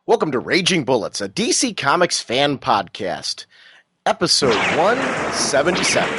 Welcome to Raging Bullets, a DC Comics fan podcast, episode 177.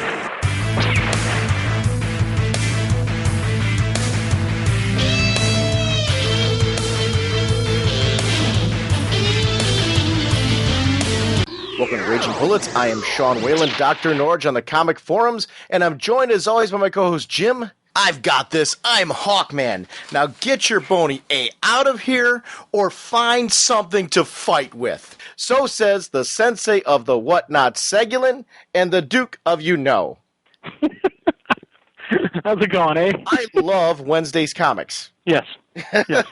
Welcome to Raging Bullets. I am Sean Whalen, Dr. Norge on the comic forums, and I'm joined as always by my co-host Jim. I've got this. I'm Hawkman. Now get your bony A out of here or find something to fight with. So says the sensei of the whatnot Segulin and the Duke of you know. How's it going, eh? I love Wednesday's comics. Yes. Yes.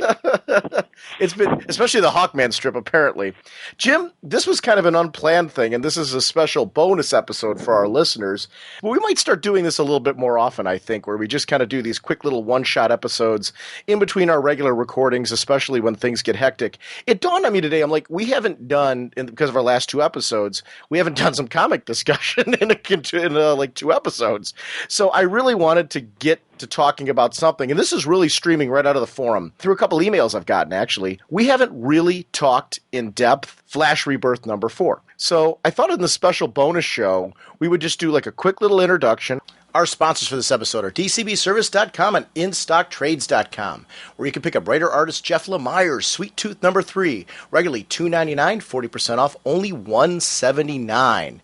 It's been, especially the Hawkman strip, apparently. Jim, this was kind of an unplanned thing, and this is a special bonus episode for our listeners. But we might start doing this a little bit more often, I think, where we just kind of do these quick little one-shot episodes in between our regular recordings, especially when things get hectic. It dawned on me today, I'm like, we haven't done, because of our last two episodes, we haven't done some comic discussion in like 2 episodes. So I really wanted to get to talking about something, and this is really streaming right out of the forum through a couple emails I've gotten. Actually, we haven't really talked in depth Flash Rebirth number 4, so I thought in the special bonus show we would just do like a quick little introduction. Our sponsors for this episode are DCBService.com and InStockTrades.com, where you can pick up writer artist Jeff Lemire's Sweet Tooth number 3, regularly $2.99, 40% off, only $1.79.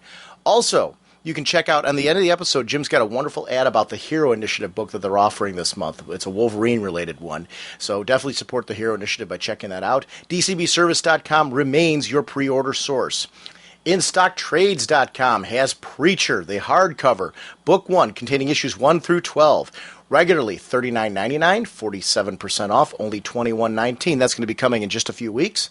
Also, you can check out, on the end of the episode, Jim's got a wonderful ad about the Hero Initiative book that they're offering this month. It's a Wolverine-related one. So definitely support the Hero Initiative by checking that out. DCBService.com remains your pre-order source. InStockTrades.com has Preacher, the hardcover, book 1, containing issues 1 through 12. Regularly $39.99, 47% off, only $21.19. That's going to be coming in just a few weeks.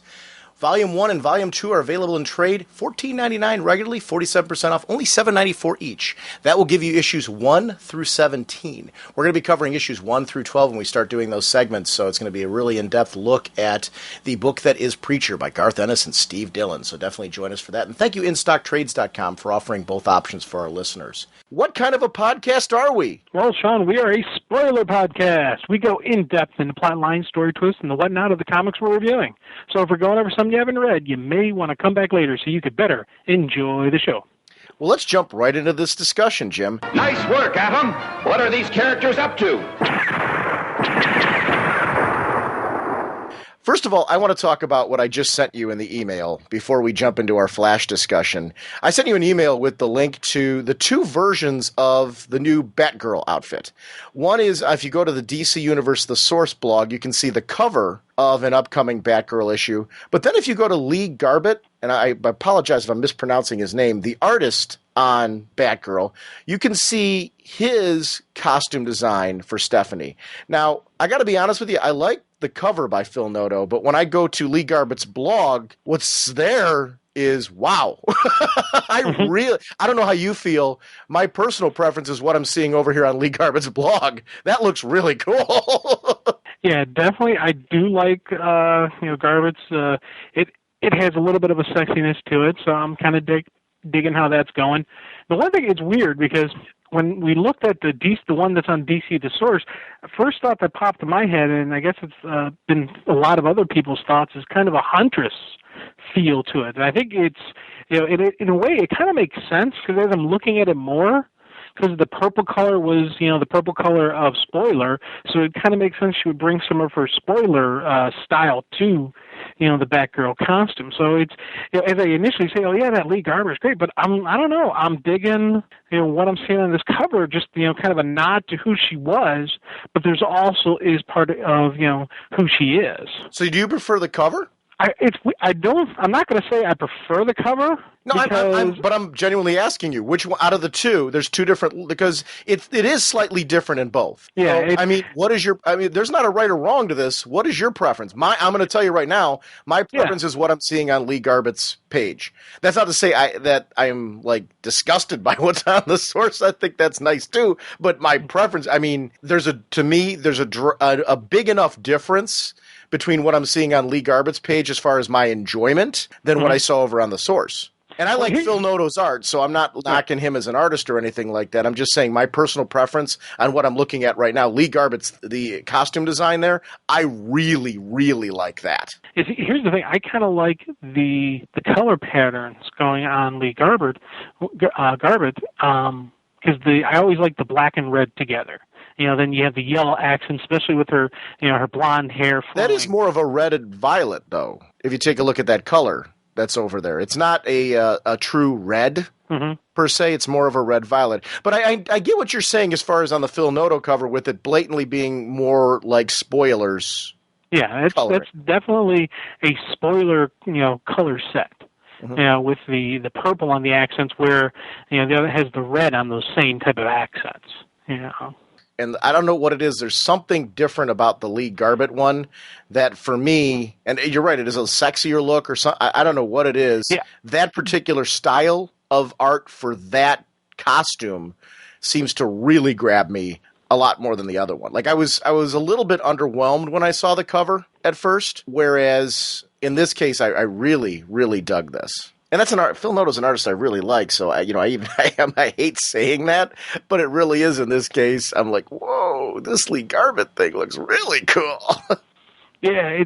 Volume 1 and Volume 2 are available in trade, $14.99 regularly, 47% off, only $7.94 each. That will give you issues 1 through 17. We're going to be covering issues 1 through 12 when we start doing those segments, so it's going to be a really in-depth look at the book that is Preacher by Garth Ennis and Steve Dillon, so definitely join us for that. And thank you, InStockTrades.com, for offering both options for our listeners. What kind of a podcast are we? Well, Sean, we are a spoiler podcast. We go in-depth into plot line, story twists, and the whatnot of the comics we're reviewing. So if we're going over something you haven't read, you may want to come back later so you could better enjoy the show. Well, let's jump right into this discussion, Jim. Nice work, Atom. What are these characters up to? First of all, I want to talk about what I just sent you in the email before we jump into our Flash discussion. I sent you an email with the link to the 2 versions of the new Batgirl outfit. One is, if you go to the DC Universe The Source blog, you can see the cover of an upcoming Batgirl issue. But then if you go to Lee Garbett, and I apologize if I'm mispronouncing his name, the artist on Batgirl, you can see his costume design for Stephanie. Now, I got to be honest with you, I like the cover by Phil Noto, but when I go to Lee Garbett's blog, what's there is wow. I don't know how you feel. My personal preference is what I'm seeing over here on Lee Garbett's blog. That looks really cool. Yeah, definitely. I do like Garbett's. It has a little bit of a sexiness to it, so I'm kind of digging how that's going. The one thing, it's weird because when we looked at the one that's on DC The Source, first thought that popped in my head, and I guess it's been a lot of other people's thoughts, is kind of a Huntress feel to it. And I think it's, in a way, it kind of makes sense because as I'm looking at it more, because the purple color was, the purple color of Spoiler, so it kind of makes sense she would bring some of her Spoiler style to, the Batgirl costume. So it's, as I initially say, oh yeah, that Lee Garber is great, but I don't know, I'm digging, what I'm seeing on this cover, just, kind of a nod to who she was, but there's also is part of, who she is. So do you prefer the cover? I'm not going to say I prefer the cover. No, but I'm genuinely asking you, which one out of the 2, there's 2 different, because it is slightly different in both. Yeah. So, there's not a right or wrong to this. What is your preference? I'm going to tell you right now, my preference is what I'm seeing on Lee Garbett's page. That's not to say that I'm like disgusted by what's on the Source. I think that's nice too. But my preference, there's a big enough difference between what I'm seeing on Lee Garbett's page as far as my enjoyment than what I saw over on the Source. And I like Phil Noto's art, so I'm not knocking him as an artist or anything like that. I'm just saying my personal preference on what I'm looking at right now. Lee Garbett's the costume design there, I really, really like that. Here's the thing. I kind of like the color patterns going on Lee Garbett, because I always like the black and red together. Then you have the yellow accent, especially with her, her blonde hair flowing. That is more of a red and violet, though, if you take a look at that color that's over there. It's not a true red, per se. It's more of a red-violet. But I get what you're saying as far as on the Phil Noto cover with it blatantly being more like spoilers. Yeah, that's definitely a spoiler, color set. With the purple on the accents where, the other has the red on those same type of accents, And I don't know what it is. There's something different about the Lee Garbett one that for me, and you're right, it is a sexier look or something. I don't know what it is. Yeah. That particular style of art for that costume seems to really grab me a lot more than the other one. Like I was a little bit underwhelmed when I saw the cover at first, whereas in this case, I really, really dug this. And that's an art. Phil Noto's an artist I really like, so I hate saying that, but it really is in this case. I'm like, whoa, this Lee Garbett thing looks really cool. Yeah,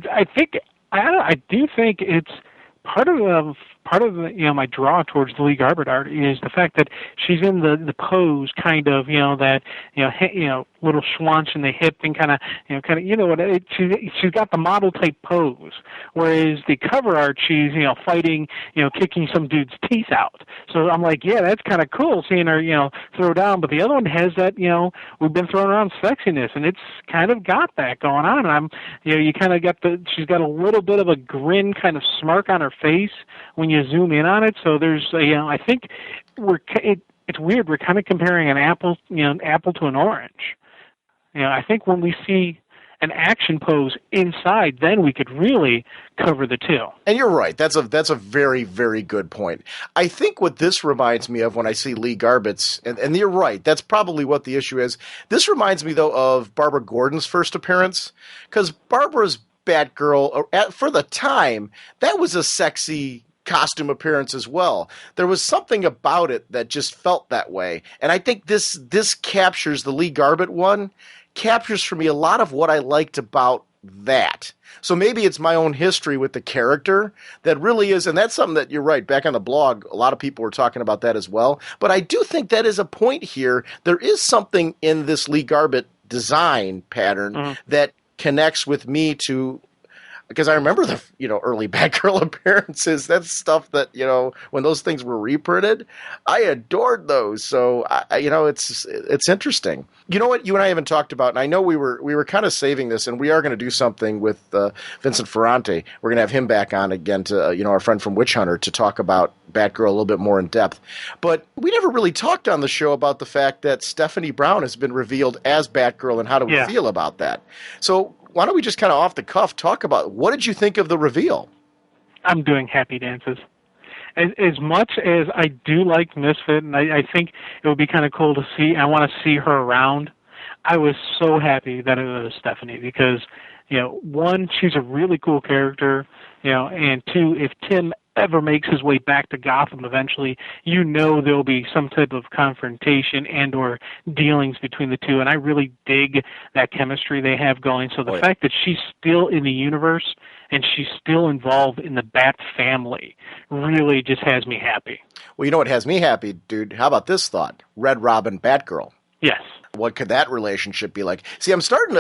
I do think it's part of my draw towards the Lee Garbett art is the fact that she's in the pose kind of that little schwanch in the hip and she's got the model type pose, whereas the cover art she's fighting kicking some dude's teeth out. So I'm like, yeah, that's kind of cool seeing her throw down, but the other one has that we've been throwing around sexiness, and it's kind of got that going on. And I'm you kind of got she's got a little bit of a grin kind of smirk on her face when you zoom in on it. So there's I think it's weird. We're kind of comparing an apple to an orange. I think when we see an action pose inside, then we could really cover the two. And you're right. That's a very, very good point. I think what this reminds me of when I see Lee Garbett's, and you're right, that's probably what the issue is. This reminds me, though, of Barbara Gordon's first appearance, because Barbara's Batgirl, for the time, that was a sexy costume appearance as well. There was something about it that just felt that way. And I think this captures, the Lee Garbett one, captures for me a lot of what I liked about that. So maybe it's my own history with the character that really is, and that's something that you're right, back on the blog, a lot of people were talking about that as well. But I do think that is a point here. There is something in this Lee Garbett design pattern that connects with me to, because I remember the early Batgirl appearances. That's stuff that when those things were reprinted, I adored those. So it's interesting. You know what you and I haven't talked about, and I know we were kind of saving this, and we are going to do something with Vincent Ferrante. We're going to have him back on again to our friend from Witch Hunter to talk about Batgirl a little bit more in depth. But we never really talked on the show about the fact that Stephanie Brown has been revealed as Batgirl, and how do we feel about that? So why don't we just kind of off the cuff talk about what did you think of the reveal? I'm doing happy dances. As much as I do like Misfit, and I think it would be kind of cool to see, I want to see her around, I was so happy that it was Stephanie because, one, she's a really cool character, and two, if Tim ever makes his way back to Gotham eventually, there'll be some type of confrontation and or dealings between the two, and I really dig that chemistry they have going. So the fact that she's still in the universe and she's still involved in the Bat family really just has me happy. Well, you know what has me happy, dude? How about this thought? Red Robin, Batgirl. Yes. What could that relationship be like? See, I'm starting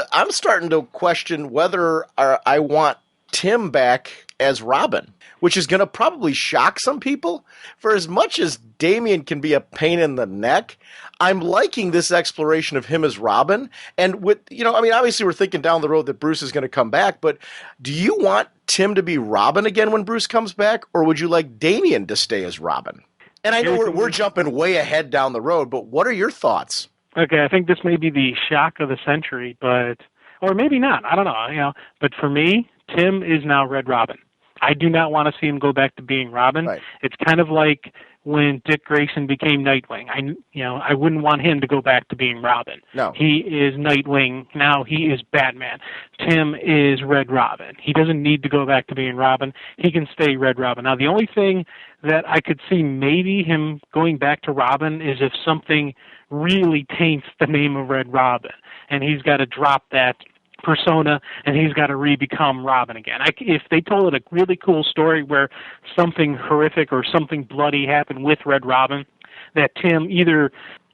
to question whether I want Tim back as Robin, which is going to probably shock some people. For as much as Damian can be a pain in the neck, I'm liking this exploration of him as Robin. And with, obviously we're thinking down the road that Bruce is going to come back, but do you want Tim to be Robin again when Bruce comes back, or would you like Damian to stay as Robin? And I know we're jumping way ahead down the road, but what are your thoughts? Okay, I think this may be the shock of the century, or maybe not. I don't know, but for me, Tim is now Red Robin. I do not want to see him go back to being Robin. Right. It's kind of like when Dick Grayson became Nightwing. I wouldn't want him to go back to being Robin. No. He is Nightwing. Now he is Batman. Tim is Red Robin. He doesn't need to go back to being Robin. He can stay Red Robin. Now, the only thing that I could see maybe him going back to Robin is if something really taints the name of Red Robin, and he's got to drop that persona and he's got to re-become Robin again. If they told it a really cool story where something horrific or something bloody happened with Red Robin that Tim either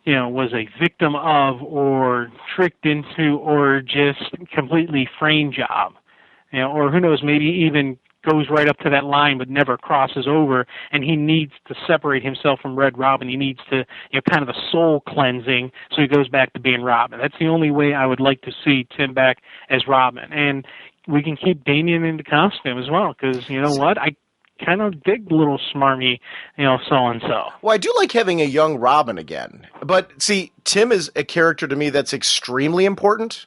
was a victim of or tricked into or just completely frame job, or who knows, maybe even goes right up to that line but never crosses over, and he needs to separate himself from Red Robin. He needs to, kind of a soul cleansing, so he goes back to being Robin. That's the only way I would like to see Tim back as Robin. And we can keep Damian in the costume as well, because you know what? I kind of dig little smarmy, so-and-so. Well, I do like having a young Robin again. But see, Tim is a character to me that's extremely important.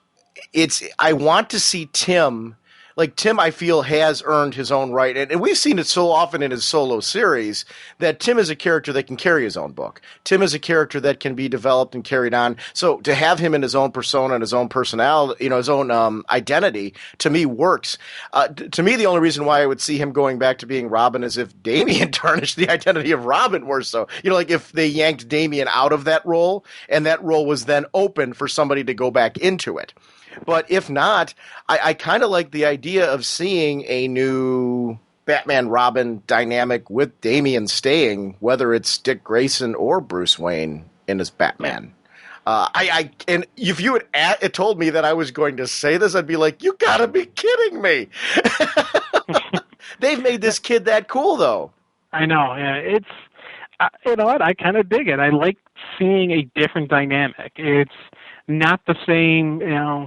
I want to see Tim... Like, Tim, I feel, has earned his own right. And we've seen it so often in his solo series that Tim is a character that can carry his own book. Tim is a character that can be developed and carried on. So to have him in his own persona and his own personality, his own identity, to me, works. To me, the only reason why I would see him going back to being Robin is if Damian tarnished the identity of Robin more so. Like if they yanked Damian out of that role and that role was then open for somebody to go back into it. But if not, I kind of like the idea of seeing a new Batman-Robin dynamic with Damian staying, whether it's Dick Grayson or Bruce Wayne in his Batman. And if you had told me that I was going to say this, I'd be like, you gotta be kidding me. They've made this kid that cool, though. I know. Yeah, it's you know what? I kind of dig it. I like seeing a different dynamic. It's not the same,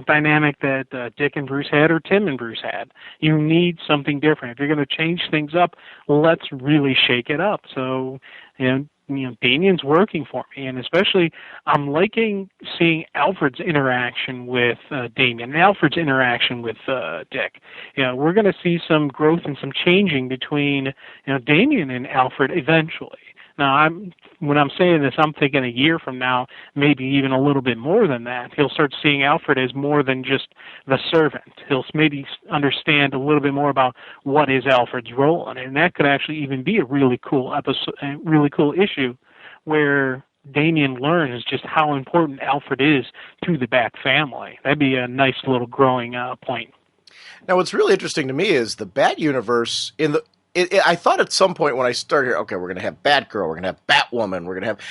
dynamic that Dick and Bruce had or Tim and Bruce had. You need something different. If you're going to change things up, let's really shake it up. So, Damian's working for me, and especially I'm liking seeing Alfred's interaction with Damian and Alfred's interaction with Dick. We're going to see some growth and some changing between Damian and Alfred eventually. Now, when I'm saying this, I'm thinking a year from now, maybe even a little bit more than that. He'll start seeing Alfred as more than just the servant. He'll maybe understand a little bit more about what is Alfred's role, and that could actually even be a really cool episode, a really cool issue, where Damian learns just how important Alfred is to the Bat family. That'd be a nice little growing point. Now, what's really interesting to me is the Bat universe I thought at some point when I started, okay, we're going to have Batgirl, we're going to have Batwoman,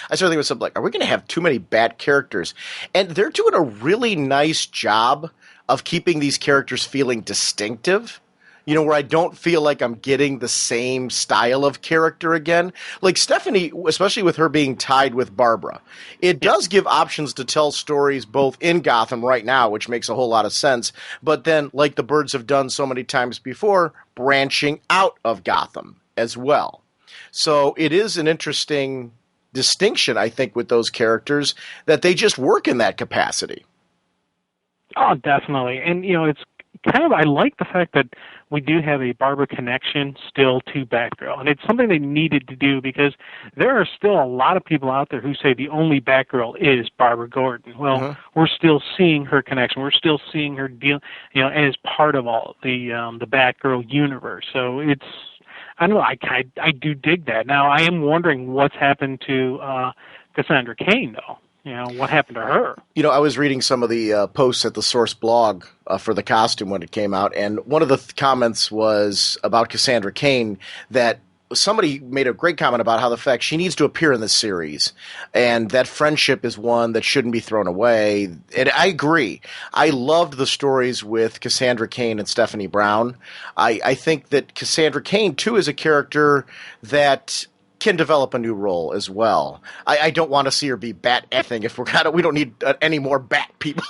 I started thinking of something like, are we going to have too many Bat characters? And they're doing a really nice job of keeping these characters feeling distinctive, where I don't feel like I'm getting the same style of character again. Like Stephanie, especially with her being tied with Barbara, it does give options to tell stories both in Gotham right now, which makes a whole lot of sense, but then, like the Birds have done so many times before, branching out of Gotham as well. So it is an interesting distinction, I think, with those characters, that they just work in that capacity. Oh, definitely. And, it's kind of, I like the fact that we do have a Barbara connection still to Batgirl. And it's something they needed to do, because there are still a lot of people out there who say the only Batgirl is Barbara Gordon. Well, we're still seeing her connection. We're still seeing her deal, as part of all the Batgirl universe. So it's, I don't know, I do dig that. Now, I am wondering what's happened to Cassandra Cain, though. What happened to her? I was reading some of the posts at the Source blog for the costume when it came out, and one of the comments was about Cassandra Cain, that somebody made a great comment about how the fact she needs to appear in this series, and that friendship is one that shouldn't be thrown away. And I agree. I loved the stories with Cassandra Cain and Stephanie Brown. I think that Cassandra Cain, too, is a character that can develop a new role as well. I don't want to see her be Bat anything if we don't need any more Bat people.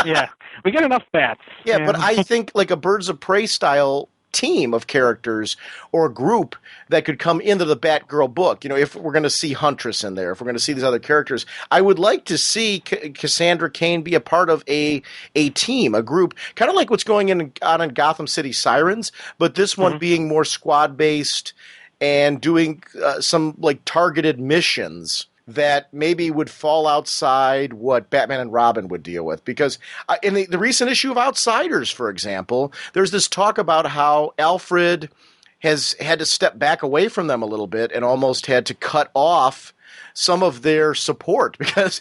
Yeah, we get enough Bats. Yeah, but I think like a Birds of Prey style team of characters or a group that could come into the Batgirl book. If we're going to see Huntress in there, if we're going to see these other characters, I would like to see Cassandra Cain be a part of a team, a group, kind of like what's going on in Gotham City Sirens, but this one being more squad-based and doing some like targeted missions that maybe would fall outside what Batman and Robin would deal with. Because in the recent issue of Outsiders, for example, there's this talk about how Alfred has had to step back away from them a little bit and almost had to cut off some of their support because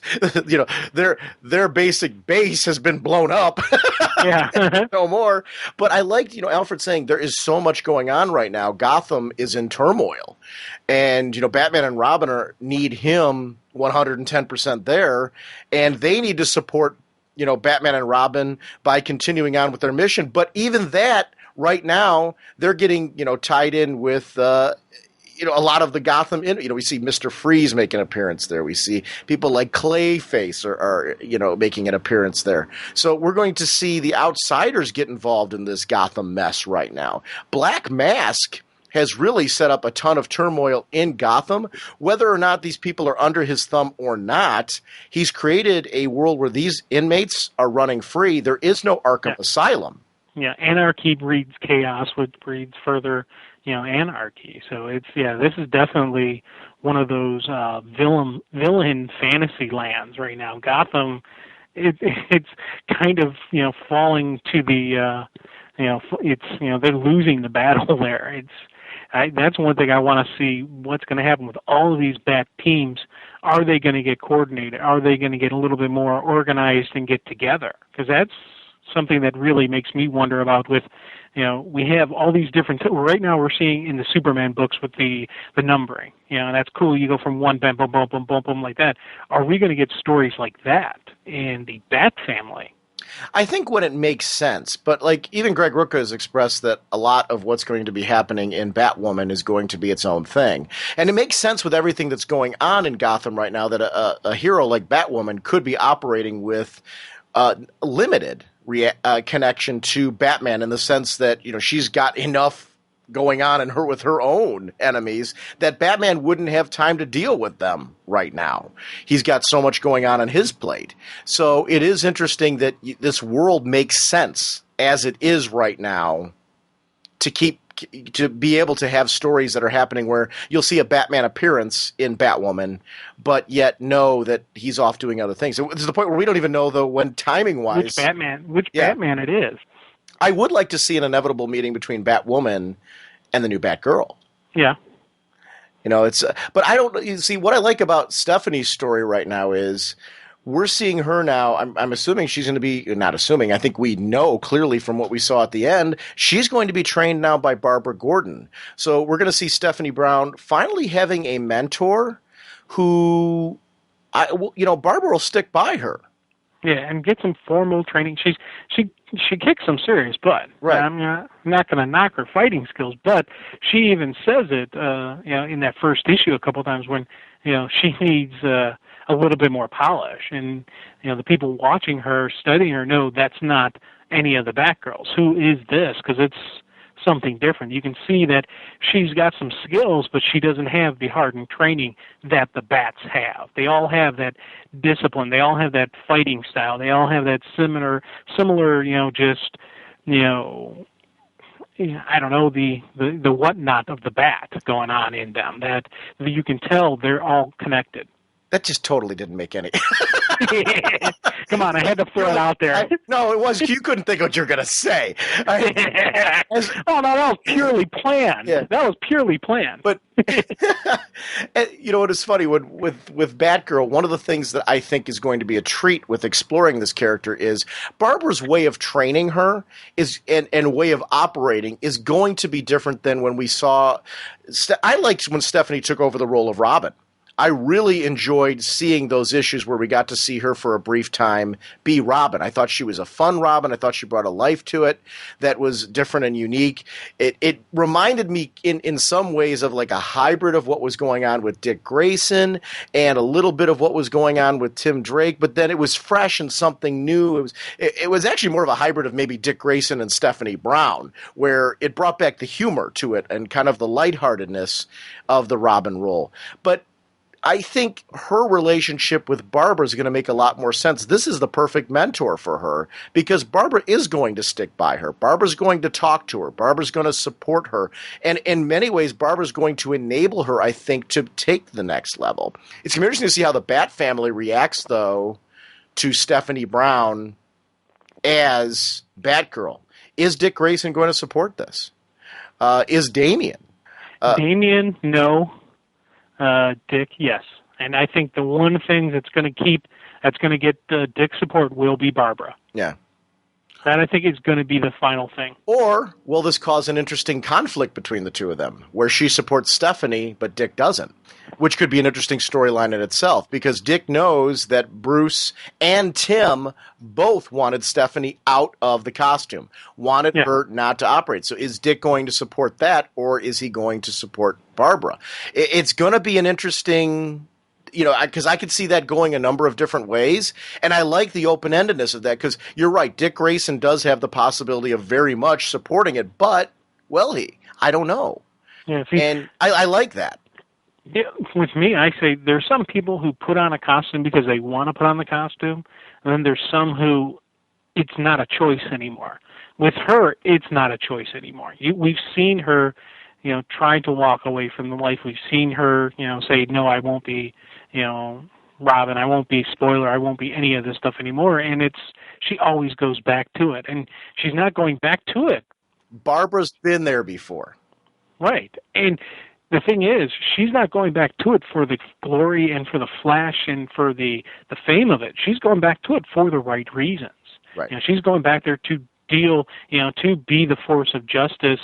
their basic base has been blown up. Yeah. No more. But I liked, Alfred saying there is so much going on right now. Gotham is in turmoil. And, Batman and Robin need him 110% there. And they need to support, Batman and Robin by continuing on with their mission. But even that, right now, they're getting, tied in with a lot of the Gotham, we see Mr. Freeze make an appearance there. We see people like Clayface are making an appearance there. So we're going to see the Outsiders get involved in this Gotham mess right now. Black Mask has really set up a ton of turmoil in Gotham. Whether or not these people are under his thumb or not, he's created a world where these inmates are running free. There is no Arkham Asylum. Yeah, anarchy breeds chaos, which breeds further anarchy. So this is definitely one of those villain fantasy lands right now. Gotham, it's kind of falling to the they're losing the battle there. That's one thing I want to see. What's going to happen with all of these bat teams? Are they going to get coordinated? Are they going to get a little bit more organized and get together? Because that's something that really makes me wonder about with, we have all these different, right now we're seeing in the Superman books with the numbering, and that's cool. You go from one, bam, boom, boom, boom, boom, boom, like that. Are we going to get stories like that in the Bat family? I think when it makes sense, but like even Greg Rucka has expressed that a lot of what's going to be happening in Batwoman is going to be its own thing. And it makes sense with everything that's going on in Gotham right now that a hero like Batwoman could be operating with limited connection to Batman in the sense that she's got enough going on in her with her own enemies that Batman wouldn't have time to deal with them right now. He's got so much going on his plate. So it is interesting that this world makes sense as it is right now to be able to have stories that are happening where you'll see a Batman appearance in Batwoman, but yet know that he's off doing other things. So to the point where we don't even know, though, when timing-wise... Which Batman it is. I would like to see an inevitable meeting between Batwoman and the new Batgirl. Yeah. But I don't... You see, what I like about Stephanie's story right now is... We're seeing her now. I'm assuming she's going to be, not assuming, I think we know clearly from what we saw at the end, she's going to be trained now by Barbara Gordon. So we're going to see Stephanie Brown finally having a mentor who, Barbara will stick by her. Yeah, and get some formal training. She kicks some serious butt. Right. I'm not going to knock her fighting skills, but she even says it, in that first issue a couple of times when, she needs a little bit more polish. And, the people watching her, studying her, know that's not any of the Batgirls. Who is this? Because it's something different. You can see that she's got some skills, but she doesn't have the hardened training that the Bats have. They all have that discipline. They all have that fighting style. They all have that similar, I don't know, the whatnot of the Bat going on in them, that you can tell they're all connected. That just totally didn't make any... Come on, I had to throw it out there. No, it was... You couldn't think what you were going to say. No, that was purely planned. Yeah. That was purely planned. But, what is funny, with Batgirl, one of the things that I think is going to be a treat with exploring this character is Barbara's way of training her and way of operating is going to be different than when we saw... I liked when Stephanie took over the role of Robin. I really enjoyed seeing those issues where we got to see her for a brief time be Robin. I thought she was a fun Robin. I thought she brought a life to it that was different and unique. It reminded me in some ways of like a hybrid of what was going on with Dick Grayson and a little bit of what was going on with Tim Drake, but then it was fresh and something new. It was actually more of a hybrid of maybe Dick Grayson and Stephanie Brown, where it brought back the humor to it and kind of the lightheartedness of the Robin role. But I think her relationship with Barbara is going to make a lot more sense. This is the perfect mentor for her because Barbara is going to stick by her. Barbara's going to talk to her. Barbara's going to support her. And in many ways, Barbara's going to enable her, I think, to take the next level. It's going to be interesting to see how the Bat family reacts, though, to Stephanie Brown as Batgirl. Is Dick Grayson going to support this? Is Damian? Damian, no. Dick, yes. And I think the one thing that's going to get Dick's support will be Barbara. Yeah. That, I think, is going to be the final thing. Or will this cause an interesting conflict between the two of them, where she supports Stephanie, but Dick doesn't? Which could be an interesting storyline in itself, because Dick knows that Bruce and Tim both wanted Stephanie out of the costume, wanted her not to operate. So is Dick going to support that, or is he going to support Barbara? It's going to be an interesting... because I could see that going a number of different ways, and I like the open-endedness of that, because you're right, Dick Grayson does have the possibility of very much supporting it, but will he? I don't know. Yeah, and I like that. Yeah, with me, I say there's some people who put on a costume because they want to put on the costume, and then there's some who it's not a choice anymore. With her, it's not a choice anymore. We've seen her, try to walk away from the life. We've seen her, say, no, I won't be, Robin, I won't be Spoiler, I won't be any of this stuff anymore. And she always goes back to it. And she's not going back to it. Barbara's been there before. Right. And the thing is, she's not going back to it for the glory and for the flash and for the fame of it. She's going back to it for the right reasons. Right. She's going back there to deal, to be the force of justice,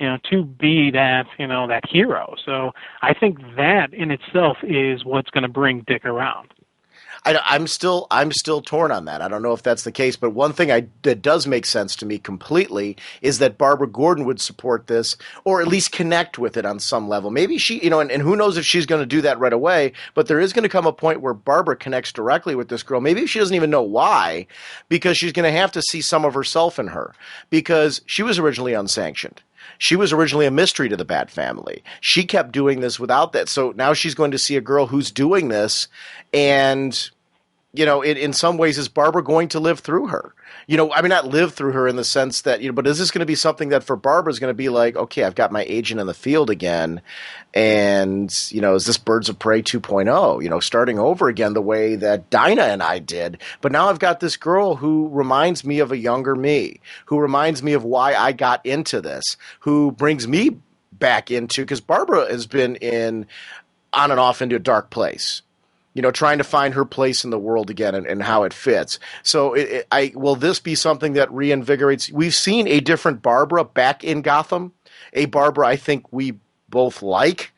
to be that, that hero. So I think that in itself is what's going to bring Dick around. I'm still torn on that. I don't know if that's the case, but one thing that does make sense to me completely is that Barbara Gordon would support this, or at least connect with it on some level. Maybe she, and who knows if she's going to do that right away, but there is going to come a point where Barbara connects directly with this girl. Maybe she doesn't even know why, because she's going to have to see some of herself in her, because she was originally unsanctioned. She was originally a mystery to the Bat family. She kept doing this without that. So now she's going to see a girl who's doing this, and in some ways, is Barbara going to live through her? Not live through her in the sense that, but is this going to be something that for Barbara is going to be like, okay, I've got my agent in the field again, and, is this Birds of Prey 2.0, starting over again the way that Dinah and I did, but now I've got this girl who reminds me of a younger me, who reminds me of why I got into this, who brings me back into, because Barbara has been on and off into a dark place. Trying to find her place in the world again and how it fits. So will this be something that reinvigorates? We've seen a different Barbara back in Gotham, a Barbara I think we both like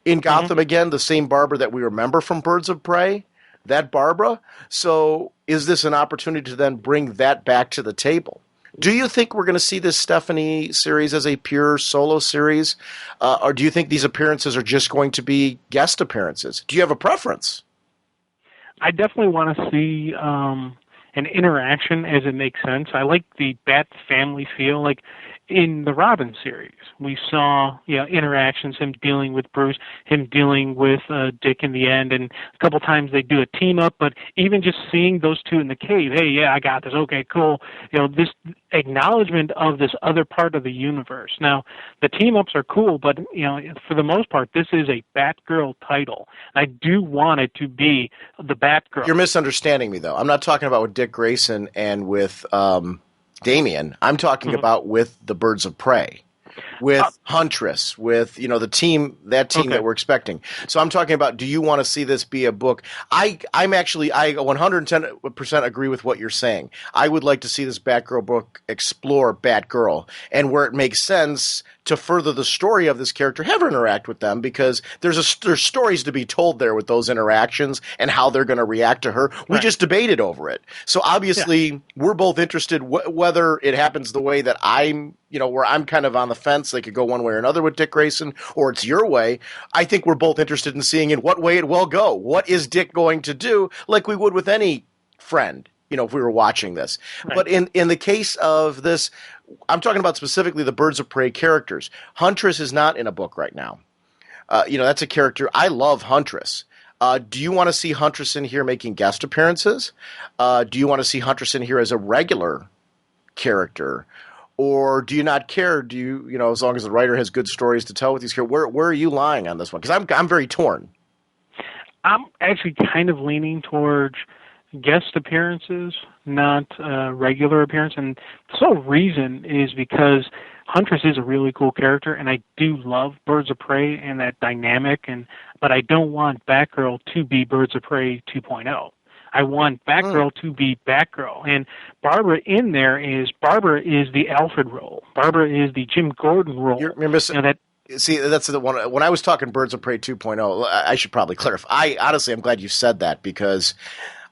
in Gotham again, the same Barbara that we remember from Birds of Prey, that Barbara. So is this an opportunity to then bring that back to the table? Do you think we're going to see this Stephanie series as a pure solo series? Or do you think these appearances are just going to be guest appearances? Do you have a preference? I definitely want to see an interaction as it makes sense. I like the Bat family feel. Like in the Robin series, we saw interactions, him dealing with Bruce, him dealing with Dick in the end, and a couple times they do a team up. But even just seeing those two in the cave, hey, yeah, I got this. Okay, cool. This acknowledgement of this other part of the universe. Now, the team ups are cool, but for the most part, this is a Batgirl title. I do want it to be the Batgirl. You're misunderstanding me, though. I'm not talking about with Dick Grayson and with Damian. I'm talking about with the Birds of Prey, with Huntress, with the team that we're expecting. So I'm talking about, do you want to see this be a book? I 110% agree with what you're saying. I would like to see this Batgirl book explore Batgirl, and where it makes sense to further the story of this character, have her interact with them, because there's stories to be told there with those interactions and how they're going to react to her. We just debated over it. So obviously we're both interested whether it happens the way that I'm, where I'm kind of on the fence. They could go one way or another with Dick Grayson, or it's your way. I think we're both interested in seeing in what way it will go. What is Dick going to do, like we would with any friend, if we were watching this. Right. But in the case of this, I'm talking about specifically the Birds of Prey characters. Huntress is not in a book right now. That's a character. I love Huntress. Do you want to see Huntress in here making guest appearances? Do you want to see Huntress in here as a regular character? Or do you not care? Do you, as long as the writer has good stories to tell with these characters, where are you lying on this one? Because I'm very torn. I'm actually kind of leaning towards guest appearances, not regular appearance. And the sole reason is because Huntress is a really cool character, and I do love Birds of Prey and that dynamic, but I don't want Batgirl to be Birds of Prey 2.0. I want Batgirl to be Batgirl. And Barbara is the Alfred role. Barbara is the Jim Gordon role. You're missing See, that's the one. When I was talking Birds of Prey 2.0, I should probably clarify. Honestly, I'm glad you said that, because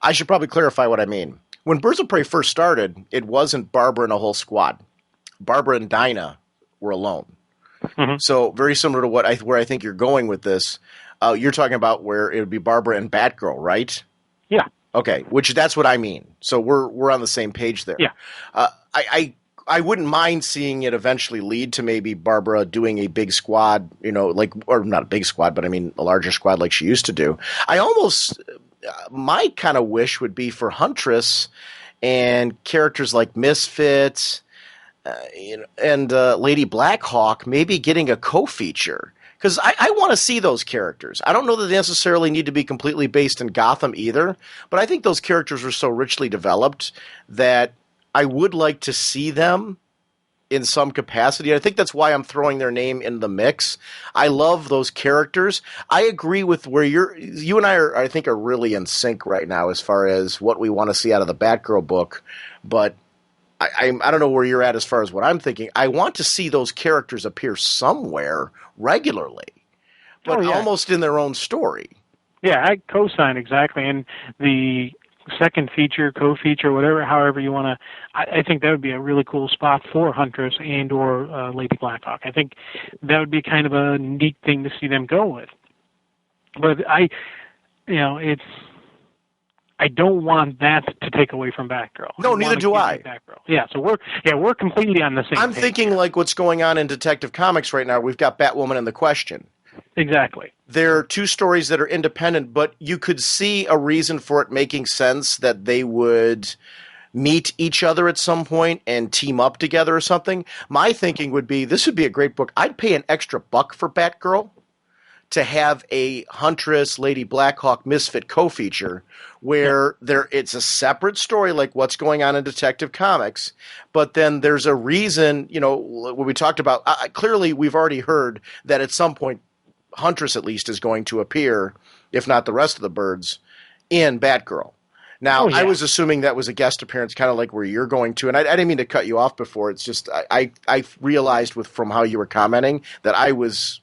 I should probably clarify what I mean. When Birds of Prey first started, it wasn't Barbara and a whole squad. Barbara and Dinah were alone. Mm-hmm. So very similar to where I think you're going with this. You're talking about where it would be Barbara and Batgirl, right? Yeah. Okay, that's what I mean. So we're on the same page there. Yeah. I wouldn't mind seeing it eventually lead to maybe Barbara doing a big squad, or not a big squad, but I mean a larger squad like she used to do. My kind of wish would be for Huntress and characters like Misfits and Lady Blackhawk maybe getting a co-feature. Because I want to see those characters. I don't know that they necessarily need to be completely based in Gotham either, but I think those characters are so richly developed that I would like to see them in some capacity. I think that's why I'm throwing their name in the mix. I love those characters. I agree with where you and I think are really in sync right now as far as what we want to see out of the Batgirl book, but I don't know where you're at as far as what I'm thinking. I want to see those characters appear somewhere regularly, but almost in their own story. Yeah, I co-sign exactly. And the second feature, co-feature, however you want to, I think that would be a really cool spot for Huntress and or Lady Blackhawk. I think that would be kind of a neat thing to see them go with. But I don't want that to take away from Batgirl. No, neither do I. Batgirl. Yeah, so we're completely on the same I'm page. thinking like what's going on in Detective Comics right now. We've got Batwoman in The Question. Exactly. There are two stories that are independent, but you could see a reason for it making sense that they would meet each other at some point and team up together or something. My thinking would be this would be a great book. I'd pay an extra $1 for Batgirl to have a Huntress, Lady Blackhawk, Misfit co-feature where it's a separate story like what's going on in Detective Comics, but then there's a reason, when we talked about, clearly we've already heard that at some point Huntress at least is going to appear, if not the rest of the birds, in Batgirl. Now, I was assuming that was a guest appearance, kind of like where you're going to, and I didn't mean to cut you off before. It's just I realized from how you were commenting that I was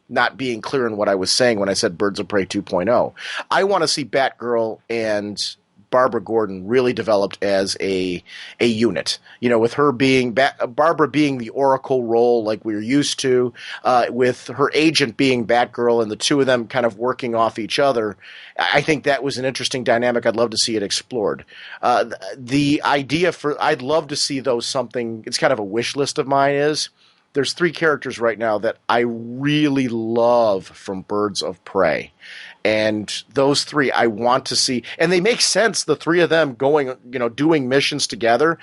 not being clear in what I was saying when I said Birds of Prey 2.0. I want to see Batgirl and Barbara Gordon really developed as a unit. With her being Barbara being the Oracle role like we're used to, with her agent being Batgirl, and the two of them kind of working off each other. I think that was an interesting dynamic. I'd love to see it explored. The idea I'd love to see something. It's kind of a wish list of mine is. There's 3 characters right now that I really love from Birds of Prey. And those 3 I want to see. And they make sense, the 3 of them going, doing missions together,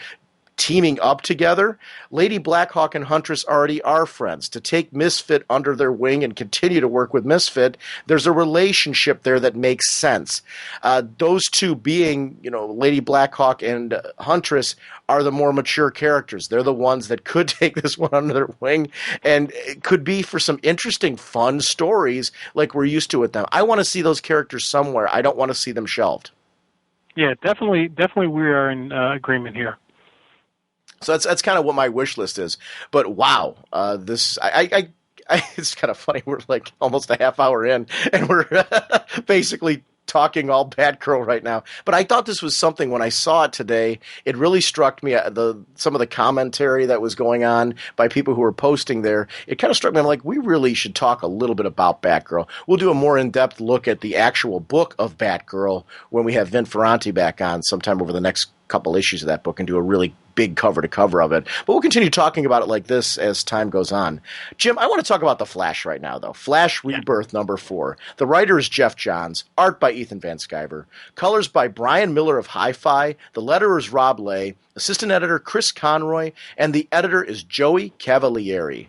teaming up together. Lady Blackhawk and Huntress already are friends. To take Misfit under their wing and continue to work with Misfit, there's a relationship there that makes sense. Those 2 being, Lady Blackhawk and Huntress are the more mature characters. They're the ones that could take this one under their wing and it could be for some interesting, fun stories like we're used to with them. I want to see those characters somewhere. I don't want to see them shelved. Yeah, definitely we are in agreement here. So that's kind of what my wish list is. But wow, this it's kind of funny. We're like almost a half hour in, and we're basically talking all Batgirl right now. But I thought this was something when I saw it today. It really struck me. Some of the commentary that was going on by people who were posting there. It kind of struck me. I'm like, we really should talk a little bit about Batgirl. We'll do a more in-depth look at the actual book of Batgirl when we have Vin Ferranti back on sometime over the next couple issues of that book and do a really big cover-to-cover of it. But we'll continue talking about it like this as time goes on. Jim, I want to talk about The Flash right now, though. Flash Rebirth number 4. The writer is Jeff Johns. Art by Ethan Van Sciver. Colors by Brian Miller of Hi-Fi. The letterer is Rob Lay. Assistant editor Chris Conroy. And the editor is Joey Cavalieri.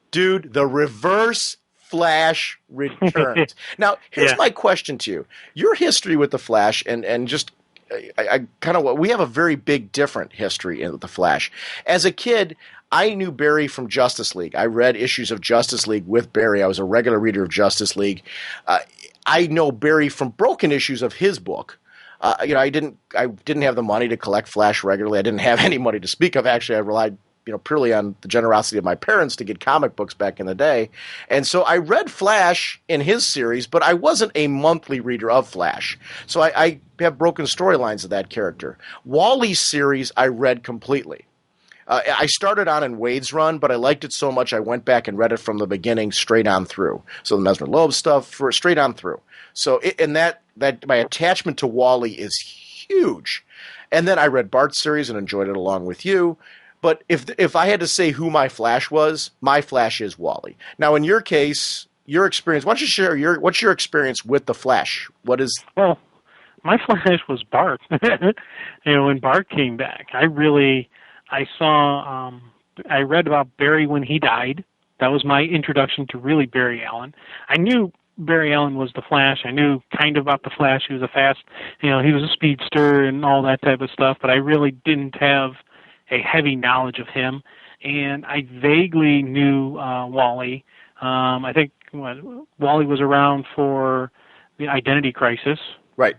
Dude, the Reverse Flash returned. Now, here's my question to you. Your history with The Flash and just I kind of we have a very big different history in The Flash. As a kid, I knew Barry from Justice League. I read issues of Justice League with Barry. I was a regular reader of Justice League. I know Barry from broken issues of his book. I didn't have the money to collect Flash regularly. I didn't have any money to speak of. Actually, I relied purely on the generosity of my parents to get comic books back in the day. And so I read Flash in his series, but I wasn't a monthly reader of Flash. So I have broken storylines of that character. Wally's series I read completely. I started on in Wade's run, but I liked it so much I went back and read it from the beginning straight on through. So the Mesmer Loeb stuff, straight on through. So that my attachment to Wally is huge. And then I read Bart's series and enjoyed it along with you. But if I had to say who my Flash was, my Flash is Wally. Now, in your case, your experience, why don't you share what's your experience with the Flash? What is... Well, my Flash was Bart. When Bart came back, I read about Barry when he died. That was my introduction to really Barry Allen. I knew Barry Allen was the Flash. I knew kind of about the Flash. He was he was a speedster and all that type of stuff, but I really didn't have a heavy knowledge of him, and I vaguely knew Wally. I think Wally was around for the Identity Crisis, right?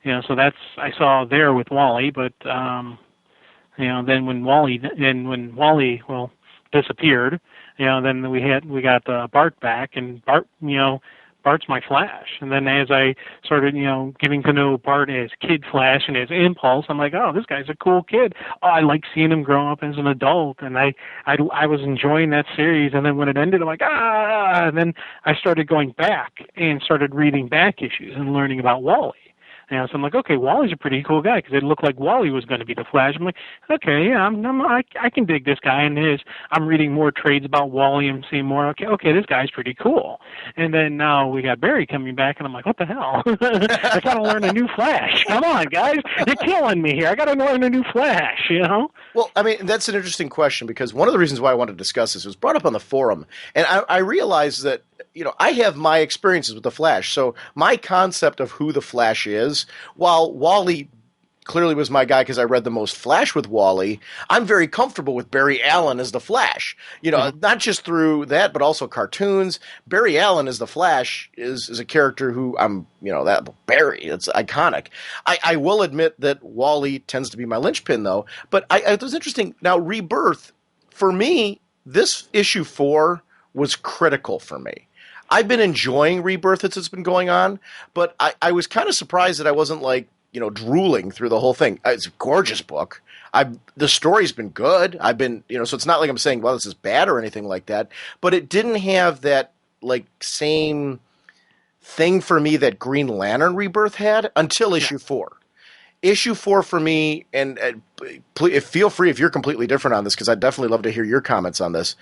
So I saw there with Wally, but then when Wally disappeared, then we got Bart back, and Bart's my Flash. And then as I started, getting to know Bart as Kid Flash and as Impulse, I'm like, oh, this guy's a cool kid. Oh, I like seeing him grow up as an adult. And I was enjoying that series. And then when it ended, I'm like, and then I started going back and started reading back issues and learning about Wally. So I'm like, okay, Wally's a pretty cool guy because it looked like Wally was going to be the Flash. I'm like, okay, yeah, I can dig this guy. And I'm reading more trades about Wally and seeing more. Okay, this guy's pretty cool. And then now we got Barry coming back, and I'm like, what the hell? I got to learn a new Flash. Come on, guys, you're killing me here. I got to learn a new Flash. Well, I mean, that's an interesting question because one of the reasons why I wanted to discuss this was brought up on the forum, and I realized that. I have my experiences with the Flash, so my concept of who the Flash is, while Wally clearly was my guy because I read the most Flash with Wally, I'm very comfortable with Barry Allen as the Flash. Not just through that, but also cartoons. Barry Allen as the Flash is a character who that Barry, it's iconic. I will admit that Wally tends to be my linchpin, though, but it was interesting. Now, Rebirth, for me, this issue 4 was critical for me. I've been enjoying Rebirth as it's been going on, but I was kind of surprised that I wasn't drooling through the whole thing. It's a gorgeous book. The story's been good. I've been, so it's not like I'm saying, well, this is bad or anything like that, but it didn't have that same thing for me that Green Lantern Rebirth had until issue 4. Issue 4 for me, and please, feel free if you're completely different on this, because I'd definitely love to hear your comments on this.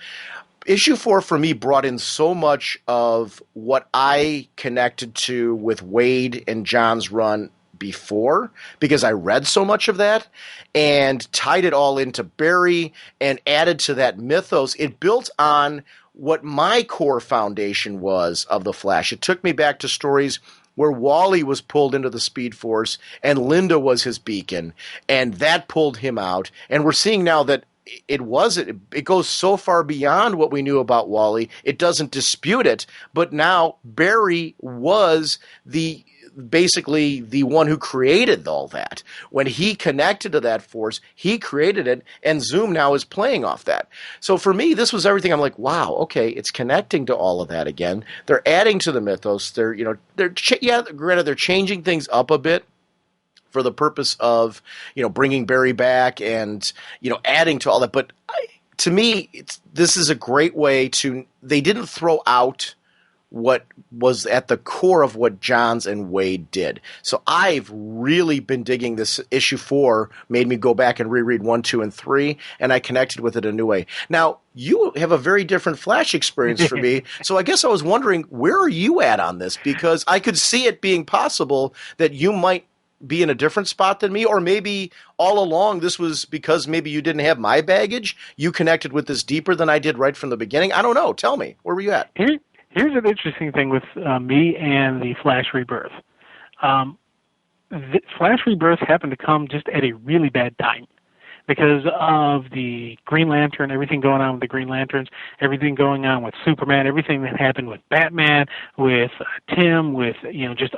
Issue 4 for me brought in so much of what I connected to with Wade and John's run before, because I read so much of that and tied it all into Barry and added to that mythos. It built on what my core foundation was of the Flash. It took me back to stories where Wally was pulled into the Speed Force and Linda was his beacon, and that pulled him out. And we're seeing now that it goes so far beyond what we knew about Wally. It doesn't dispute it, but now Barry was the basically the one who created all that. When he connected to that force, he created it, and Zoom now is playing off that. So for me, this was everything. I'm like, wow, okay, it's connecting to all of that again. They're adding to the mythos. Granted, they're changing things up a bit for the purpose of, bringing Barry back and, adding to all that. But to me, this is a great way to. They didn't throw out what was at the core of what Johns and Wade did. So I've really been digging this. Issue 4 made me go back and reread 1, 2, and 3, and I connected with it a new way. Now, you have a very different Flash experience for me, so I guess I was wondering, where are you at on this? Because I could see it being possible that you might be in a different spot than me, or maybe all along this was because maybe you didn't have my baggage. You connected with this deeper than I did right from the beginning. I don't know. Tell me. Where were you at? Here's an interesting thing with me and the Flash Rebirth. The Flash Rebirth happened to come just at a really bad time because of the Green Lantern, everything going on with the Green Lanterns, everything going on with Superman, everything that happened with Batman, with Tim, with just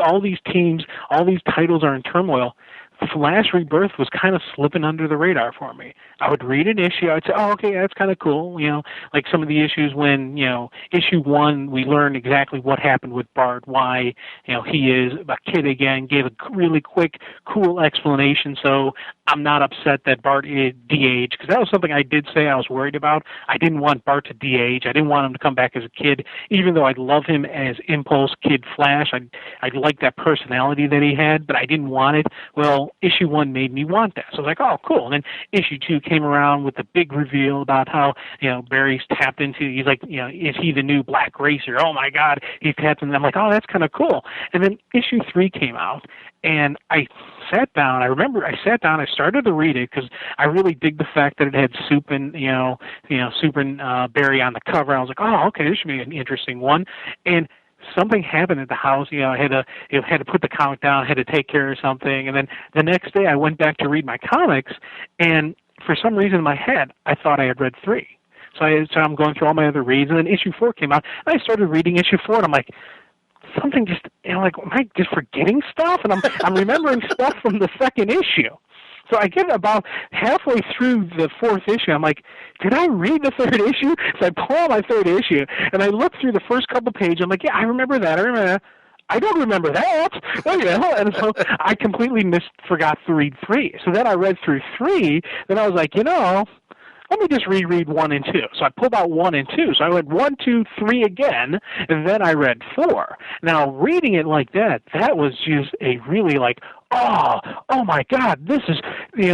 all these teams, all these titles are in turmoil. Flash Rebirth was kind of slipping under the radar for me. I would read an issue, I'd say, oh, okay, that's kind of cool. Like some of the issues when, issue 1, we learned exactly what happened with Bart, why, he is a kid again, gave a really quick, cool explanation. So I'm not upset that Bart is de-aged, because that was something I did say I was worried about. I didn't want Bart to de-age. I didn't want him to come back as a kid, even though I love him as Impulse Kid Flash. I liked that personality that he had, but I didn't want it. Well, issue 1 made me want that. So I was like, oh, cool. And then issue 2 came around with the big reveal about how, Barry's tapped into, he's like, is he the new Black Racer? Oh my God, he's tapped into, I'm like, oh, that's kind of cool. And then issue 3 came out, and I sat down. I remember I sat down, I started to read it because I really dig the fact that it had Soup and, Super and Barry on the cover. I was like, oh, okay, this should be an interesting one. And something happened at the house. I had to put the comic down, had to take care of something, and then the next day I went back to read my comics, and for some reason in my head I thought I had read 3. So I'm going through all my other reads, and then issue 4 came out, and I started reading issue 4, and I'm like, something just, am I just forgetting stuff? And I'm remembering stuff from the second issue. So I get about halfway through the 4th issue. I'm like, did I read the 3rd issue? So I pull out my 3rd issue, and I look through the first couple pages. I'm like, yeah, I remember that. I don't remember that. And so I completely forgot to read 3. So then I read through 3. Then I was like, let me just reread 1 and 2. So I pulled out 1 and 2. So I went 1, 2, 3 again, and then I read 4. Now, reading it like that was just a really like, oh my God, this is,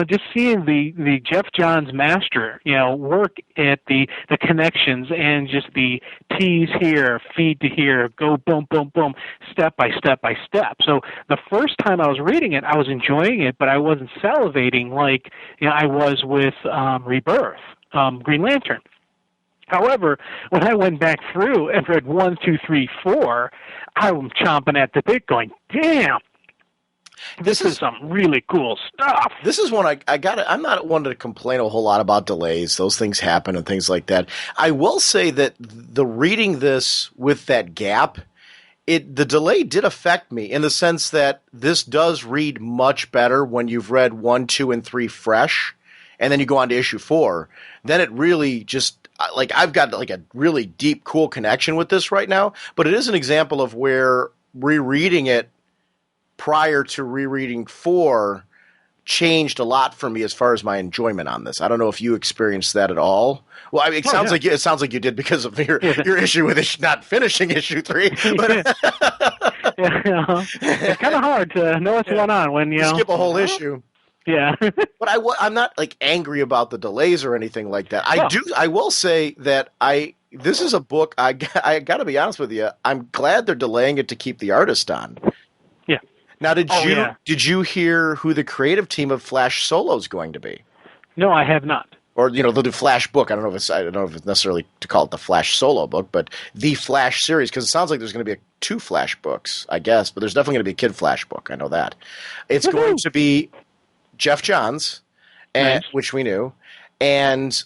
just seeing the Jeff Johns master, work at the connections and just the tease here, feed to here, go boom, boom, boom, step by step by step. So the first time I was reading it, I was enjoying it, but I wasn't salivating like I was with Rebirth, Green Lantern. However, when I went back through and read 1, 2, 3, 4, I'm chomping at the bit going, damn, this is some really cool stuff. This is one I got it. I'm not one to complain a whole lot about delays. Those things happen and things like that. I will say that the reading this with that gap, the delay did affect me in the sense that this does read much better when you've read 1, 2, and 3 fresh, and then you go on to issue 4. Then it really just, like, I've got like a really deep, cool connection with this right now. But it is an example of where rereading it prior to rereading 4 changed a lot for me as far as my enjoyment on this. I don't know if you experienced that at all. Well, I mean, it sounds like you did because of your issue with not finishing issue 3. But it's kind of hard to know what's going on when you skip a whole issue. Yeah, but I'm not like angry about the delays or anything like that. I will say that this is a book. I got to be honest with you. I'm glad they're delaying it to keep the artist on. Yeah. Now, did you hear who the creative team of Flash Solo is going to be? No, I have not. Or the Flash book. I don't know if it's necessarily to call it the Flash Solo book, but the Flash series, because it sounds like there's going to be 2 Flash books, I guess, but there's definitely going to be a Kid Flash book. I know that. It's going to be Jeff Johns, which we knew, and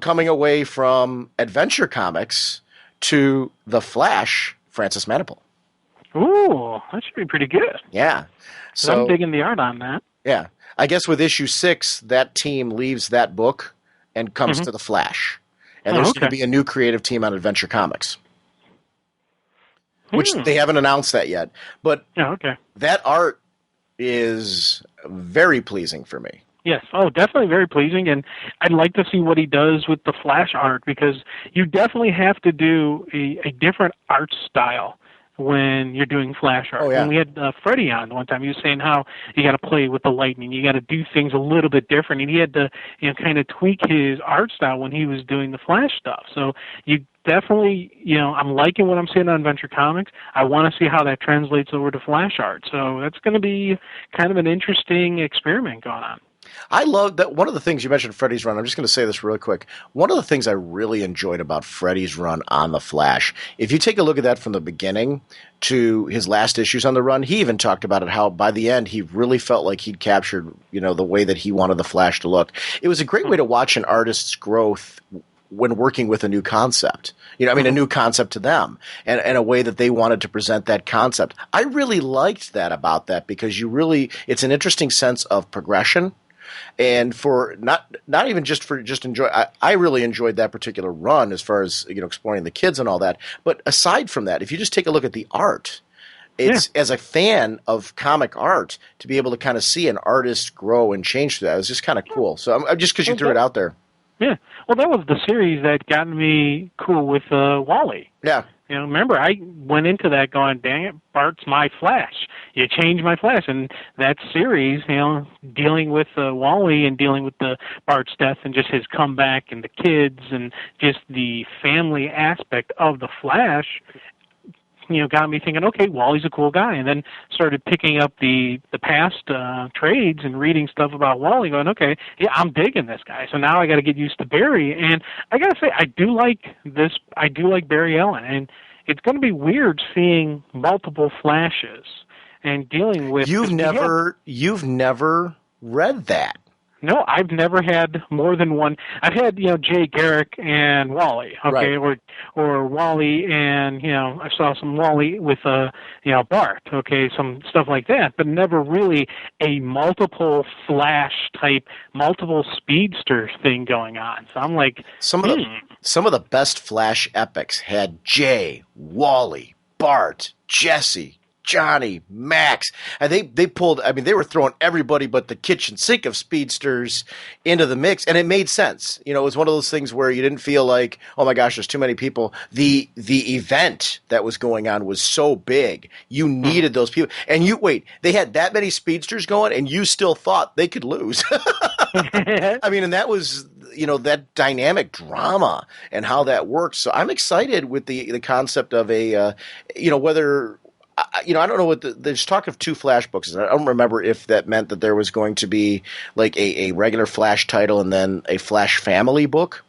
coming away from Adventure Comics to the Flash, Francis Manapul. Ooh, that should be pretty good. Yeah. 'Cause I'm So, digging the art on that. yeah. I guess with issue 6, that team leaves that book and comes to the Flash. And Oh, there's okay. going to be a new creative team on Adventure Comics, which Hmm. they haven't announced that yet. But Yeah, okay. that art is very pleasing for me. Yes. Oh, definitely very pleasing, and I'd like to see what he does with the Flash art, because you definitely have to do a different art style when you're doing Flash art. Oh, yeah. When we had Freddie on one time, he was saying how you got to play with the lightning, you got to do things a little bit different, and he had to kind of tweak his art style when he was doing the Flash stuff. So you definitely, I'm liking what I'm seeing on Adventure Comics. I want to see how that translates over to Flash art. So that's going to be kind of an interesting experiment going on. I love that. One of the things you mentioned, Freddy's run, I'm just going to say this really quick. One of the things I really enjoyed about Freddy's run on The Flash, if you take a look at that from the beginning to his last issues on the run, he even talked about it, how by the end he really felt like he'd captured, the way that he wanted The Flash to look. It was a great way to watch an artist's growth when working with a new concept. A new concept to them, and a way that they wanted to present that concept. I really liked that about that, because it's an interesting sense of progression. And for not even just enjoy, I really enjoyed that particular run as far as exploring the kids and all that. But aside from that, if you just take a look at the art, it's as a fan of comic art, to be able to kind of see an artist grow and change through that is just kind of cool. So I'm just because you threw it out there. Yeah, well, that was the series that got me cool with Wally. Yeah. Remember, I went into that going, dang it, Bart's my Flash. You changed my Flash. And that series, dealing with Wally and dealing with the Bart's death and just his comeback and the kids and just the family aspect of the Flash, got me thinking, okay, Wally's a cool guy. And then started picking up the past trades and reading stuff about Wally, going, okay, yeah, I'm digging this guy. So now I got to get used to Barry. And I got to say, I do like Barry Allen. And it's going to be weird seeing multiple Flashes and dealing with... You've never read that. No, I've never had more than one. I've had, Jay Garrick and Wally, okay, right. or Wally and, I saw some Wally with, Bart, okay, some stuff like that, but never really a multiple Flash type, multiple speedster thing going on. So I'm like, some of the best Flash epics had Jay, Wally, Bart, Jesse, Johnny, Max, and they pulled. They were throwing everybody but the kitchen sink of speedsters into the mix, and it made sense. It was one of those things where you didn't feel like, oh my gosh, there's too many people. The event that was going on was so big, you needed those people. And they had that many speedsters going, and you still thought they could lose. And that was that dynamic drama and how that works. So I'm excited with the concept of whether. I don't know what there's talk of 2 Flash books. I don't remember if that meant that there was going to be like a regular Flash title and then a Flash family book.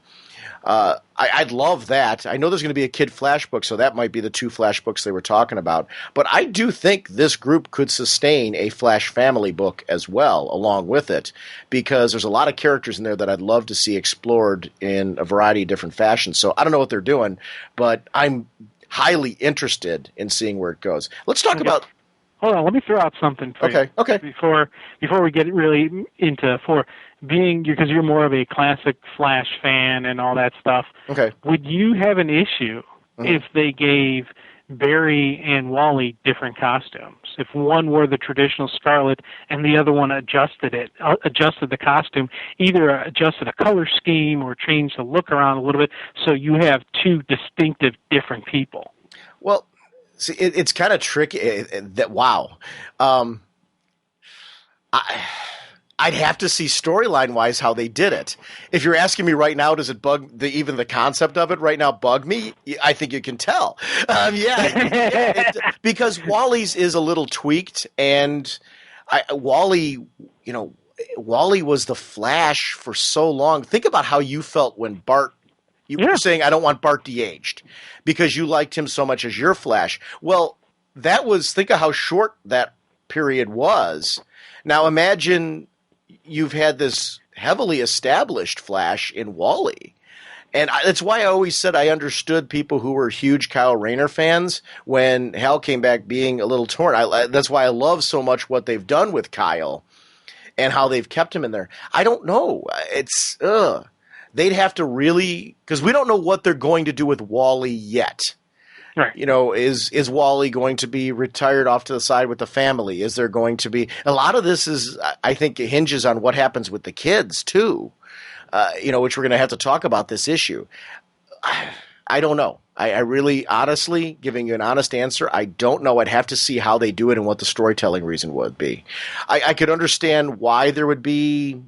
I'd love that. I know there's going to be a Kid Flash book, so that might be the 2 Flash books they were talking about. But I do think this group could sustain a Flash family book as well, along with it, because there's a lot of characters in there that I'd love to see explored in a variety of different fashions. So I don't know what they're doing, but I'm highly interested in seeing where it goes. Let's talk about... Hold on, let me throw out something for you. Okay. Before we get really into because you're more of a classic Flash fan and all that stuff. Okay. Would you have an issue if they gave Barry and Wally different costumes? If one wore the traditional Scarlet and the other one adjusted the costume, either adjusted a color scheme or changed the look around a little bit, so you have 2 distinctive different people. Well, see, it's kind of tricky. Wow. I'd have to see storyline-wise how they did it. If you're asking me right now, does it bug even the concept of it right now bug me? I think you can tell. Because Wally's is a little tweaked, and Wally was the Flash for so long. Think about how you felt when Bart. You were saying, I don't want Bart de-aged, because you liked him so much as your Flash. Well, think of how short that period was. Now imagine you've had this heavily established Flash in Wally, And that's why I always said I understood people who were huge Kyle Rayner fans when Hal came back being a little torn. That's why I love so much what they've done with Kyle and how they've kept him in there. I don't know. It's they'd have to really, because we don't know what they're going to do with Wally yet. Right. You know, is Wally going to be retired off to the side with the family? Is there going to be a lot of this? Is I think it hinges on what happens with the kids too. You know, which we're going to have to talk about this issue. I don't know. I really, honestly, giving you an honest answer, I don't know. I'd have to see how they do it and what the storytelling reason would be. I could understand why there would be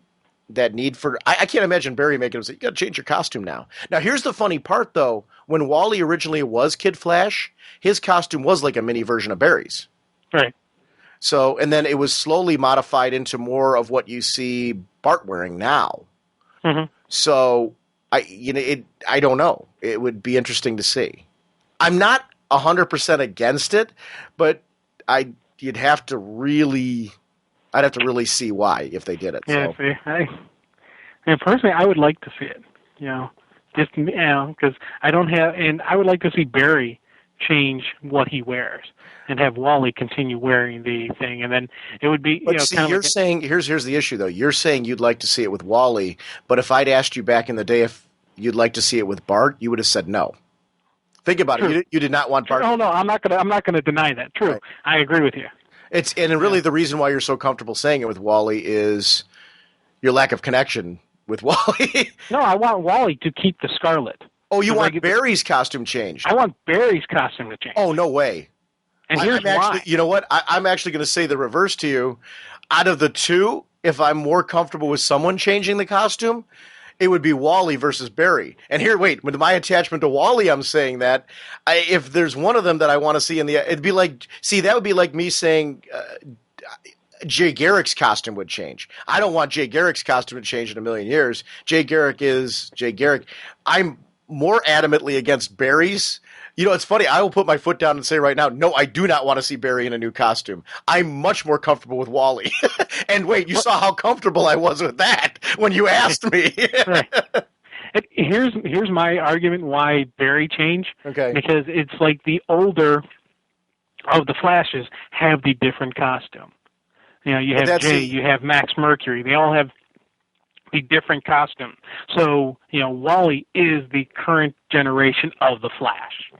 that need for. I can't imagine Barry making him say, "You got to change your costume now." Now, here's the funny part, though. When Wally originally was Kid Flash, his costume was like a mini version of Barry's. Right. So, and then it was slowly modified into more of what you see Bart wearing now. Mm-hmm. So, I don't know. It would be interesting to see. I'm not 100% against it, but I'd have to really see why if they did it. Yeah, so. see, personally, I would like to see it. You know, just because I don't have, and I would like to see Barry change what he wears and have Wally continue wearing the thing, and then it would be. But see, you're saying here's the issue though. You're saying you'd like to see it with Wally, but if I'd asked you back in the day if you'd like to see it with Bart, you would have said no. Think about it. You did not want Bart. No, I'm not gonna deny that. True, right. I agree with you. The reason why you're so comfortable saying it with Wally is your lack of connection with Wally. No, I want Wally to keep the Scarlet. Oh, you want Barry's costume changed? I want Barry's costume to change. Oh, no way. And here's why. You know what? I'm actually going to say the reverse to you. Out of the two, if I'm more comfortable with someone changing the costume, it would be Wally versus Barry. And here, wait, with my attachment to Wally, I'm saying that if there's one of them that I want to see it'd be like, see, that would be like me saying Jay Garrick's costume would change. I don't want Jay Garrick's costume to change in a million years. Jay Garrick is Jay Garrick. I'm more adamantly against Barry's. You know, it's funny. I will put my foot down and say right now, no, I do not want to see Barry in a new costume. I'm much more comfortable with Wally. And wait, you saw how comfortable I was with that when you asked me. Right. Here's my argument why Barry changed. Okay. Because it's like the older of the Flashes have the different costume. You know, you have Jay, you have Max Mercury. They all have the different costume. So, you know, Wally is the current generation of the Flash.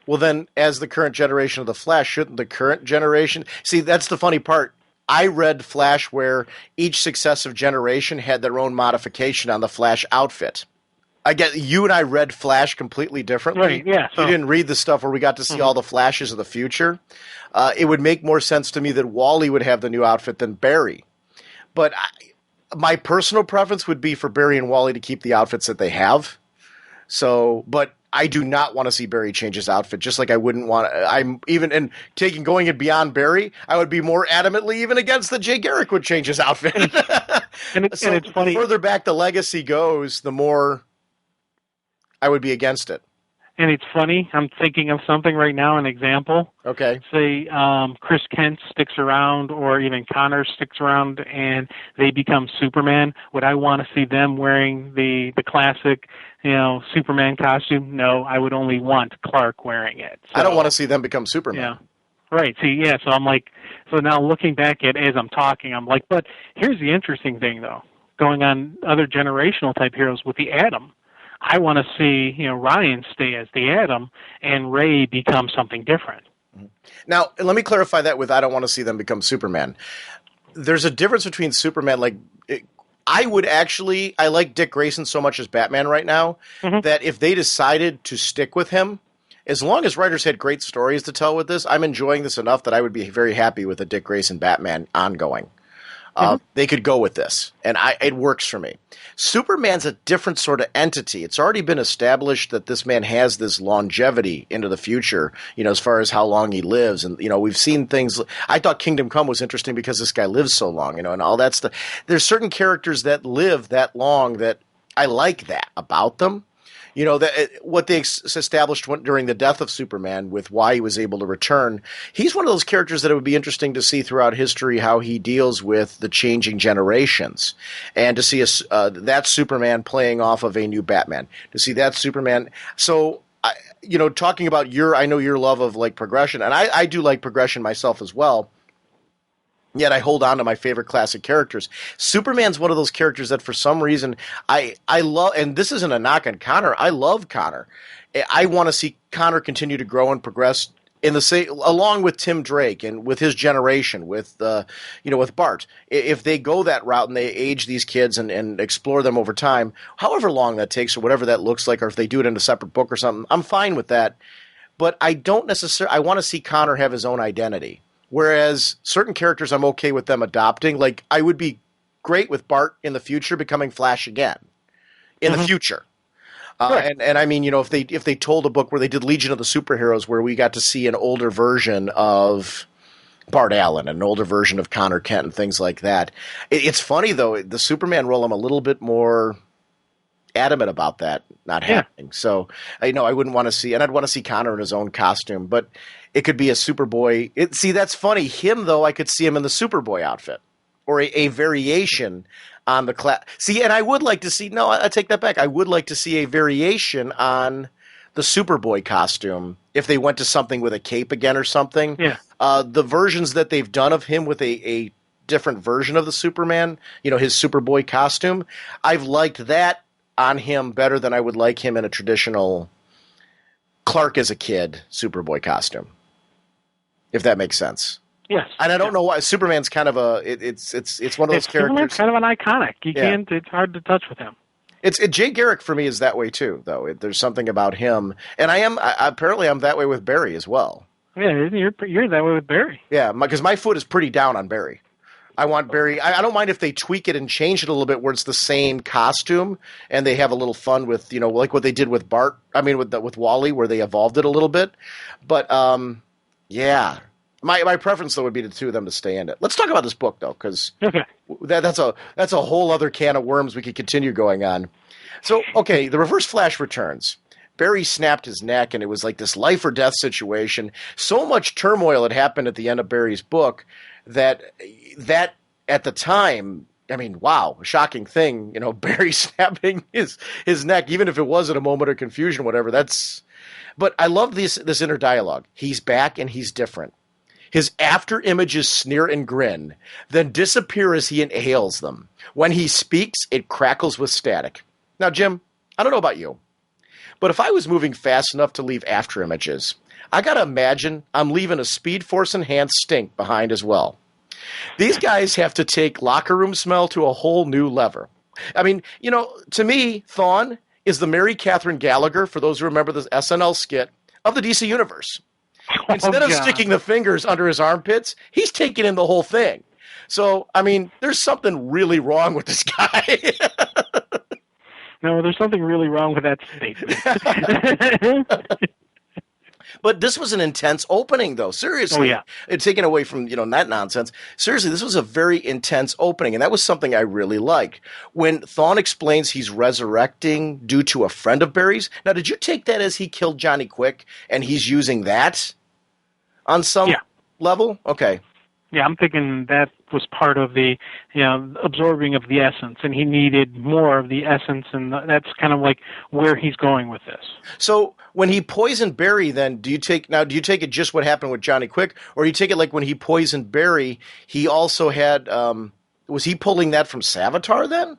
Well, then, as the current generation of the Flash, shouldn't the current generation... See, that's the funny part. I read Flash where each successive generation had their own modification on the Flash outfit. I get you and I read Flash completely differently. Right, yeah. You didn't read the stuff where we got to see all the Flashes of the future. It would make more sense to me that Wally would have the new outfit than Barry. But my personal preference would be for Barry and Wally to keep the outfits that they have. So, but I do not want to see Barry change his outfit, just like I wouldn't want to. I'm even in going it beyond Barry, I would be more adamantly even against that Jay Garrick would change his outfit. and it's funny. The further back the legacy goes, the more I would be against it. And it's funny. I'm thinking of something right now, an example. Okay. Say Chris Kent sticks around, or even Connor sticks around, and they become Superman. Would I want to see them wearing the classic, you know, Superman costume? No, I would only want Clark wearing it. So, I don't want to see them become Superman. Yeah. Right. See, yeah. So I'm like, so now looking back at as I'm talking, I'm like, but here's the interesting thing, though, going on other generational type heroes with the Atom. I want to see, you know, Ryan stay as the Atom and Ray become something different. Now, let me clarify that with I don't want to see them become Superman. There's a difference between Superman, I like Dick Grayson so much as Batman right now, that if they decided to stick with him, as long as writers had great stories to tell with this, I'm enjoying this enough that I would be very happy with a Dick Grayson Batman ongoing. They could go with this, and it works for me. Superman's a different sort of entity. It's already been established that this man has this longevity into the future, you know, as far as how long he lives. And, you know, we've seen things. I thought Kingdom Come was interesting because this guy lives so long, you know, and all that stuff. There's certain characters that live that long that I like that about them. You know, what they established during the death of Superman with why he was able to return. He's one of those characters that it would be interesting to see throughout history how he deals with the changing generations, and to see that Superman playing off of a new Batman, to see that Superman. So, talking about I know your love of like progression, and I do like progression myself as well. Yet I hold on to my favorite classic characters. Superman's one of those characters that for some reason I love, and this isn't a knock on Connor. I love Connor. I want to see Connor continue to grow and progress along with Tim Drake and with his generation, with with Bart. If they go that route and they age these kids and explore them over time, however long that takes or whatever that looks like, or if they do it in a separate book or something, I'm fine with that. But I don't necessarily. I want to see Connor have his own identity. Whereas certain characters I'm okay with them adopting. Like, I would be great with Bart in the future becoming Flash again. In the future. Right. And I mean, if they told a book where they did Legion of the Superheroes where we got to see an older version of Bart Allen, an older version of Connor Kent and things like that. It's funny, though, the Superman role, I'm a little bit more adamant about that not happening. So I wouldn't want to see, and I'd want to see Connor in his own costume, but it could be a Superboy. See, that's funny. Him, though, I could see him in the Superboy outfit or a variation on the class. See, and I would like to see, no, I take that back. I would like to see a variation on the Superboy costume if they went to something with a cape again or something. Yeah. The versions that they've done of him with a different version of the Superman, his Superboy costume, I've liked that on him better than I would like him in a traditional Clark as a kid Superboy costume, if that makes sense. Yes. And I don't know why Superman's kind of it's one of those characters. Superman's kind of an iconic. It's hard to touch with him. Jay Garrick for me is that way too, though. There's something about him, and apparently I'm that way with Barry as well. Yeah, you're that way with Barry. Yeah, because my foot is pretty down on Barry. I want Barry. I don't mind if they tweak it and change it a little bit, where it's the same costume and they have a little fun with, like what they did with Bart. I mean, with Wally, where they evolved it a little bit. But yeah, my preference though would be the two of them to stay in it. Let's talk about this book though, because that's a whole other can of worms we could continue going on. So okay, the Reverse Flash returns. Barry snapped his neck, and it was like this life or death situation. So much turmoil had happened at the end of Barry's book that at the time, I mean, wow, a shocking thing, Barry snapping his neck, even if it was at a moment of confusion, whatever. But I love this inner dialogue. He's back and he's different. His after images sneer and grin, then disappear as he inhales them. When he speaks, it crackles with static. Now, Jim, I don't know about you, but if I was moving fast enough to leave after images, I got to imagine I'm leaving a Speed Force enhanced stink behind as well. These guys have to take locker room smell to a whole new level. I mean, to me, Thawne is the Mary Catherine Gallagher, for those who remember the SNL skit, of the DC Universe. Instead of sticking the fingers under his armpits, he's taking in the whole thing. So, I mean, there's something really wrong with this guy. No, there's something really wrong with that statement. But this was an intense opening, though. Seriously. Oh, yeah. Taken away from, that nonsense. Seriously, this was a very intense opening, and that was something I really liked. When Thawne explains he's resurrecting due to a friend of Barry's. Now, did you take that as he killed Johnny Quick, and he's using that on some level? Okay. Yeah, I'm thinking that was part of the, absorbing of the essence, and he needed more of the essence, and that's kind of like where he's going with this. So when he poisoned Barry, then do you take it just what happened with Johnny Quick, or do you take it like when he poisoned Barry, he also had was he pulling that from Savitar then?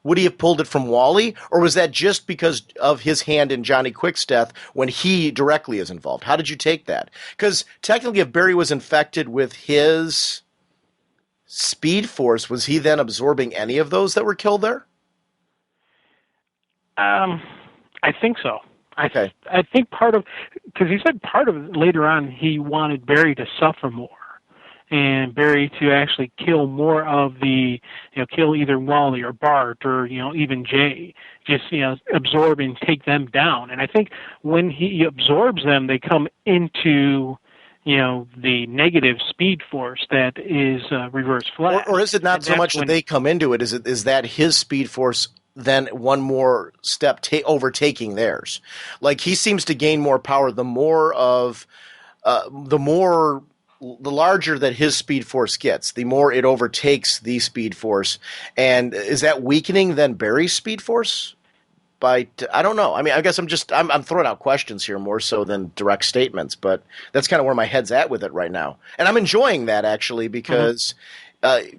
Would he have pulled it from Wally, or was that just because of his hand in Johnny Quick's death when he directly is involved? How did you take that? Because technically, if Barry was infected with his Speed Force, was he then absorbing any of those that were killed there? I think so. Okay. I think because he said part of it later on, he wanted Barry to suffer more. And Barry to actually kill more of the, kill either Wally or Bart or, even Jay, just, absorb and take them down. And I think when he absorbs them, they come into, the negative Speed Force that is Reverse Flash. Or is it not so much that they come into it? Is that his Speed Force then one more step overtaking theirs. Like he seems to gain more power the larger that his Speed Force gets, the more it overtakes the Speed Force. And is that weakening then Barry's Speed Force? I don't know. I mean, I guess I'm throwing out questions here more so than direct statements, but that's kind of where my head's at with it right now. And I'm enjoying that actually because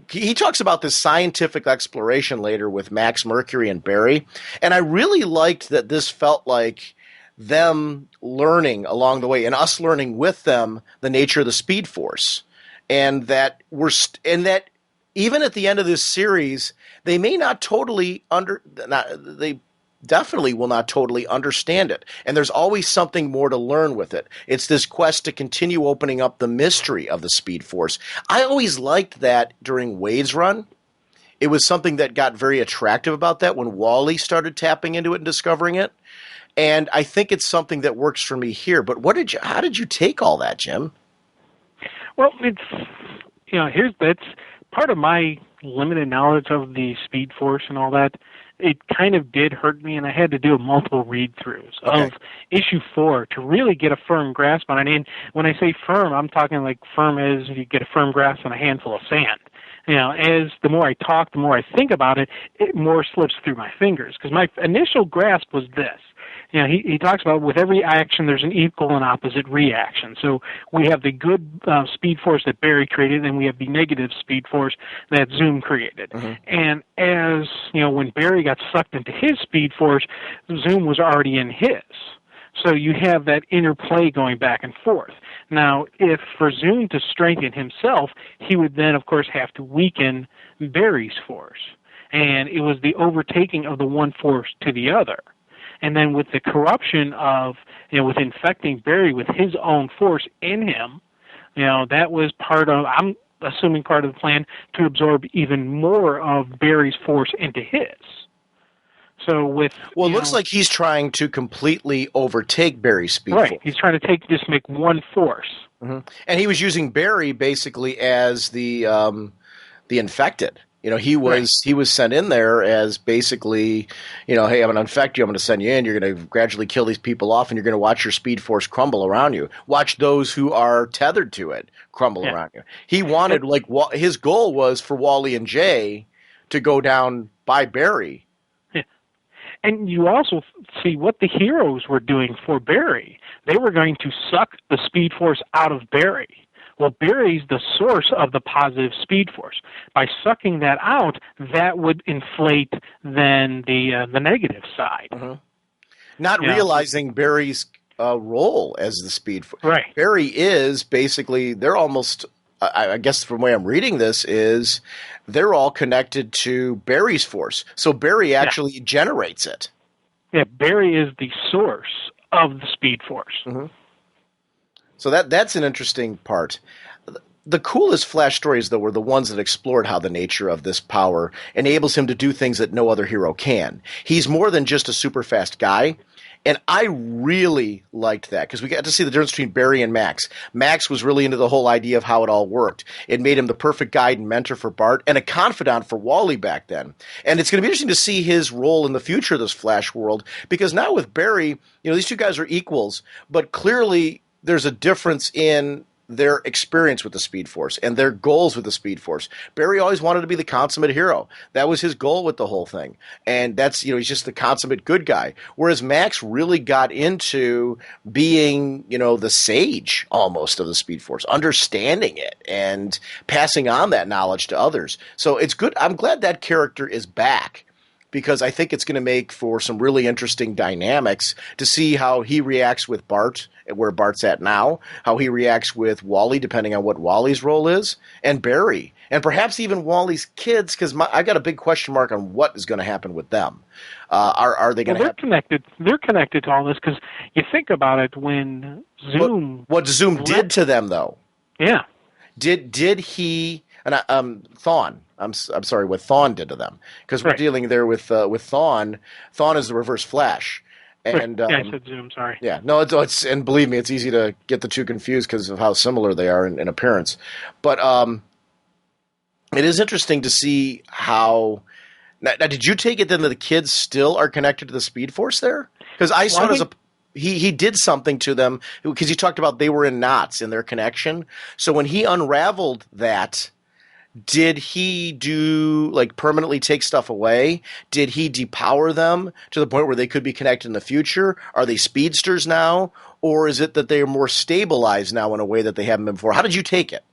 he talks about this scientific exploration later with Max, Mercury, and Barry. And I really liked that this felt like them learning along the way and us learning with them the nature of the Speed Force. And that that even at the end of this series, they may not totally they definitely will not totally understand it. And there's always something more to learn with it. It's this quest to continue opening up the mystery of the Speed Force. I always liked that during Wade's run. It was something that got very attractive about that when Wally started tapping into it and discovering it. And I think it's something that works for me here. But how did you take all that, Jim? Well, that's part of my limited knowledge of the Speed Force and all that. It kind of did hurt me, and I had to do multiple read-throughs of issue 4 to really get a firm grasp on it. And when I say firm, I'm talking like firm as you get a firm grasp on a handful of sand. As the more I talk, the more I think about it, it more slips through my fingers. Because my initial grasp was this. He talks about with every action there's an equal and opposite reaction. So we have the good Speed Force that Barry created, and we have the negative Speed Force that Zoom created. Mm-hmm. And as when Barry got sucked into his Speed Force, Zoom was already in his. So you have that interplay going back and forth. Now, if for Zoom to strengthen himself, he would then, of course, have to weaken Barry's force. And it was the overtaking of the one force to the other. And then with the corruption of, with infecting Barry with his own force in him, that was I'm assuming part of the plan to absorb even more of Barry's force into his. So it looks like he's trying to completely overtake Barry's speed force. Right, he's trying to just make one force. Mm-hmm. And he was using Barry basically as the infected. He was sent in there as basically, hey, I'm going to infect you. I'm going to send you in. You're going to gradually kill these people off, and you're going to watch your Speed Force crumble around you. Watch those who are tethered to it crumble around you. He wanted, his goal was for Wally and Jay to go down by Barry. Yeah. And you also see what the heroes were doing for Barry. They were going to suck the Speed Force out of Barry. Well, Barry's the source of the positive Speed Force. By sucking that out, that would inflate then the negative side. Mm-hmm. Not realizing Barry's role as the Speed Force. Right. Barry is basically, they're almost, I guess from the way I'm reading this, is they're all connected to Barry's force. So Barry actually generates it. Yeah, Barry is the source of the Speed Force. Mm-hmm. So that's an interesting part. The coolest Flash stories, though, were the ones that explored how the nature of this power enables him to do things that no other hero can. He's more than just a super fast guy, and I really liked that because we got to see the difference between Barry and Max. Max was really into the whole idea of how it all worked. It made him the perfect guide and mentor for Bart and a confidant for Wally back then. And it's going to be interesting to see his role in the future of this Flash world because now with Barry, these two guys are equals, but clearly there's a difference in their experience with the Speed Force and their goals with the Speed Force. Barry always wanted to be the consummate hero. That was his goal with the whole thing. And that's, he's just the consummate good guy. Whereas Max really got into being, the sage almost of the Speed Force, understanding it and passing on that knowledge to others. So it's good. I'm glad that character is back, because I think it's going to make for some really interesting dynamics to see how he reacts with Bart, where Bart's at now, how he reacts with Wally, depending on what Wally's role is, and Barry, and perhaps even Wally's kids, because I got a big question mark on what is going to happen with them. Are they going to? They're connected. They're connected to all this because you think about it when Zoom. What Zoom did to them, though. Yeah. Did he? And Thawne. I'm sorry, what Thawne did to them, because we're dealing there with Thawne. Thawne is the Reverse Flash, and I said Zoom. Sorry. Yeah, no, it's and believe me, it's easy to get the two confused because of how similar they are in appearance. But it is interesting to see how Now, did you take it then that the kids still are connected to the Speed Force there? Because I saw it as he did something to them, because he talked about they were in knots in their connection. So when he unraveled that, did he do, like, permanently take stuff away? Did he depower them to the point where they could be connected in the future? Are they speedsters now? Or is it that they are more stabilized now in a way that they haven't been before? How did you take it?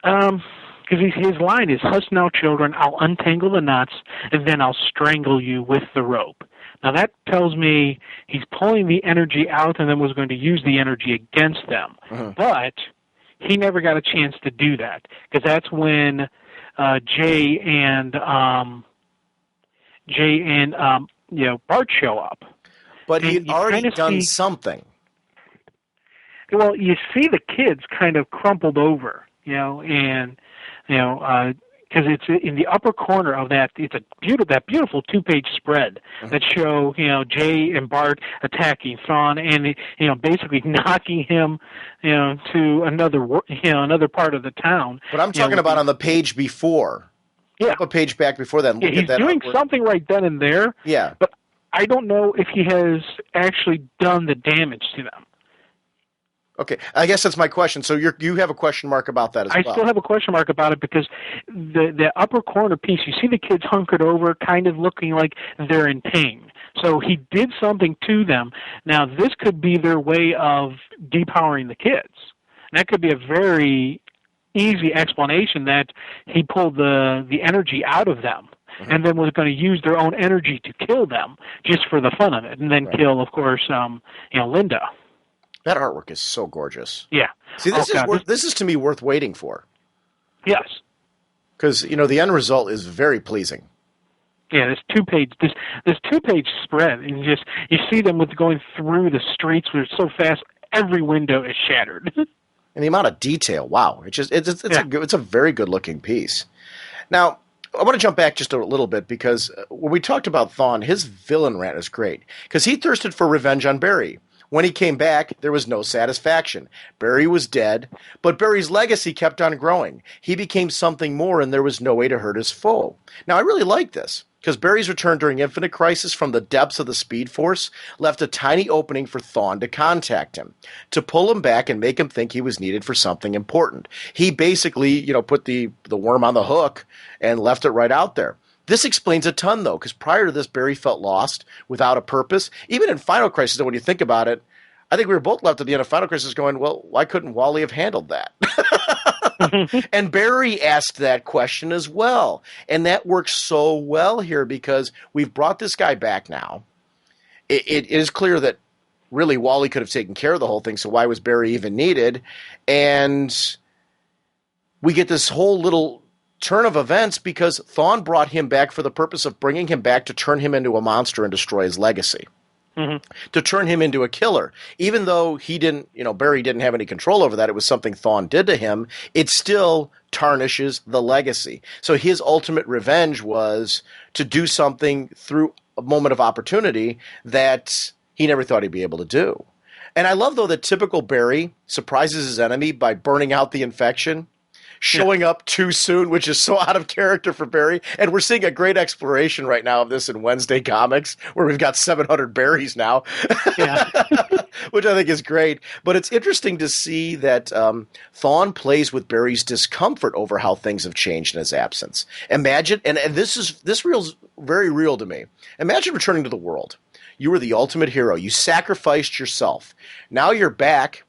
Because his line is, "Hush now, children, I'll untangle the knots, and then I'll strangle you with the rope." Now that tells me he's pulling the energy out and then was going to use the energy against them. But he never got a chance to do that, because that's when Jay and Bart show up. But he'd already done something. Well, you see the kids kind of crumpled over, and because it's in the upper corner of that, it's that beautiful 2-page spread that show, Jay and Bart attacking Thawne and, basically knocking him, to another part of the town. But I'm talking about on the page before. Yeah. Up a page back before that. Yeah, he's doing something right then and there. Yeah. But I don't know if he has actually done the damage to them. Okay, I guess that's my question. So you have a question mark about that as well. I still have a question mark about it, because the upper corner piece, you see the kids hunkered over, kind of looking like they're in pain. So he did something to them. Now, this could be their way of depowering the kids. And that could be a very easy explanation, that he pulled the energy out of them and then was going to use their own energy to kill them just for the fun of it, and then kill, of course, Linda. That artwork is so gorgeous. Yeah. See, this is to me worth waiting for. Yes. Because, the end result is very pleasing. Yeah, this 2-page spread, and you see them going through the streets where it's so fast, every window is shattered. And the amount of detail, wow. It's a very good looking piece. Now, I want to jump back just a little bit, because when we talked about Thawne, his villain rant is great, because he thirsted for revenge on Barry. When he came back, there was no satisfaction. Barry was dead, but Barry's legacy kept on growing. He became something more, and there was no way to hurt his foe. Now, I really like this, because Barry's return during Infinite Crisis from the depths of the Speed Force left a tiny opening for Thawne to contact him, to pull him back and make him think he was needed for something important. He basically, put the worm on the hook and left it right out there. This explains a ton, though, because prior to this, Barry felt lost, without a purpose. Even in Final Crisis, when you think about it, I think we were both left at the end of Final Crisis going, well, why couldn't Wally have handled that? And Barry asked that question as well. And that works so well here, because we've brought this guy back now. It is clear that really Wally could have taken care of the whole thing, so why was Barry even needed? And we get this whole little turn of events because Thawne brought him back for the purpose of bringing him back to turn him into a monster and destroy his legacy. To turn him into a killer. Even though he didn't, Barry didn't have any control over that, it was something Thawne did to him, it still tarnishes the legacy. So his ultimate revenge was to do something through a moment of opportunity that he never thought he'd be able to do. And I love, though, that typical Barry surprises his enemy by burning out the infection, showing up too soon, which is so out of character for Barry. And we're seeing a great exploration right now of this in Wednesday Comics, where we've got 700 Barrys now, which I think is great. But it's interesting to see that Thawne plays with Barry's discomfort over how things have changed in his absence. Imagine, and this reel's very real to me. Imagine returning to the world. You were the ultimate hero. You sacrificed yourself. Now you're back.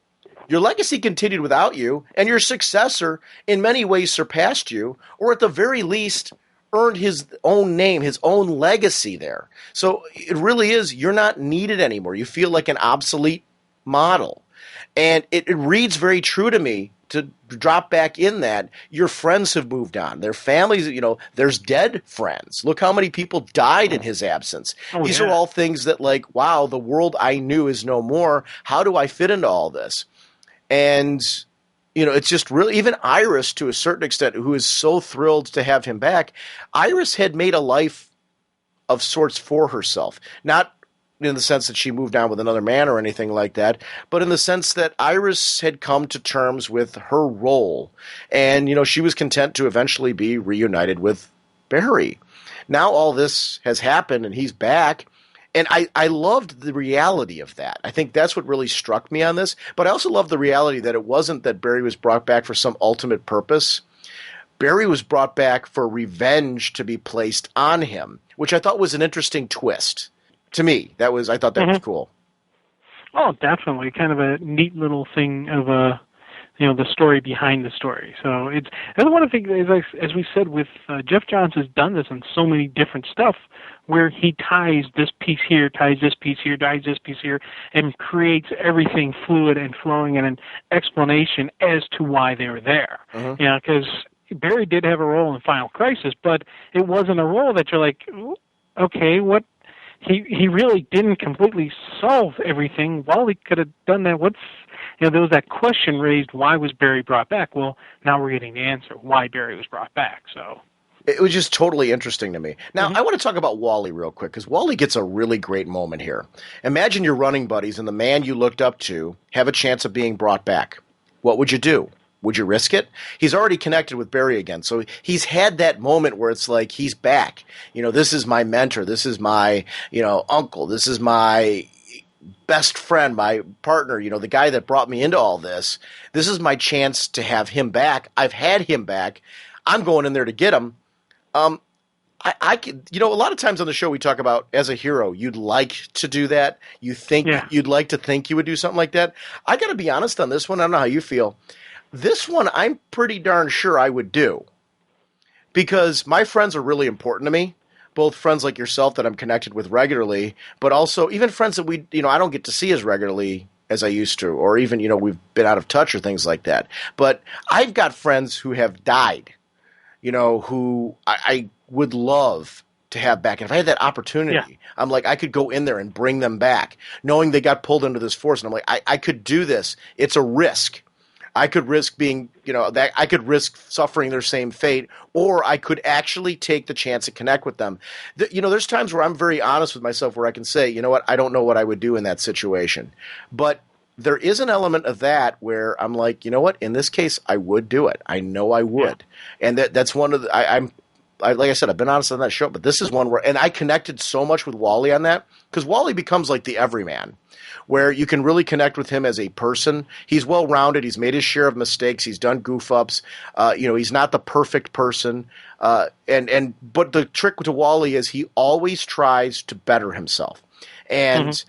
Your legacy continued without you, and your successor in many ways surpassed you, or at the very least earned his own name, his own legacy there. So it really is, you're not needed anymore. You feel like an obsolete model. And it reads very true to me to drop back in that your friends have moved on. Their families, there's dead friends. Look how many people died in his absence. These are all things that, like, wow, the world I knew is no more. How do I fit into all this? And, it's just really, even Iris, to a certain extent, who is so thrilled to have him back, Iris had made a life of sorts for herself. Not in the sense that she moved on with another man or anything like that, but in the sense that Iris had come to terms with her role. And, she was content to eventually be reunited with Barry. Now all this has happened and he's back. And I loved the reality of that. I think that's what really struck me on this. But I also loved the reality that it wasn't that Barry was brought back for some ultimate purpose. Barry was brought back for revenge to be placed on him, which I thought was an interesting twist. To me, I thought that was cool. Oh, definitely. Kind of a neat little thing of the story behind the story. So that's one of the things, as we said, with Jeff Johns has done this on so many different stuff, where he ties this piece here, ties this piece here, ties this piece here, and creates everything fluid and flowing and an explanation as to why they were there. Because Barry did have a role in Final Crisis, but it wasn't a role that you're like, okay, what? He really didn't completely solve everything. Wally could have done that. There was that question raised, why was Barry brought back? Well, now we're getting the answer, why Barry was brought back. So it was just totally interesting to me. Now, I want to talk about Wally real quick, because Wally gets a really great moment here. Imagine your running buddies and the man you looked up to have a chance of being brought back. What would you do? Would you risk it? He's already connected with Barry again. So he's had that moment where it's like he's back. This is my mentor. This is my, uncle. This is my best friend, my partner, the guy that brought me into all this. This is my chance to have him back. I've had him back. I'm going in there to get him. I could, a lot of times on the show we talk about, as a hero, you'd like to do that. You'd like to think you would do something like that. I got to be honest on this one. I don't know how you feel. This one, I'm pretty darn sure I would do, because my friends are really important to me, both friends like yourself that I'm connected with regularly, but also even friends that I don't get to see as regularly as I used to, or even, we've been out of touch or things like that. But I've got friends who have died, who I would love to have back. And if I had that opportunity, I'm like, I could go in there and bring them back, knowing they got pulled into this force. And I'm like, I could do this. It's a risk. I could risk being, that I could risk suffering their same fate, or I could actually take the chance to connect with them. There's times where I'm very honest with myself, where I can say, you know what, I don't know what I would do in that situation. But there is an element of that where I'm like, you know what, in this case, I would do it. I know I would. Yeah. And that's one of the, like I said, I've been honest on that show, but this is one where, and I connected so much with Wally on that, because Wally becomes like the everyman, where you can really connect with him as a person. He's well-rounded. He's made his share of mistakes. He's done goof-ups. He's not the perfect person. But the trick to Wally is he always tries to better himself. And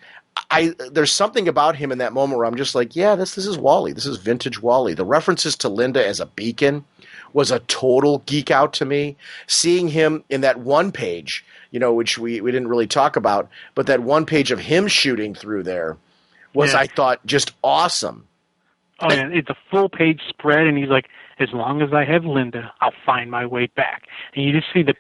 there's something about him in that moment where I'm just like, yeah, this is Wally. This is vintage Wally. The references to Linda as a beacon was a total geek out to me. Seeing him in that one page, which we didn't really talk about, but that one page of him shooting through there was, I thought, just awesome. Oh, yeah, it's a full-page spread, and he's like, as long as I have Linda, I'll find my way back. And you just see the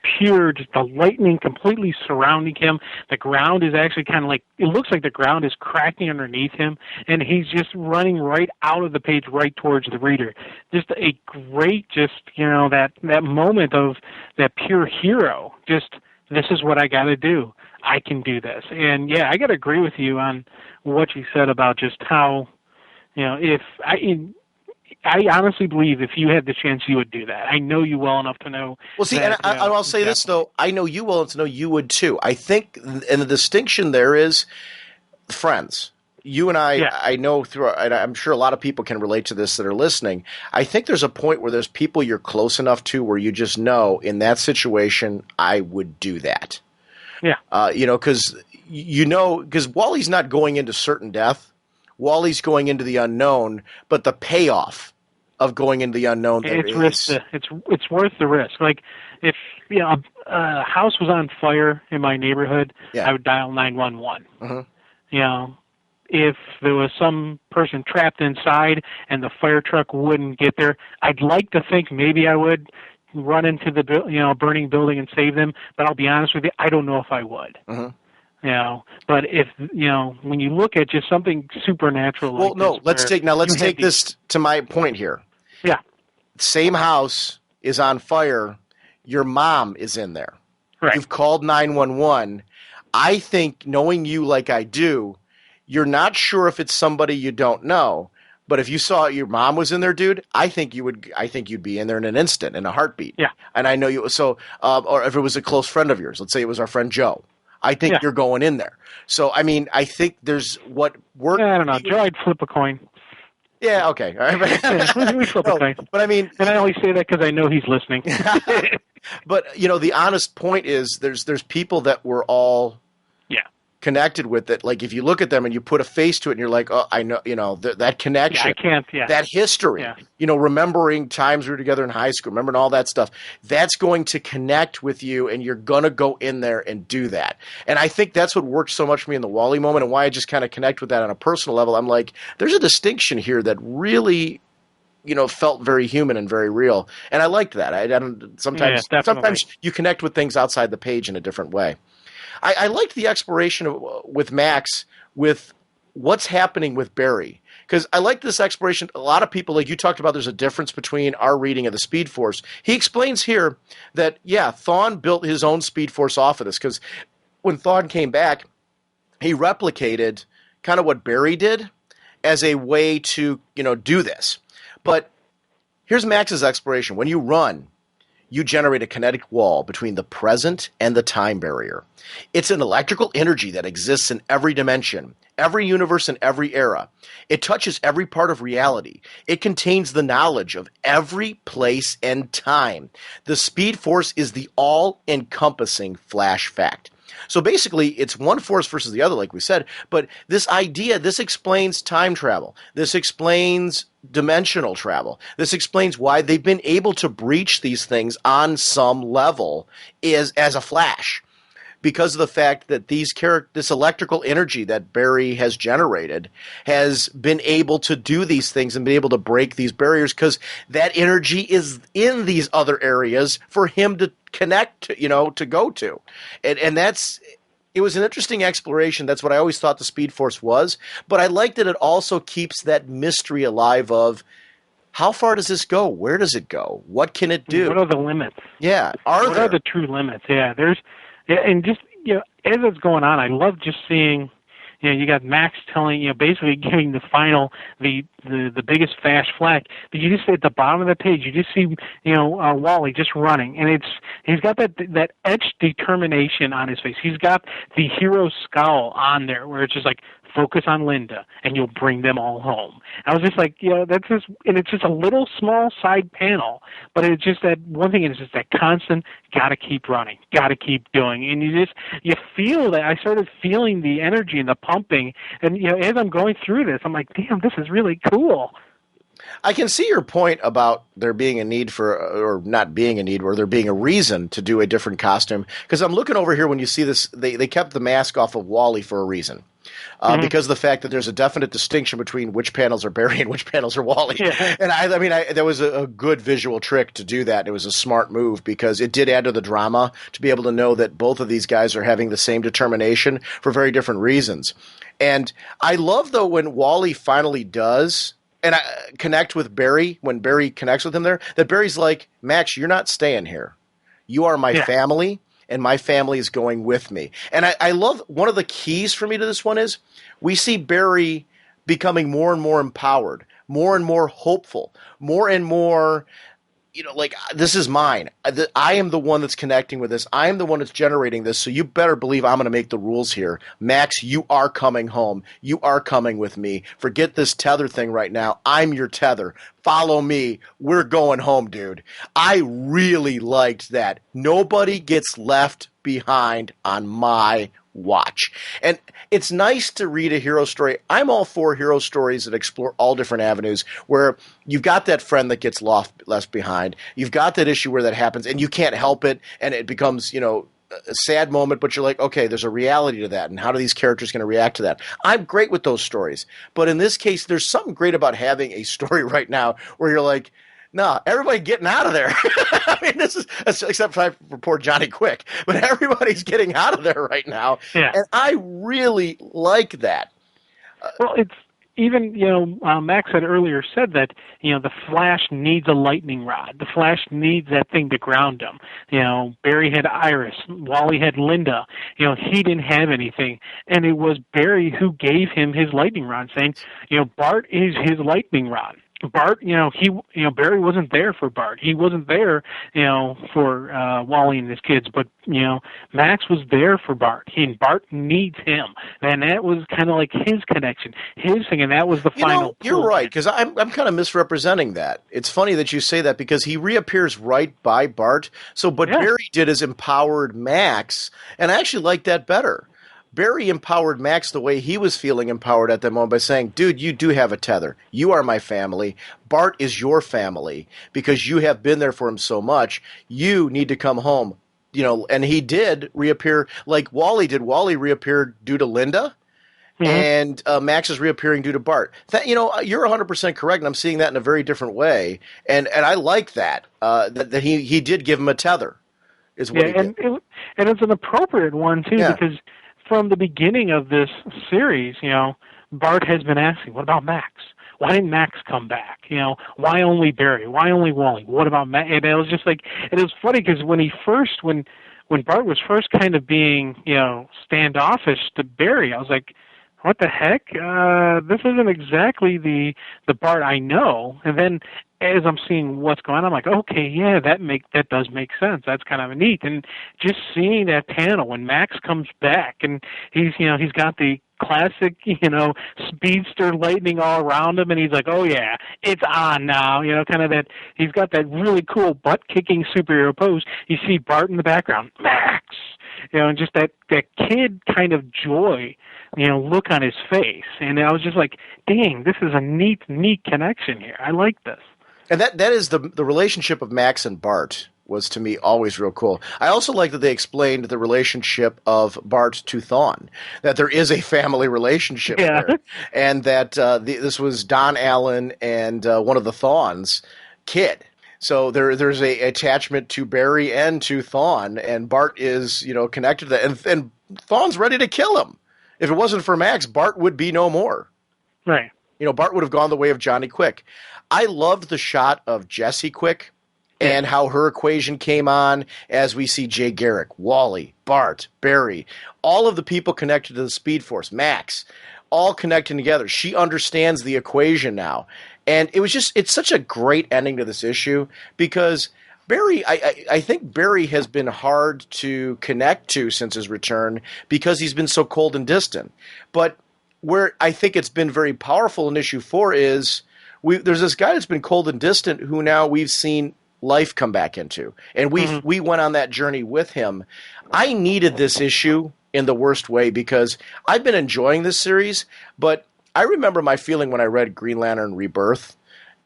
lightning completely surrounding him. The ground is actually kind of like, it looks like the ground is cracking underneath him, and he's just running right out of the page right towards the reader. Just a great, that moment of that pure hero. Just, this is what I got to do. I can do this. And, I got to agree with you on what you said about just how, if I honestly believe if you had the chance, you would do that. I know you well enough to know. Well, see, and I'll say this, though. I know you well enough to know you would, too. I think, and the distinction there is friends. You and I know and I'm sure a lot of people can relate to this that are listening. I think there's a point where there's people you're close enough to where you just know, in that situation, I would do that. Yeah. Because Wally's not going into certain death. Wally's going into the unknown, but the payoff of going into the unknown, it's worth the risk. Like, if a house was on fire in my neighborhood, I would dial 911. If there was some person trapped inside and the fire truck wouldn't get there, I'd like to think maybe I would run into the burning building and save them. But I'll be honest with you, I don't know if I would. But if when you look at just something supernatural, let's take this to my point here. Yeah, same house is on fire. Your mom is in there. Right. You've called 911. I think, knowing you like I do, you're not sure if it's somebody you don't know. But if you saw your mom was in there, dude, I think you would. I think you'd be in there in an instant, in a heartbeat. Yeah. And I know you. So, or if it was a close friend of yours, let's say it was our friend Joe, I think Yeah. you're going in there. So, I mean, I think there's what work. I don't know. Joe, I'd flip a coin. Yeah. Okay. All right. We flip a coin. But I mean, and I only say that because I know he's listening. But the honest point is, there's people that we're all connected with it. Like if you look at them and you put a face to it and you're like, oh, I know, that connection, I can't, that history, remembering times we were together in high school, remembering all that stuff, that's going to connect with you and you're going to go in there and do that. And I think that's what worked so much for me in the Wally moment and why I just kind of connect with that on a personal level. I'm like, there's a distinction here that really, felt very human and very real. And I liked that. I don't, sometimes you connect with things outside the page in a different way. I liked the exploration with Max with what's happening with Barry. Because I like this exploration. A lot of people, like you talked about, there's a difference between our reading of the Speed Force. He explains here that, Thawne built his own Speed Force off of this. Because when Thawne came back, he replicated kind of what Barry did as a way to, do this. But here's Max's exploration. When you run, you generate a kinetic wall between the present and the time barrier. It's an electrical energy that exists in every dimension, every universe, and every era. It touches every part of reality. It contains the knowledge of every place and time. The Speed Force is the all-encompassing flash fact. So basically, it's one force versus the other, like we said, but this explains time travel. This explains dimensional travel. This explains why they've been able to breach these things on some level as a Flash. Because of the fact that this electrical energy that Barry has generated has been able to do these things and been able to break these barriers because that energy is in these other areas for him to connect to, to go to. And it was an interesting exploration. That's what I always thought the Speed Force was. But I like that it also keeps that mystery alive of how far does this go? Where does it go? What can it do? What are the limits? Yeah. What are the true limits? Yeah, and just, as it's going on, I love just seeing, you got Max telling, basically giving the biggest fast flag. But you just, at the bottom of the page, you just see, Wally just running. And he's got that etched determination on his face. He's got the hero scowl on there where it's just like, focus on Linda, and you'll bring them all home. I was just like, that's just, and it's just a little small side panel, but it's just that one thing is just that constant, got to keep running, got to keep doing, and you feel that. I started feeling the energy and the pumping, and as I'm going through this, I'm like, damn, this is really cool. I can see your point about there being a need or not being a need, or there being a reason to do a different costume. Because I'm looking over here when you see this, they kept the mask off of Wally for a reason. Because of the fact that there's a definite distinction between which panels are Barry and which panels are Wally. Yeah. And I mean, that was a good visual trick to do that. It was a smart move because it did add to the drama to be able to know that both of these guys are having the same determination for very different reasons. And I love, though, when Wally finally does and I connect with Barry, when Barry connects with him there, that Barry's like, Max, you're not staying here. You are my family. And my family is going with me. And I love, one of the keys for me to this one is we see Barry becoming more and more empowered, more and more hopeful, more and more, like, this is mine. I am the one that's connecting with this. I am the one that's generating this. So you better believe I'm going to make the rules here. Max, you are coming home. You are coming with me. Forget this tether thing right now. I'm your tether. Follow me. We're going home, dude. I really liked that. Nobody gets left behind on my watch. And it's nice to read a hero story. I'm all for hero stories that explore all different avenues where you've got that friend that gets left behind. You've got that issue where that happens and you can't help it and it becomes, a sad moment, but you're like, okay, there's a reality to that, and how are these characters going to react to that? I'm great with those stories. But in this case, there's something great about having a story right now where you're like, no, everybody getting out of there. I mean, this is, except for poor Johnny Quick, but everybody's getting out of there right now. Yeah. And I really like that. Well, even, Max had earlier said that, the Flash needs a lightning rod. The Flash needs that thing to ground him. Barry had Iris. Wally had Linda. He didn't have anything. And it was Barry who gave him his lightning rod, saying, Bart is his lightning rod. Bart, Barry wasn't there for Bart. He wasn't there, for Wally and his kids, but Max was there for Bart. And Bart needs him, and that was kind of like his connection, his thing, and that was the final. You're right, because I'm kind of misrepresenting that. It's funny that you say that because he reappears right by Bart. So what Barry did is empowered Max, and I actually like that better. Barry empowered Max the way he was feeling empowered at that moment by saying, dude, you do have a tether. You are my family. Bart is your family because you have been there for him so much. You need to come home. And he did reappear like Wally did. Wally reappeared due to Linda, and Max is reappearing due to Bart. You're 100% correct, and I'm seeing that in a very different way. And I like that, that he did give him a tether is what he did. And it's an appropriate one, too, because from the beginning of this series, Bart has been asking, what about Max? Why didn't Max come back? Why only Barry? Why only Wally? What about Max? And it was just like, it was funny because when Bart was first kind of being, standoffish to Barry, I was like, what the heck? This isn't exactly the Bart I know. And then as I'm seeing what's going on, I'm like, okay, yeah, that does make sense. That's kind of neat. And just seeing that panel when Max comes back and he's got the classic, speedster lightning all around him, and he's like, oh yeah, it's on now, kind of that, he's got that really cool butt-kicking superhero pose. You see Bart in the background, Max, and just that kid kind of joy, look on his face. And I was just like, dang, this is a neat connection here. I like this. And that is the relationship of Max and Bart was to me always real cool. I also like that they explained the relationship of Bart to Thawne, that there is a family relationship there, and that this was Don Allen and one of the Thawnes' kid. So there's a attachment to Barry and to Thawne, and Bart is connected to that, and Thawne's ready to kill him. If it wasn't for Max, Bart would be no more. Right. Bart would have gone the way of Johnny Quick. I loved the shot of Jessie Quick and how her equation came on as we see Jay Garrick, Wally, Bart, Barry, all of the people connected to the Speed Force, Max, all connecting together. She understands the equation now. And it's such a great ending to this issue because Barry, I think Barry has been hard to connect to since his return because he's been so cold and distant. But where I think it's been very powerful in issue 4 is there's this guy that's been cold and distant who now we've seen life come back into. And we went on that journey with him. I needed this issue in the worst way because I've been enjoying this series, but I remember my feeling when I read Green Lantern Rebirth.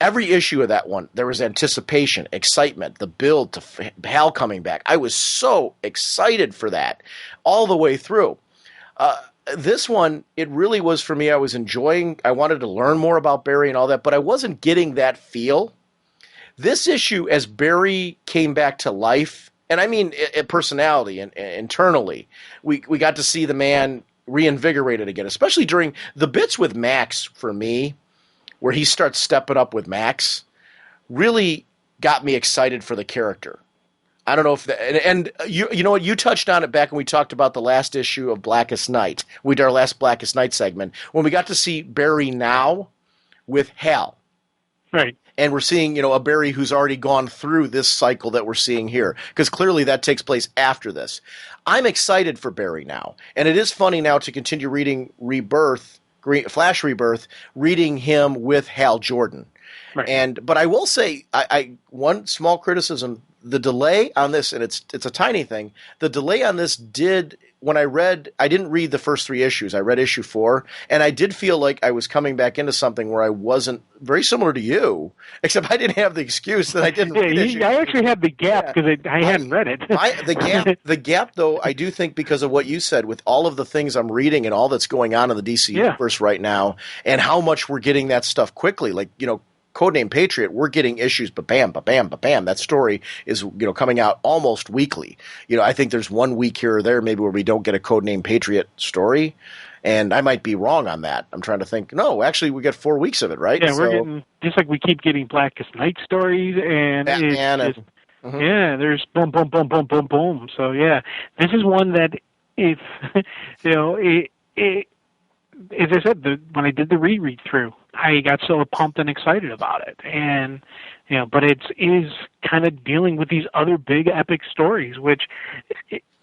Every issue of that one, there was anticipation, excitement, the build to Hal coming back. I was so excited for that all the way through. This one, it really was for me. I was enjoying. I wanted to learn more about Barry and all that, but I wasn't getting that feel. This issue, as Barry came back to life, and I mean personality and internally, we got to see the man reinvigorated again, especially during the bits with Max for me, where he starts stepping up with Max, really got me excited for the character. I don't know if you know what, you touched on it back when we talked about the last issue of Blackest Night. We did our last Blackest Night segment when we got to see Barry now with Hal. Right. And we're seeing, a Barry who's already gone through this cycle that we're seeing here, because clearly that takes place after this. I'm excited for Barry now. And it is funny now to continue reading Flash Rebirth, reading him with Hal Jordan. Right. But I will say, I one small criticism, the delay on this, and it's a tiny thing, the delay on this I didn't read the first 3 issues. I read issue 4, and I did feel like I was coming back into something where I wasn't very similar to you, except I didn't have the excuse that I didn't read issue. I actually had the gap because I hadn't read it. The gap, though, I do think because of what you said, with all of the things I'm reading and all that's going on in the DC universe right now, and how much we're getting that stuff quickly, like, Codename Patriot, we're getting issues, ba-bam, ba-bam, ba-bam. That story is, coming out almost weekly. I think there's 1 week here or there maybe where we don't get a Codename Patriot story. And I might be wrong on that. I'm trying to think. No, actually, we get 4 weeks of it, right? Yeah, we're getting, just like we keep getting Blackest Night stories, and Batman it's just, yeah, there's boom, boom, boom, boom, boom, boom. So, yeah, this is one that if, as I said, when I did the reread through, I got so pumped and excited about it. And, but it is kind of dealing with these other big epic stories, which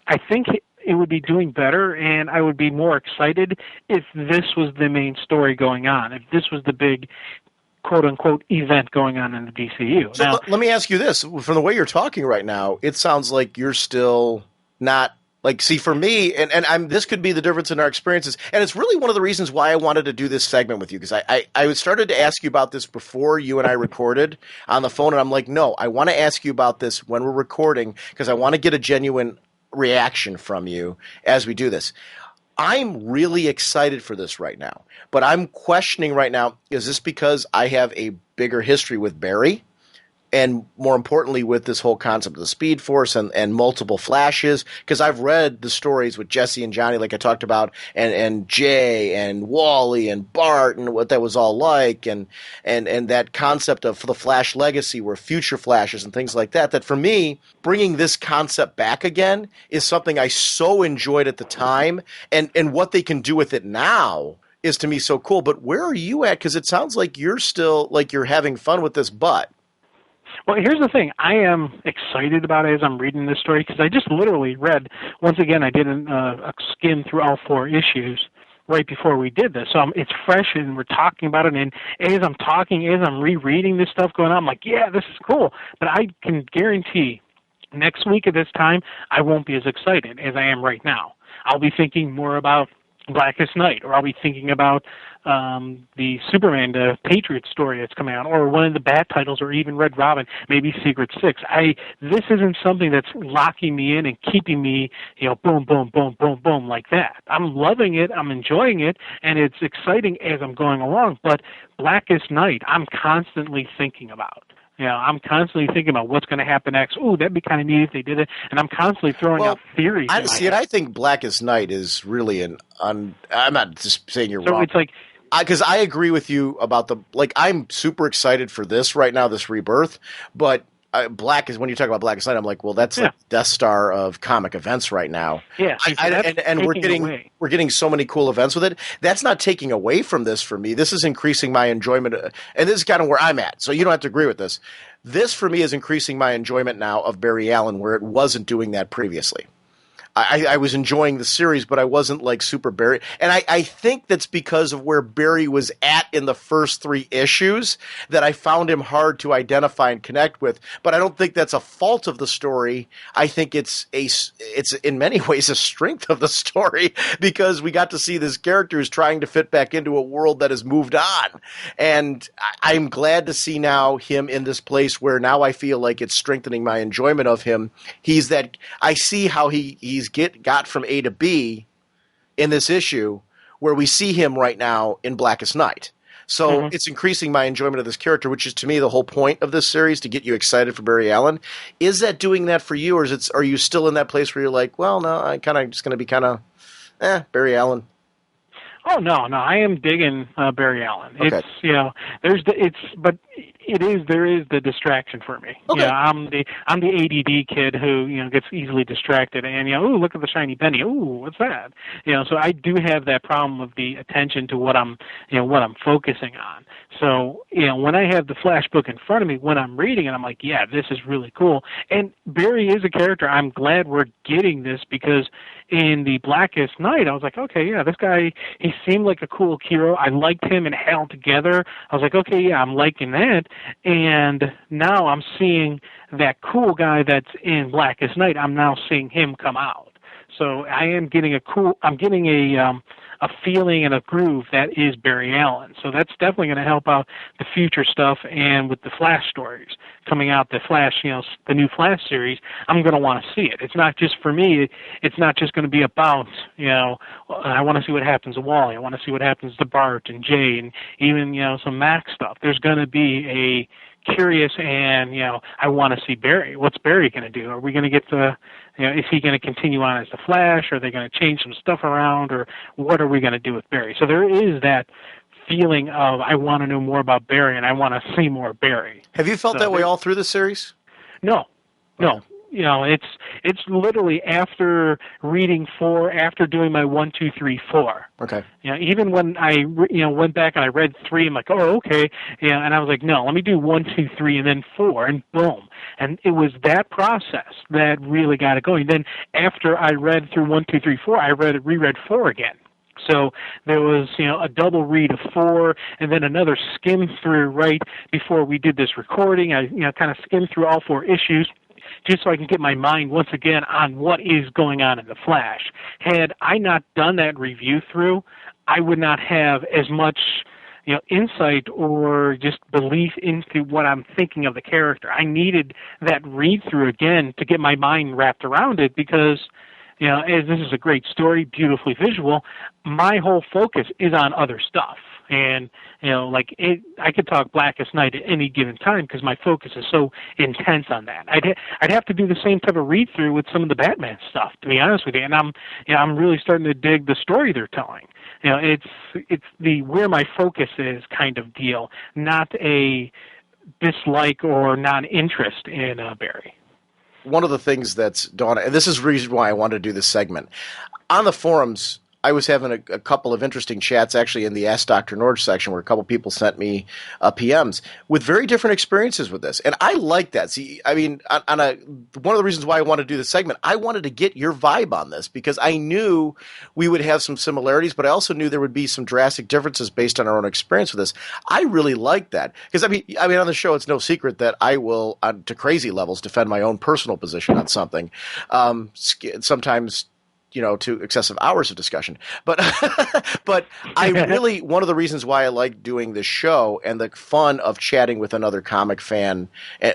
I think it would be doing better, and I would be more excited if this was the main story going on, if this was the big quote-unquote event going on in the DCU. So let me ask you this. From the way you're talking right now, it sounds like you're still not like, see, for me, and this could be the difference in our experiences, and it's really one of the reasons why I wanted to do this segment with you, because I started to ask you about this before you and I recorded on the phone, and I'm like, no, I want to ask you about this when we're recording, because I want to get a genuine reaction from you as we do this. I'm really excited for this right now, but I'm questioning right now, is this because I have a bigger history with Barry? And more importantly, with this whole concept of the Speed Force and multiple Flashes, because I've read the stories with Jesse and Johnny, like I talked about, and Jay and Wally and Bart and what that was all like, and that concept of the Flash legacy, where future Flashes and things like that. That for me, bringing this concept back again is something I so enjoyed at the time, and what they can do with it now is to me so cool. But where are you at? Because it sounds like you're still like you're having fun with this, but. Well, here's the thing. I am excited about it as I'm reading this story, because I just literally read, once again, I did a skim through all 4 issues right before we did this. So it's fresh, and we're talking about it. And as I'm talking, as I'm rereading this stuff going on, I'm like, yeah, this is cool. But I can guarantee next week at this time, I won't be as excited as I am right now. I'll be thinking more about Blackest Night, or I'll be thinking about the Superman Patriot story that's coming out, or one of the Bat titles, or even Red Robin, maybe Secret Six. This isn't something that's locking me in and keeping me, boom, boom, boom, boom, boom, like that. I'm loving it, I'm enjoying it, and it's exciting as I'm going along. But Blackest Night, I'm constantly thinking about. I'm constantly thinking about what's going to happen next. Ooh, that'd be kind of neat if they did it. And I'm constantly throwing out theories. I think Blackest Night is really I'm not just saying you're wrong. So it's like, because I agree with you about I'm super excited for this right now, this Rebirth, but when you talk about Blackest Night, I'm like, well, that's like Death Star of comic events right now. Yeah, and we're getting so many cool events with it. That's not taking away from this for me. This is increasing my enjoyment, and this is kind of where I'm at. So you don't have to agree with this. This for me is increasing my enjoyment now of Barry Allen, where it wasn't doing that previously. I was enjoying the series, but I wasn't like super Barry. And I think that's because of where Barry was at in the first 3 issues, that I found him hard to identify and connect with. But I don't think that's a fault of the story. I think it's in many ways a strength of the story, because we got to see this character who's trying to fit back into a world that has moved on. And I'm glad to see now him in this place where now I feel like it's strengthening my enjoyment of him. I see how he's got from A to B in this issue, where we see him right now in Blackest Night. So it's increasing my enjoyment of this character, which is to me the whole point of this series, to get you excited for Barry Allen. Is that doing that for you, or are you still in that place where you're like, well, no, I kind of just going to be kind of, Barry Allen? Oh no, I am digging Barry Allen. Okay. There is the distraction for me. Okay. I'm the ADD kid who gets easily distracted, and ooh, look at the shiny penny. Ooh, what's that? So I do have that problem of the attention to what I'm focusing on. So when I have the Flash book in front of me, when I'm reading it, I'm like, yeah, this is really cool. And Barry is a character. I'm glad we're getting this, because in the Blackest Night, I was like, okay, yeah, this guy, he seemed like a cool hero. I liked him and Hal together. I was like, okay, yeah, I'm liking that. And now I'm seeing that cool guy that's in Blackest Night. I'm now seeing him come out. So I am getting I'm getting a feeling and a groove that is Barry Allen. So that's definitely going to help out the future stuff, and with the Flash stories coming out, the Flash, the new Flash series, I'm going to want to see it. It's not just for me. It's not just going to be about, I want to see what happens to Wally. I want to see what happens to Bart and Jay, and even, some Max stuff. There's going to be a curious, and I want to see Barry. What's Barry going to do? Are we going to get is he going to continue on as the Flash? Are they going to change some stuff around, or what are we going to do with Barry? So there is that feeling of I want to know more about Barry, and I want to see more Barry. Have you felt that way all through the series? No. It's literally after reading 4, after doing my 1, 2, 3, 4. Okay. Even when I went back and I read 3, I'm like, oh, okay. And I was like, no, let me do 1, 2, 3, and then 4, and boom. And it was that process that really got it going. Then after I read through 1, 2, 3, 4, I reread 4 again. So there was, a double read of 4, and then another skim through right before we did this recording. I, kind of skimmed through all 4 issues, just so I can get my mind once again on what is going on in the Flash. Had I not done that review through, I would not have as much, insight or just belief into what I'm thinking of the character. I needed that read through again to get my mind wrapped around it because, as this is a great story, beautifully visual, my whole focus is on other stuff. And, I could talk Blackest Night at any given time because my focus is so intense on that. I'd have to do the same type of read-through with some of the Batman stuff, to be honest with you. And I'm really starting to dig the story they're telling. It's the where my focus is kind of deal, not a dislike or non-interest in Barry. One of the things that's dawned, and this is the reason why I wanted to do this segment, on the forums, I was having a couple of interesting chats actually in the Ask Dr. Norge section where a couple people sent me PMs with very different experiences with this. And I like that. See, I mean, one of the reasons why I wanted to do this segment, I wanted to get your vibe on this because I knew we would have some similarities, but I also knew there would be some drastic differences based on our own experience with this. I really like that because I mean, on the show, it's no secret that I will, to crazy levels, defend my own personal position on something. Sometimes, to excessive hours of discussion. But but I really, one of the reasons why I like doing this show and the fun of chatting with another comic fan,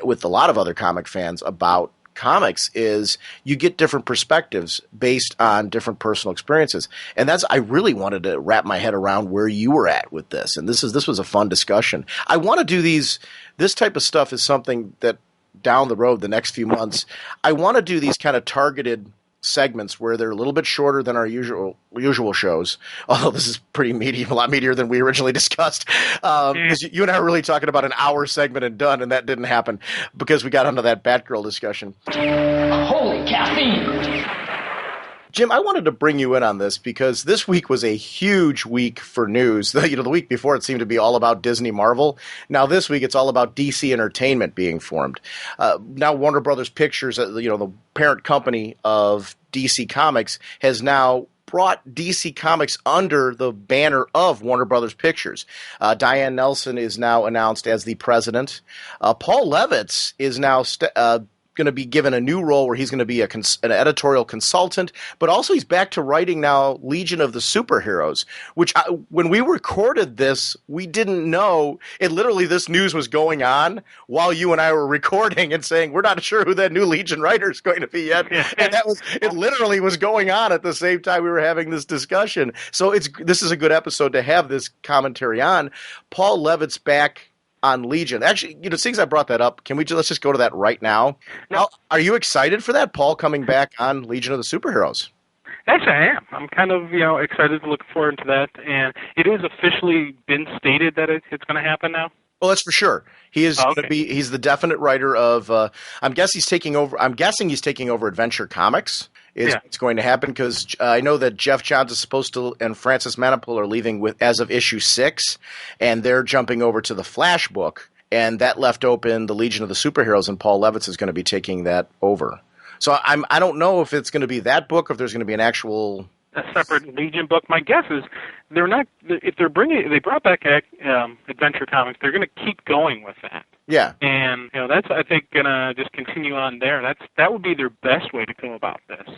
with a lot of other comic fans about comics is you get different perspectives based on different personal experiences. And I really wanted to wrap my head around where you were at with this. And this was a fun discussion. I want to do this type of stuff is something that down the road, the next few months, I want to do these kind of targeted segments where they're a little bit shorter than our usual shows, although this is pretty meaty, a lot meatier than we originally discussed. Because you and I were really talking about an hour segment and done, and that didn't happen because we got onto that Batgirl discussion. Holy caffeine! Jim, I wanted to bring you in on this because this week was a huge week for news. The week before it seemed to be all about Disney Marvel. Now this week it's all about DC Entertainment being formed. Now Warner Brothers Pictures, the parent company of DC Comics, has now brought DC Comics under the banner of Warner Brothers Pictures. Diane Nelson is now announced as the president. Paul Levitz is now going to be given a new role where he's going to be an editorial consultant, but also he's back to writing now Legion of the Superheroes, which when we recorded this, we didn't know. This news was going on while you and I were recording and saying, we're not sure who that new Legion writer is going to be yet. And it literally was going on at the same time we were having this discussion. So this is a good episode to have this commentary on. Paul Levitz back on Legion. Actually, seeing I brought that up, let's just go to that right now. No. Are you excited for that, Paul coming back on Legion of the Superheroes? Actually, I am. I'm kind of, excited to look forward to that, and it is officially been stated that it's going to happen now. Well, that's for sure. He is going to be. He's the definite writer of. I'm guessing he's taking over Adventure Comics. It's going to happen because I know that Jeff Johns is supposed to and Francis Manapul are leaving as of issue 6, and they're jumping over to the Flash book, and that left open the Legion of the Superheroes, and Paul Levitz is going to be taking that over. So I don't know if it's going to be that book or if there's going to be an actual a separate Legion book. My guess is they're not. If they brought back Adventure Comics, they're going to keep going with that. Yeah, and that's I think going to just continue on there. That would be their best way to go about this.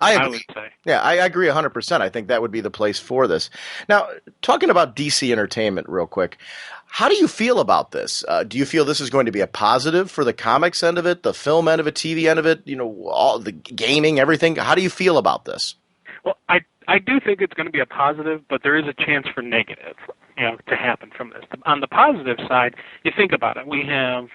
I would say. Yeah, I agree 100%. I think that would be the place for this. Now, talking about DC Entertainment real quick, how do you feel about this? Do you feel this is going to be a positive for the comics end of it, the film end of it, TV end of it, all the gaming, everything? How do you feel about this? Well, I do think it's going to be a positive, but there is a chance for negative, to happen from this. On the positive side, you think about it. We have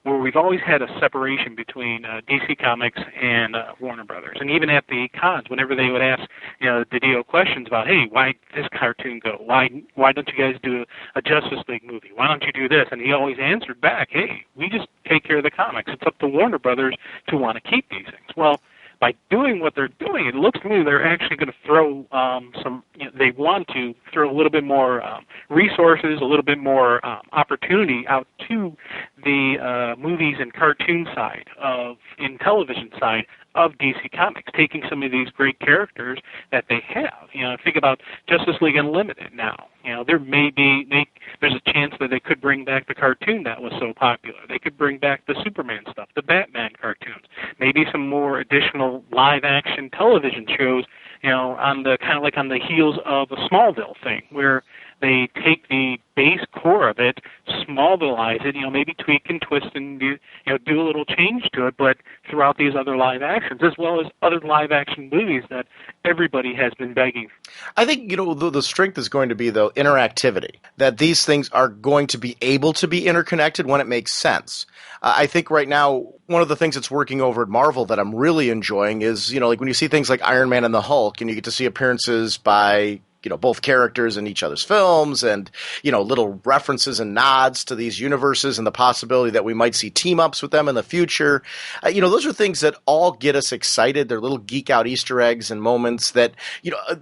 where we've always had a separation between DC Comics and Warner Brothers, and even at the cons, whenever they would ask, Didio questions about, hey, why did this cartoon go? Why don't you guys do a Justice League movie? Why don't you do this? And he always answered back, hey, we just take care of the comics. It's up to Warner Brothers to want to keep these things. Well, by doing what they're doing, it looks to me they're actually going to throw they want to throw a little bit more resources, a little bit more opportunity out to the movies and cartoon side in television side of DC Comics, taking some of these great characters that they have. Think about Justice League Unlimited now. There's a chance that they could bring back the cartoon that was so popular. They could bring back the Superman stuff, the Batman cartoons, maybe some more additional live-action television shows, on the kind of like on the heels of a Smallville thing, where they take the base core of it, Smallville-ize it, maybe tweak and twist and do a little change to it, but throughout these other live actions, as well as other live action movies that everybody has been begging. I think, the strength is going to be, though, interactivity, that these things are going to be able to be interconnected when it makes sense. I think right now, one of the things that's working over at Marvel that I'm really enjoying is, like when you see things like Iron Man and the Hulk, and you get to see appearances by both characters in each other's films, and, little references and nods to these universes and the possibility that we might see team-ups with them in the future. Those are things that all get us excited. They're little geek-out Easter eggs and moments that,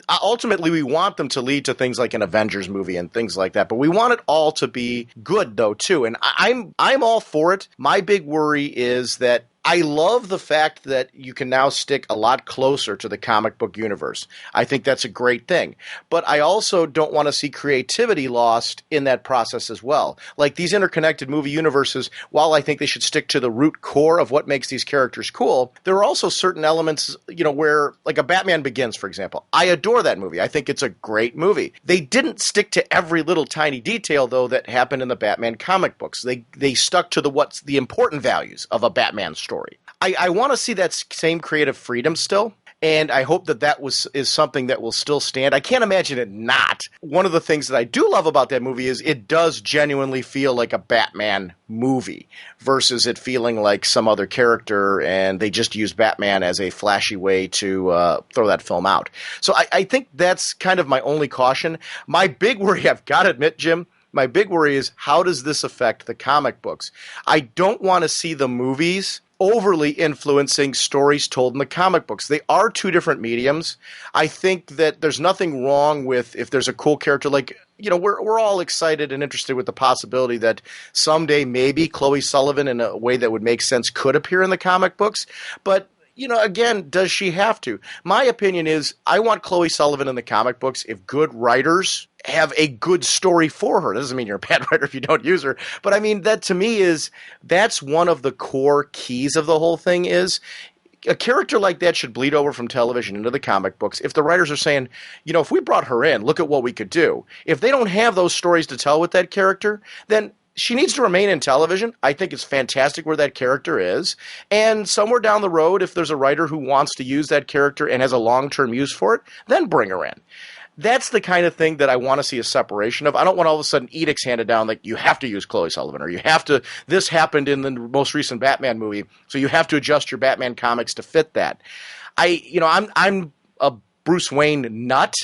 ultimately we want them to lead to things like an Avengers movie and things like that. But we want it all to be good, though, too. And I'm all for it. My big worry is that I love the fact that you can now stick a lot closer to the comic book universe. I think that's a great thing. But I also don't want to see creativity lost in that process as well. Like these interconnected movie universes, while I think they should stick to the root core of what makes these characters cool, there are also certain elements, where, like a Batman Begins, for example. I adore that movie. I think it's a great movie. They didn't stick to every little tiny detail, though, that happened in the Batman comic books. They stuck to what's the important values of a Batman story. I want to see that same creative freedom still, and I hope that is something that will still stand. I can't imagine it not. One of the things that I do love about that movie is it does genuinely feel like a Batman movie versus it feeling like some other character, and they just used Batman as a flashy way to throw that film out. So I think that's kind of my only caution. My big worry, I've got to admit, Jim, my big worry is how does this affect the comic books? I don't want to see the movies overly influencing stories told in the comic books. They are two different mediums. I think that there's nothing wrong with if there's a cool character like, we're all excited and interested with the possibility that someday maybe Chloe Sullivan in a way that would make sense could appear in the comic books. But again, does she have to? My opinion is I want Chloe Sullivan in the comic books if good writers have a good story for her. That doesn't mean you're a bad writer if you don't use her. But I mean, that to me that's one of the core keys of the whole thing is a character like that should bleed over from television into the comic books. If the writers are saying, if we brought her in, look at what we could do. If they don't have those stories to tell with that character, then she needs to remain in television. I think it's fantastic where that character is. And somewhere down the road, if there's a writer who wants to use that character and has a long-term use for it, then bring her in. That's the kind of thing that I want to see a separation of. I don't want all of a sudden edicts handed down like you have to use Chloe Sullivan or you have to, this happened in the most recent Batman movie, so you have to adjust your Batman comics to fit that. I'm a Bruce Wayne nut,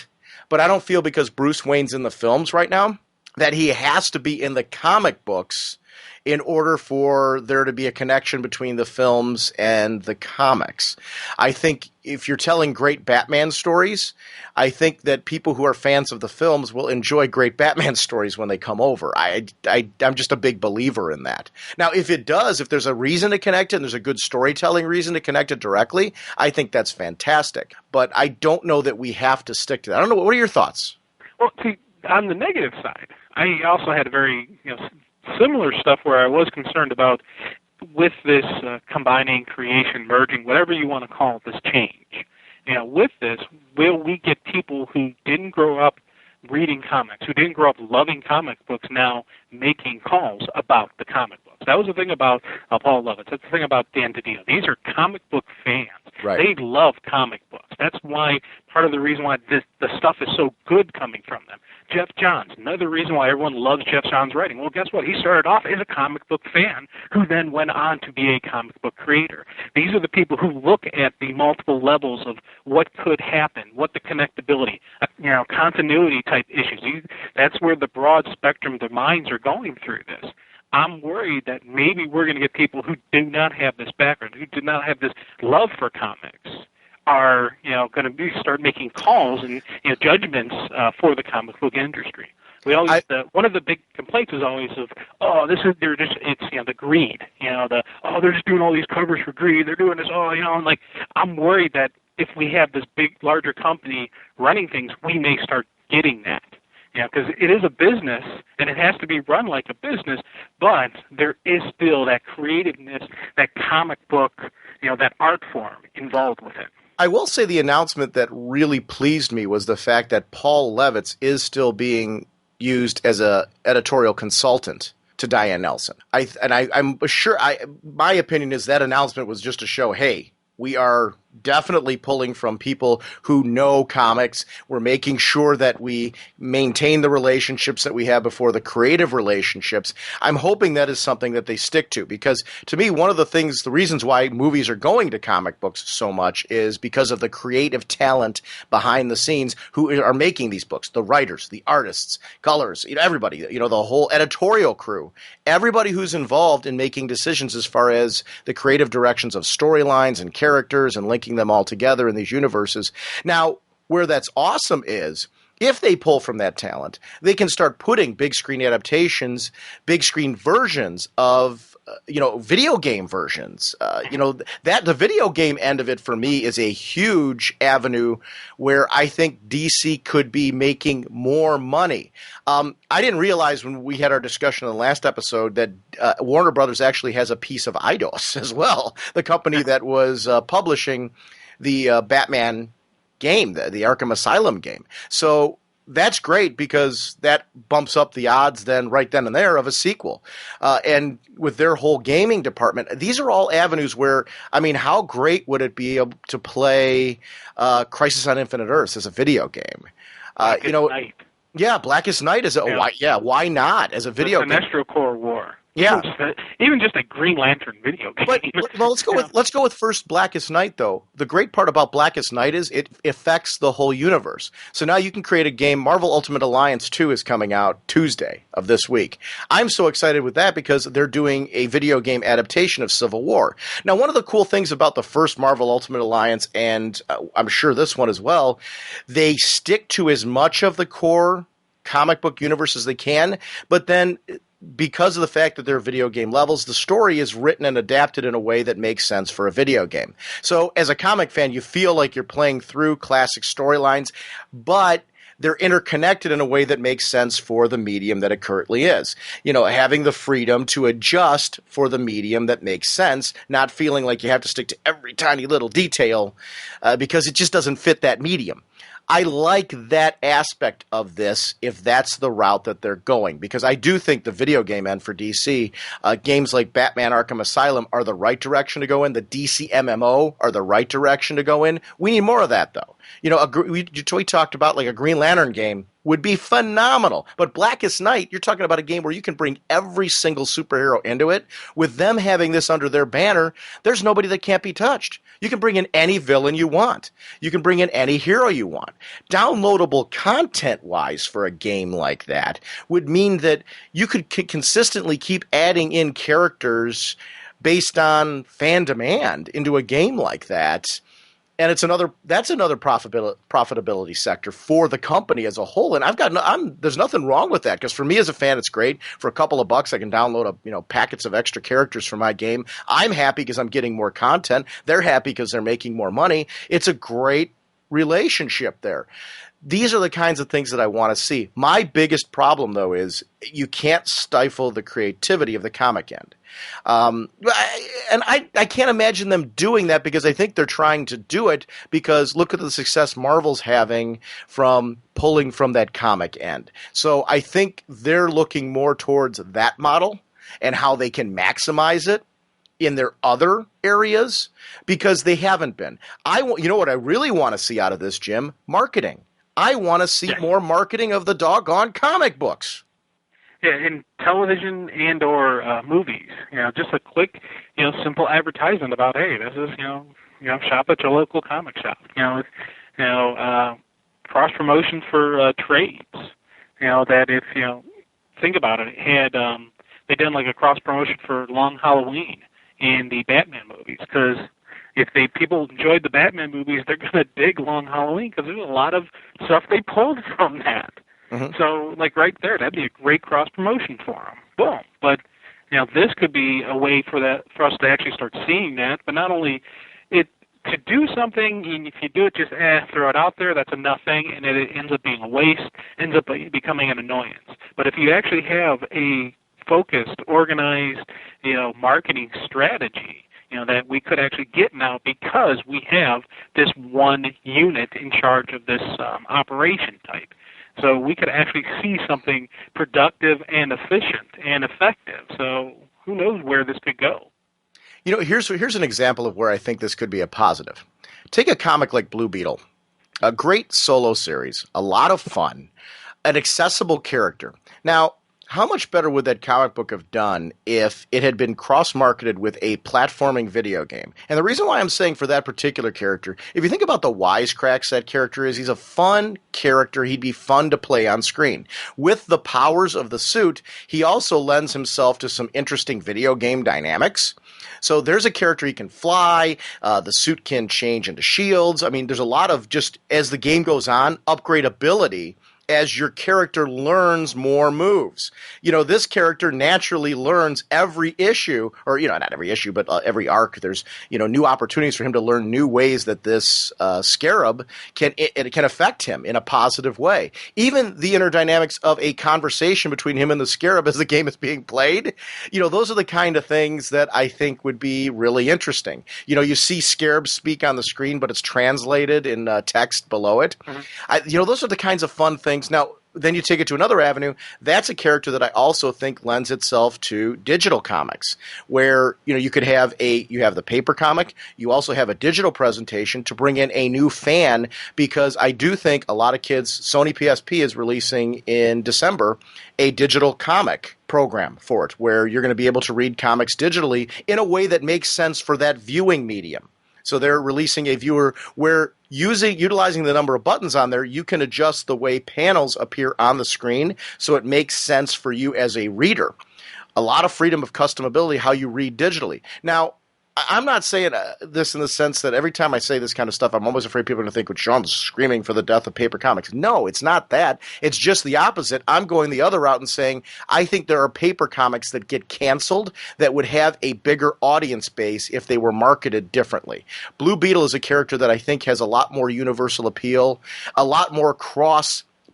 but I don't feel because Bruce Wayne's in the films right now that he has to be in the comic books in order for there to be a connection between the films and the comics. I think if you're telling great Batman stories, I think that people who are fans of the films will enjoy great Batman stories when they come over. I'm just a big believer in that. Now, if there's a reason to connect it and there's a good storytelling reason to connect it directly, I think that's fantastic. But I don't know that we have to stick to that. I don't know. What are your thoughts? Well, see, on the negative side, I also had a very similar stuff where I was concerned about with this combining, creation, merging, whatever you want to call it, this change. With this, will we get people who didn't grow up reading comics, who didn't grow up loving comic books, now making calls about the comic books? That was the thing about Paul Lovitz. That's the thing about Dan DiDio. These are comic book fans. Right. They love comic books. That's why part of the reason why the stuff is so good coming from them. Jeff Johns, another reason why everyone loves Jeff Johns' writing. Well, guess what? He started off as a comic book fan who then went on to be a comic book creator. These are the people who look at the multiple levels of what could happen, what the connectability, continuity type issues. That's where the broad spectrum of their minds are going through this. I'm worried that maybe we're going to get people who do not have this background, who do not have this love for comics, are going to start making calls and judgments for the comic book industry. We always one of the big complaints is always of the greed, they're just doing all these covers for greed, they're doing this and like I'm worried that if we have this big larger company running things, we may start getting that. Because it is a business, and it has to be run like a business, but there is still that creativeness, that comic book, that art form involved with it. I will say the announcement that really pleased me was the fact that Paul Levitz is still being used as a editorial consultant to Diane Nelson. I'm sure my opinion is that announcement was just to show, hey, we are definitely pulling from people who know comics. We're making sure that we maintain the relationships that we have before, the creative relationships. I'm hoping that is something that they stick to, because to me, one of the reasons why movies are going to comic books so much is because of the creative talent behind the scenes who are making these books, the writers, the artists, colors, everybody, the whole editorial crew, everybody who's involved in making decisions as far as the creative directions of storylines and characters and linking them all together in these universes. Now, where that's awesome is if they pull from that talent, they can start putting big screen adaptations, big screen versions of video game versions. That the video game end of it for me is a huge avenue where I think DC could be making more money. I didn't realize when we had our discussion in the last episode that Warner Brothers actually has a piece of Eidos as well, the company that was publishing the Batman game, the Arkham Asylum game. So that's great because that bumps up the odds right then and there of a sequel. And with their whole gaming department, these are all avenues where, how great would it be able to play Crisis on Infinite Earths as a video game? Night. Yeah, Blackest Night is why not as a video game? Sinestro Corps War. Yeah, even just a Green Lantern video game. But let's go with first Blackest Night though. The great part about Blackest Night is it affects the whole universe. So now you can create a game. Marvel Ultimate Alliance 2 is coming out Tuesday of this week. I'm so excited with that because they're doing a video game adaptation of Civil War. Now, one of the cool things about the first Marvel Ultimate Alliance, and I'm sure this one as well, they stick to as much of the core comic book universe as they can, but then because of the fact that they're video game levels, the story is written and adapted in a way that makes sense for a video game. So as a comic fan, you feel like you're playing through classic storylines, but they're interconnected in a way that makes sense for the medium that it currently is. Having the freedom to adjust for the medium that makes sense, not feeling like you have to stick to every tiny little detail because it just doesn't fit that medium. I like that aspect of this if that's the route that they're going, because I do think the video game end for DC, games like Batman Arkham Asylum are the right direction to go in. The DC MMO are the right direction to go in. We need more of that, though. We talked about like a Green Lantern game would be phenomenal. But Blackest Night, you're talking about a game where you can bring every single superhero into it. With them having this under their banner, there's nobody that can't be touched. You can bring in any villain you want. You can bring in any hero you want. Downloadable content-wise for a game like that would mean that you could consistently keep adding in characters based on fan demand into a game like that. And that's another profitability sector for the company as a whole. And there's nothing wrong with that, because for me as a fan, it's great. For a couple of bucks, I can download packets of extra characters for my game. I'm happy because I'm getting more content. They're happy because they're making more money. It's a great relationship there. These are the kinds of things that I want to see. My biggest problem, though, is you can't stifle the creativity of the comic end. I can't imagine them doing that, because I think they're trying to do it because look at the success Marvel's having from pulling from that comic end. So I think they're looking more towards that model and how they can maximize it in their other areas? Because they haven't been. You know what I really want to see out of this, Jim? Marketing. I want to see more marketing of the doggone comic books. Yeah, in television and or movies, just a quick, simple advertisement about, hey, this is, shop at your local comic shop. Cross promotion for trades. That if think about it, they did like a cross promotion for Long Halloween in the Batman movies, because if people enjoyed the Batman movies, they're going to dig Long Halloween because there's a lot of stuff they pulled from that. Mm-hmm. So, like right there, that'd be a great cross promotion for them. Boom. But this could be a way for us to actually start seeing that. But not only to do something, and if you do it just throw it out there, that's a nothing, and it ends up being a waste, ends up becoming an annoyance. But if you actually have a focused, organized, marketing strategy, that we could actually get now because we have this one unit in charge of this operation type. So we could actually see something productive and efficient and effective. So who knows where this could go? Here's an example of where I think this could be a positive. Take a comic like Blue Beetle, a great solo series, a lot of fun, an accessible character. Now, how much better would that comic book have done if it had been cross-marketed with a platforming video game? And the reason why I'm saying for that particular character, if you think about the wisecracks that character is, he's a fun character. He'd be fun to play on screen. With the powers of the suit, he also lends himself to some interesting video game dynamics. So there's a character he can fly. The suit can change into shields. I mean, there's a lot of just, as the game goes on, upgradability as your character learns more moves. This character naturally learns every issue, or, not every issue, but every arc. There's, new opportunities for him to learn new ways that this scarab can affect him in a positive way. Even the inner dynamics of a conversation between him and the scarab as the game is being played, those are the kind of things that I think would be really interesting. You see scarab speak on the screen, but it's translated in text below it. Mm-hmm. Those are the kinds of fun things. Now, then you take it to another avenue. That's a character that I also think lends itself to digital comics, where you could have the paper comic, you also have a digital presentation to bring in a new fan, because I do think a lot of kids. Sony PSP is releasing in December a digital comic program for it, where you're going to be able to read comics digitally in a way that makes sense for that viewing medium. So they're releasing a viewer where utilizing the number of buttons on there, you can adjust the way panels appear on the screen so it makes sense for you as a reader. A lot of freedom of customability how you read digitally. Now, I'm not saying this in the sense that every time I say this kind of stuff, I'm always afraid people are going to think, well, Sean's screaming for the death of paper comics. No, it's not that. It's just the opposite. I'm going the other route and saying I think there are paper comics that get canceled that would have a bigger audience base if they were marketed differently. Blue Beetle is a character that I think has a lot more universal appeal, a lot more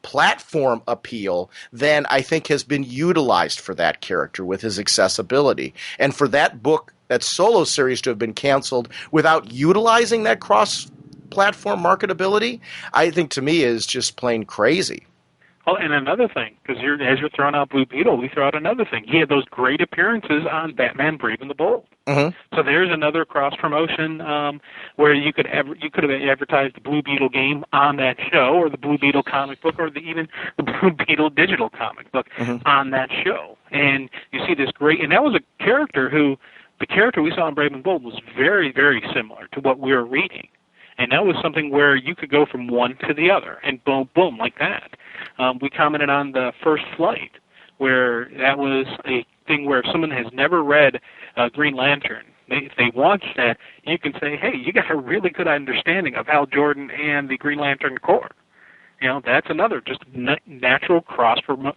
platform appeal than I think has been utilized for that character with his accessibility. And for that book, that solo series, to have been canceled without utilizing that cross-platform marketability, I think to me is just plain crazy. Oh, and another thing, because as you're throwing out Blue Beetle, we throw out another thing. He had those great appearances on Batman Brave and the Bold. Mm-hmm. So there's another cross-promotion where you could have advertised the Blue Beetle game on that show, or the Blue Beetle comic book, or even the Blue Beetle digital comic book on that show. And you see this great, and that was a character the character we saw in Brave and Bold was very, very similar to what we were reading. And that was something where you could go from one to the other, and boom, boom, like that. We commented on the First Flight, where that was a thing where if someone has never read Green Lantern, if they watch that, you can say, hey, you got a really good understanding of Hal Jordan and the Green Lantern Corps. That's another just natural progression.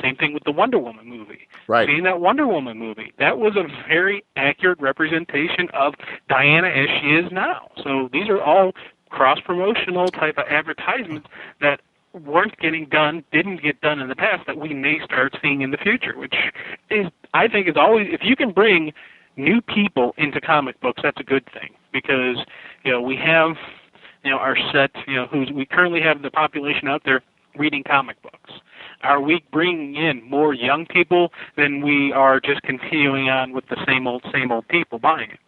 Same thing with the Wonder Woman movie. Right. Seeing that Wonder Woman movie, that was a very accurate representation of Diana as she is now. So these are all cross-promotional type of advertisements that weren't getting done, didn't get done in the past, that we may start seeing in the future, which is, I think, is always, if you can bring new people into comic books, that's a good thing, because we have our set, we currently have the population out there reading comic books. are we bringing in more young people than we are just continuing on with the same old people buying it?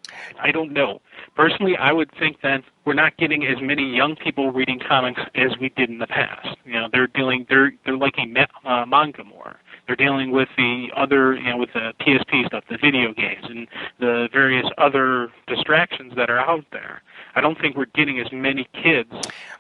I don't know. Personally, I would think that we're not getting as many young people reading comics as we did in the past. They're liking manga more. They're dealing with the other, with the PSP stuff, the video games, and the various other distractions that are out there. I don't think we're getting as many kids.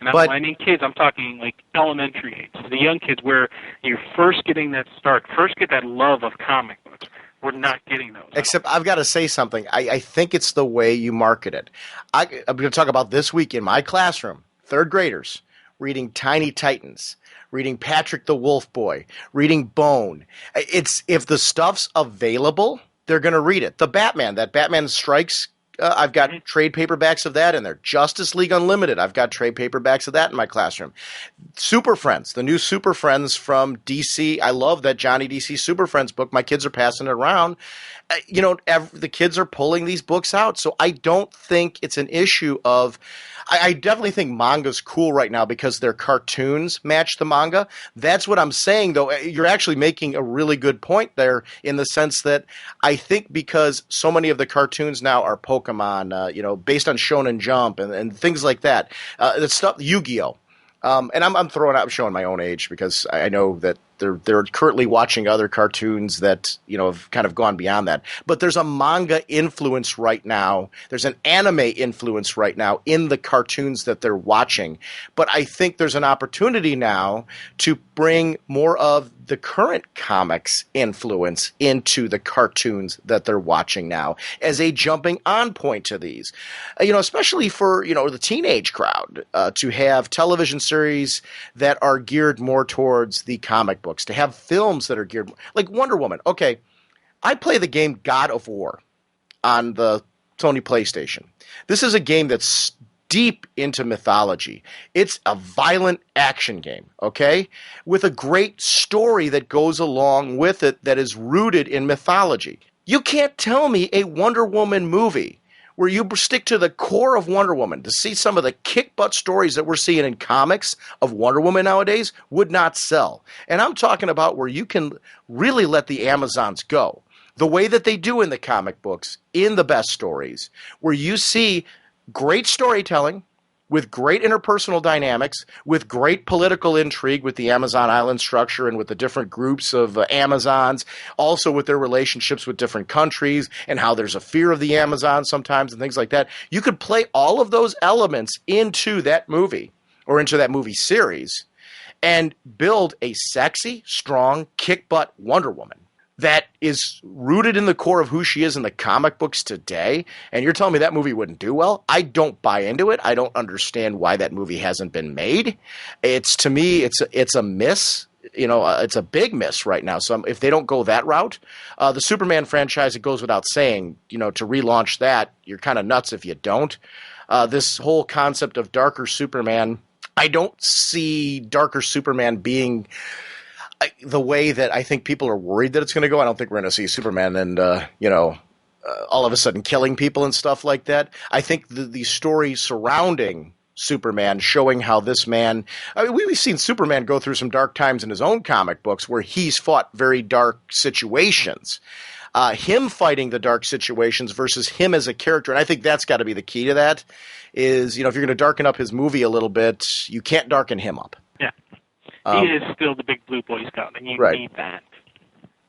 And when I mean kids, I'm talking like elementary age, the young kids where you're first getting that start, first get that love of comic books. We're not getting those. Except I've got to say something. I think it's the way you market it. I'm going to talk about this week in my classroom, third graders reading Tiny Titans, reading Patrick the Wolf Boy, reading Bone. If the stuff's available, they're going to read it. The Batman, that Batman Strikes, I've got trade paperbacks of that in there. Justice League Unlimited, I've got trade paperbacks of that in my classroom. Super Friends, the new Super Friends from DC. I love that Johnny DC Super Friends book. My kids are passing it around. The kids are pulling these books out. So I don't think it's an issue of – I definitely think manga's cool right now because their cartoons match the manga. That's what I'm saying, though. You're actually making a really good point there in the sense that I think because so many of the cartoons now are Pokemon, based on Shonen Jump and things like that. The stuff, Yu-Gi-Oh! And I'm showing my own age because I know that they're currently watching other cartoons that, have kind of gone beyond that. But there's a manga influence right now. There's an anime influence right now in the cartoons that they're watching. But I think there's an opportunity now to bring more of the current comics influence into the cartoons that they're watching now as a jumping on point to these. Especially for, the teenage crowd, to have television series that are geared more towards the comic books, to have films that are geared like Wonder Woman. Okay, I play the game God of War on the Sony PlayStation. This is a game that's deep into mythology. It's a violent action game, okay, with a great story that goes along with it that is rooted in mythology. You can't tell me a Wonder Woman movie where you stick to the core of Wonder Woman to see some of the kick-butt stories that we're seeing in comics of Wonder Woman nowadays would not sell. And I'm talking about where you can really let the Amazons go, the way that they do in the comic books, in the best stories, where you see great storytelling with great interpersonal dynamics, with great political intrigue with the Amazon island structure and with the different groups of Amazons, also with their relationships with different countries and how there's a fear of the Amazon sometimes and things like that. You could play all of those elements into that movie or into that movie series and build a sexy, strong, kick-butt Wonder Woman that is rooted in the core of who she is in the comic books today, and you're telling me that movie wouldn't do well? I don't buy into it. I don't understand why that movie hasn't been made. To me, it's a miss. It's a big miss right now. So if they don't go that route, the Superman franchise, it goes without saying, to relaunch that, you're kind of nuts if you don't. This whole concept of Darker Superman, I don't see Darker Superman being the way that I think people are worried that it's going to go. I don't think we're going to see Superman and, all of a sudden killing people and stuff like that. I think the story surrounding Superman, showing how this man, we've seen Superman go through some dark times in his own comic books where he's fought very dark situations. Him fighting the dark situations versus him as a character, and I think that's got to be the key to that, is, if you're going to darken up his movie a little bit, you can't darken him up. Yeah. He is still the big blue Boy Scout, and you need that.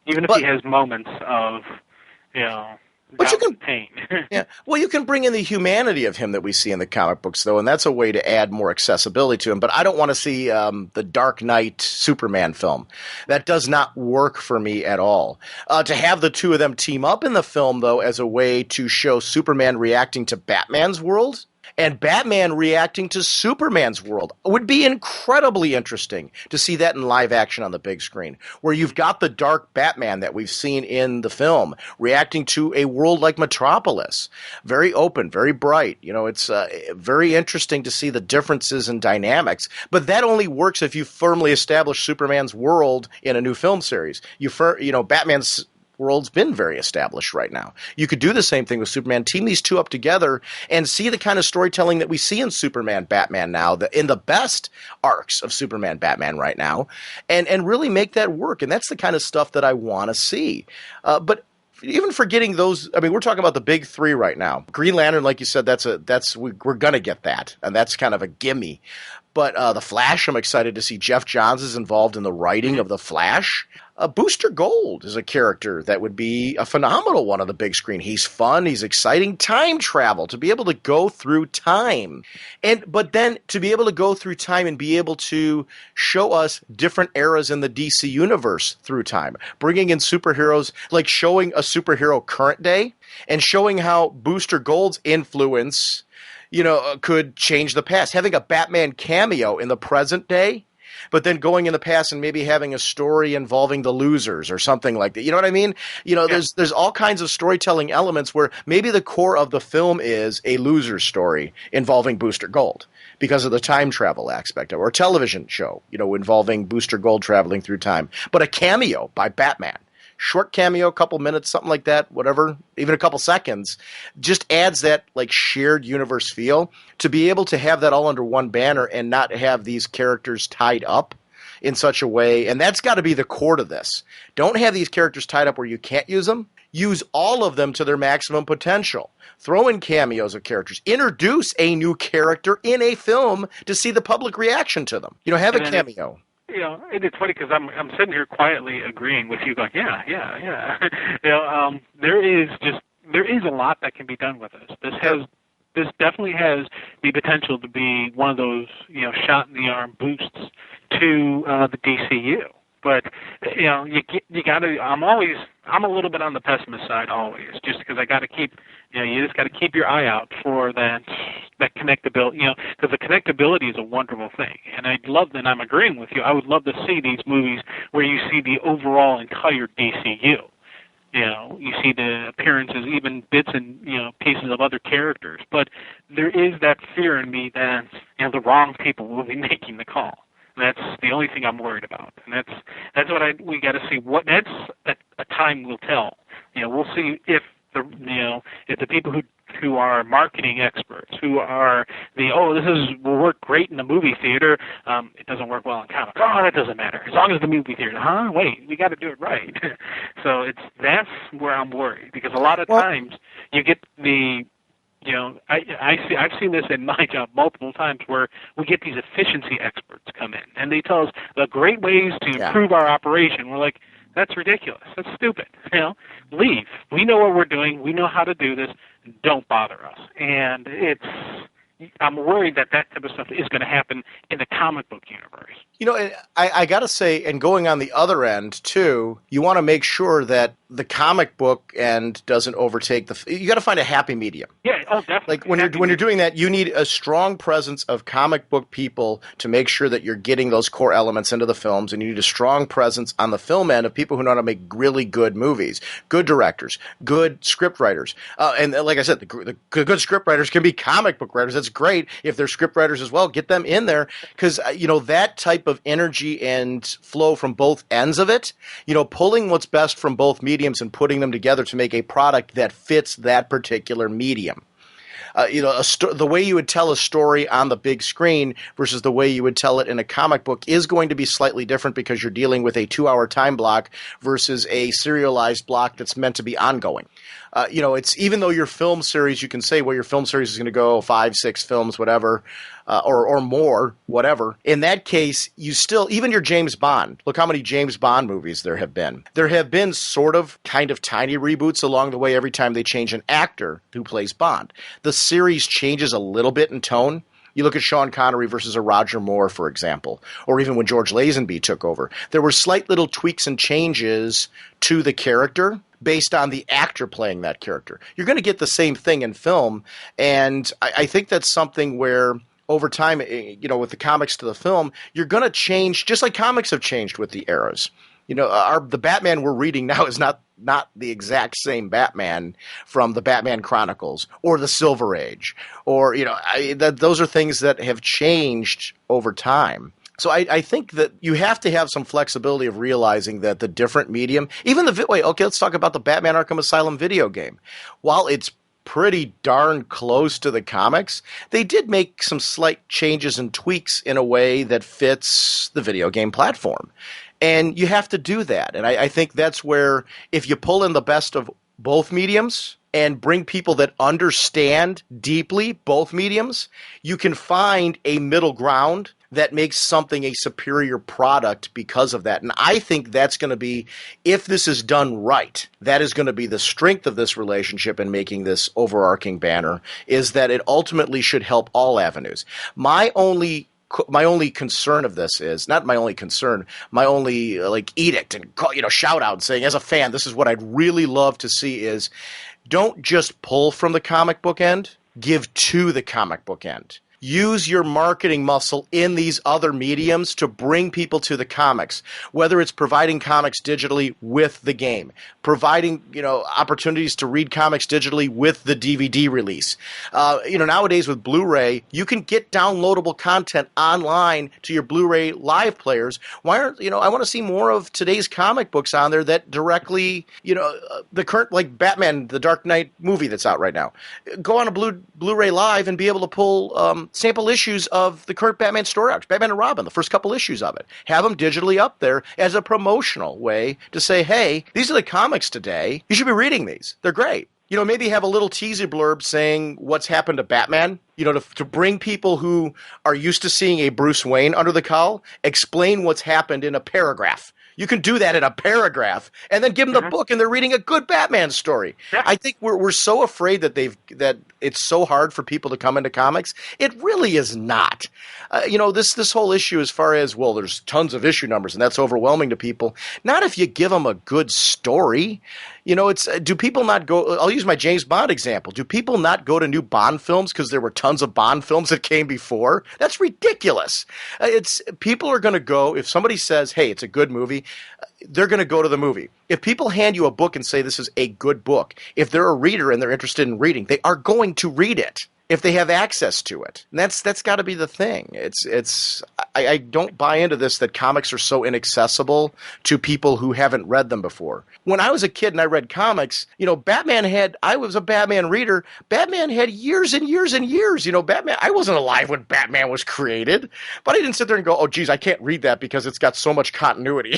Even if he has moments of, but you can pain. Yeah. Well, you can bring in the humanity of him that we see in the comic books, though, and that's a way to add more accessibility to him. But I don't want to see the Dark Knight Superman film. That does not work for me at all. To have the two of them team up in the film, though, as a way to show Superman reacting to Batman's world and Batman reacting to Superman's world would be incredibly interesting to see that in live action on the big screen, where you've got the dark Batman that we've seen in the film reacting to a world like Metropolis. Very open, very bright. It's very interesting to see the differences in dynamics, but that only works if you firmly establish Superman's world in a new film series. Batman's world's been very established right now. You could do the same thing with Superman, team these two up together and see the kind of storytelling that we see in Superman, Batman now, in the best arcs of Superman, Batman right now, and really make that work. And that's the kind of stuff that I want to see. But even forgetting those, I mean, we're talking about the big three right now. Green Lantern, like you said, we're going to get that, and that's kind of a gimme. But The Flash, I'm excited to see Jeff Johns is involved in the writing of The Flash. Booster Gold is a character that would be a phenomenal one on the big screen. He's fun. He's exciting. Time travel, to be able to go through time. But then to be able to go through time and be able to show us different eras in the DC universe through time. Bringing in superheroes, like showing a superhero current day and showing how Booster Gold's influence, could change the past. Having a Batman cameo in the present day, but then going in the past and maybe having a story involving the losers or something like that. You know what I mean? There's all kinds of storytelling elements where maybe the core of the film is a loser story involving Booster Gold because of the time travel aspect of it, or a television show, involving Booster Gold traveling through time. But a cameo by Batman. Short cameo, a couple minutes, something like that, whatever, even a couple seconds, just adds that like shared universe feel to be able to have that all under one banner and not have these characters tied up in such a way. And that's got to be the core to this. Don't have these characters tied up where you can't use them. Use all of them to their maximum potential. Throw in cameos of characters. Introduce a new character in a film to see the public reaction to them. Have a cameo. And it's funny because I'm sitting here quietly agreeing with you, going, yeah. There is a lot that can be done with this. This definitely has the potential to be one of those shot in the arm boosts to the DCU. But you got to. I'm a little bit on the pessimist side always, just because I got to keep. You just got to keep your eye out for that connectability. Because the connectability is a wonderful thing, and I'd love. And I'm agreeing with you. I would love to see these movies where you see the overall entire DCU. You see the appearances, even bits and pieces of other characters. But there is that fear in me that the wrong people will be making the call. That's the only thing I'm worried about, and that's what we got to see. That's a time will tell. We'll see if the people who are marketing experts, who are will work great in the movie theater. It doesn't work well in comics. Oh, that doesn't matter as long as the movie theater. Wait, we got to do it right. So that's where I'm worried, because a lot of times you get the. I've seen this in my job multiple times where we get these efficiency experts come in and they tell us the great ways to improve our operation. We're like, that's ridiculous. That's stupid. Leave. We know what we're doing. We know how to do this. Don't bother us. And I'm worried that type of stuff is going to happen in the comic book universe. I got to say, and going on the other end too, you want to make sure that the comic book end doesn't overtake you got to find a happy medium. Yeah, definitely. Like when you're doing that, you need a strong presence of comic book people to make sure that you're getting those core elements into the films, and you need a strong presence on the film end of people who know how to make really good movies, good directors, good script writers. And like I said, the good script writers can be comic book writers. That's great. If they're script writers as well, get them in there, because that type of energy and flow from both ends of it, pulling what's best from both mediums and putting them together to make a product that fits that particular medium. The way you would tell a story on the big screen versus the way you would tell it in a comic book is going to be slightly different, because you're dealing with a 2-hour time block versus a serialized block that's meant to be ongoing. It's, even though your film series, you can say, well, your film series is going to go 5, 6 films, whatever, or more, whatever. In that case, you still, even your James Bond, look how many James Bond movies there have been. There have been sort of kind of tiny reboots along the way every time they change an actor who plays Bond. The series changes a little bit in tone. You look at Sean Connery versus a Roger Moore, for example, or even when George Lazenby took over. There were slight little tweaks and changes to the character based on the actor playing that character. You're going to get the same thing in film, and I think that's something where over time, with the comics to the film, you're going to change, just like comics have changed with the eras. The Batman we're reading now is not the exact same Batman from the Batman Chronicles or the Silver Age, or those are things that have changed over time. So I think that you have to have some flexibility of realizing that the different medium, even let's talk about the Batman Arkham Asylum video game. While it's pretty darn close to the comics, they did make some slight changes and tweaks in a way that fits the video game platform. And you have to do that. And I think that's where if you pull in the best of both mediums and bring people that understand deeply both mediums, you can find a middle ground that makes something a superior product because of that. And I think that's going to be, if this is done right, that is going to be the strength of this relationship in making this overarching banner, is that it ultimately should help all avenues. My only concern of this is not my only concern, my only edict and shout out saying, as a fan, this is what I'd really love to see is don't just pull from the comic book end, give to the comic book end. Use your marketing muscle in these other mediums to bring people to the comics, whether it's providing comics digitally with the game, providing, opportunities to read comics digitally with the DVD release. Nowadays with Blu-ray, you can get downloadable content online to your Blu-ray live players. Why aren't, I want to see more of today's comic books on there that directly, the current, like Batman, the Dark Knight movie that's out right now. Go on a Blu-ray live and be able to pull sample issues of the current Batman story arcs, Batman and Robin, the first couple issues of it. Have them digitally up there as a promotional way to say, hey, these are the comics today. You should be reading these. They're great. Maybe have a little teaser blurb saying what's happened to Batman, to bring people who are used to seeing a Bruce Wayne under the cowl, explain what's happened in a paragraph. You can do that in a paragraph and then give them the book and they're reading a good Batman story. Yeah. I think we're so afraid that it's so hard for people to come into comics. It really is not. This whole issue as far as, well, there's tons of issue numbers and that's overwhelming to people. Not if you give them a good story. Do people not go, I'll use my James Bond example. Do people not go to new Bond films because there were tons of Bond films that came before? That's ridiculous. People are going to go, if somebody says, hey, it's a good movie, they're going to go to the movie. If people hand you a book and say this is a good book, if they're a reader and they're interested in reading, they are going to read it if they have access to it. And that's got to be the thing. I don't buy into this that comics are so inaccessible to people who haven't read them before. When I was a kid and I read comics, I was a Batman reader. Batman had years and years and years. Batman, I wasn't alive when Batman was created, but I didn't sit there and go, oh, geez, I can't read that because it's got so much continuity.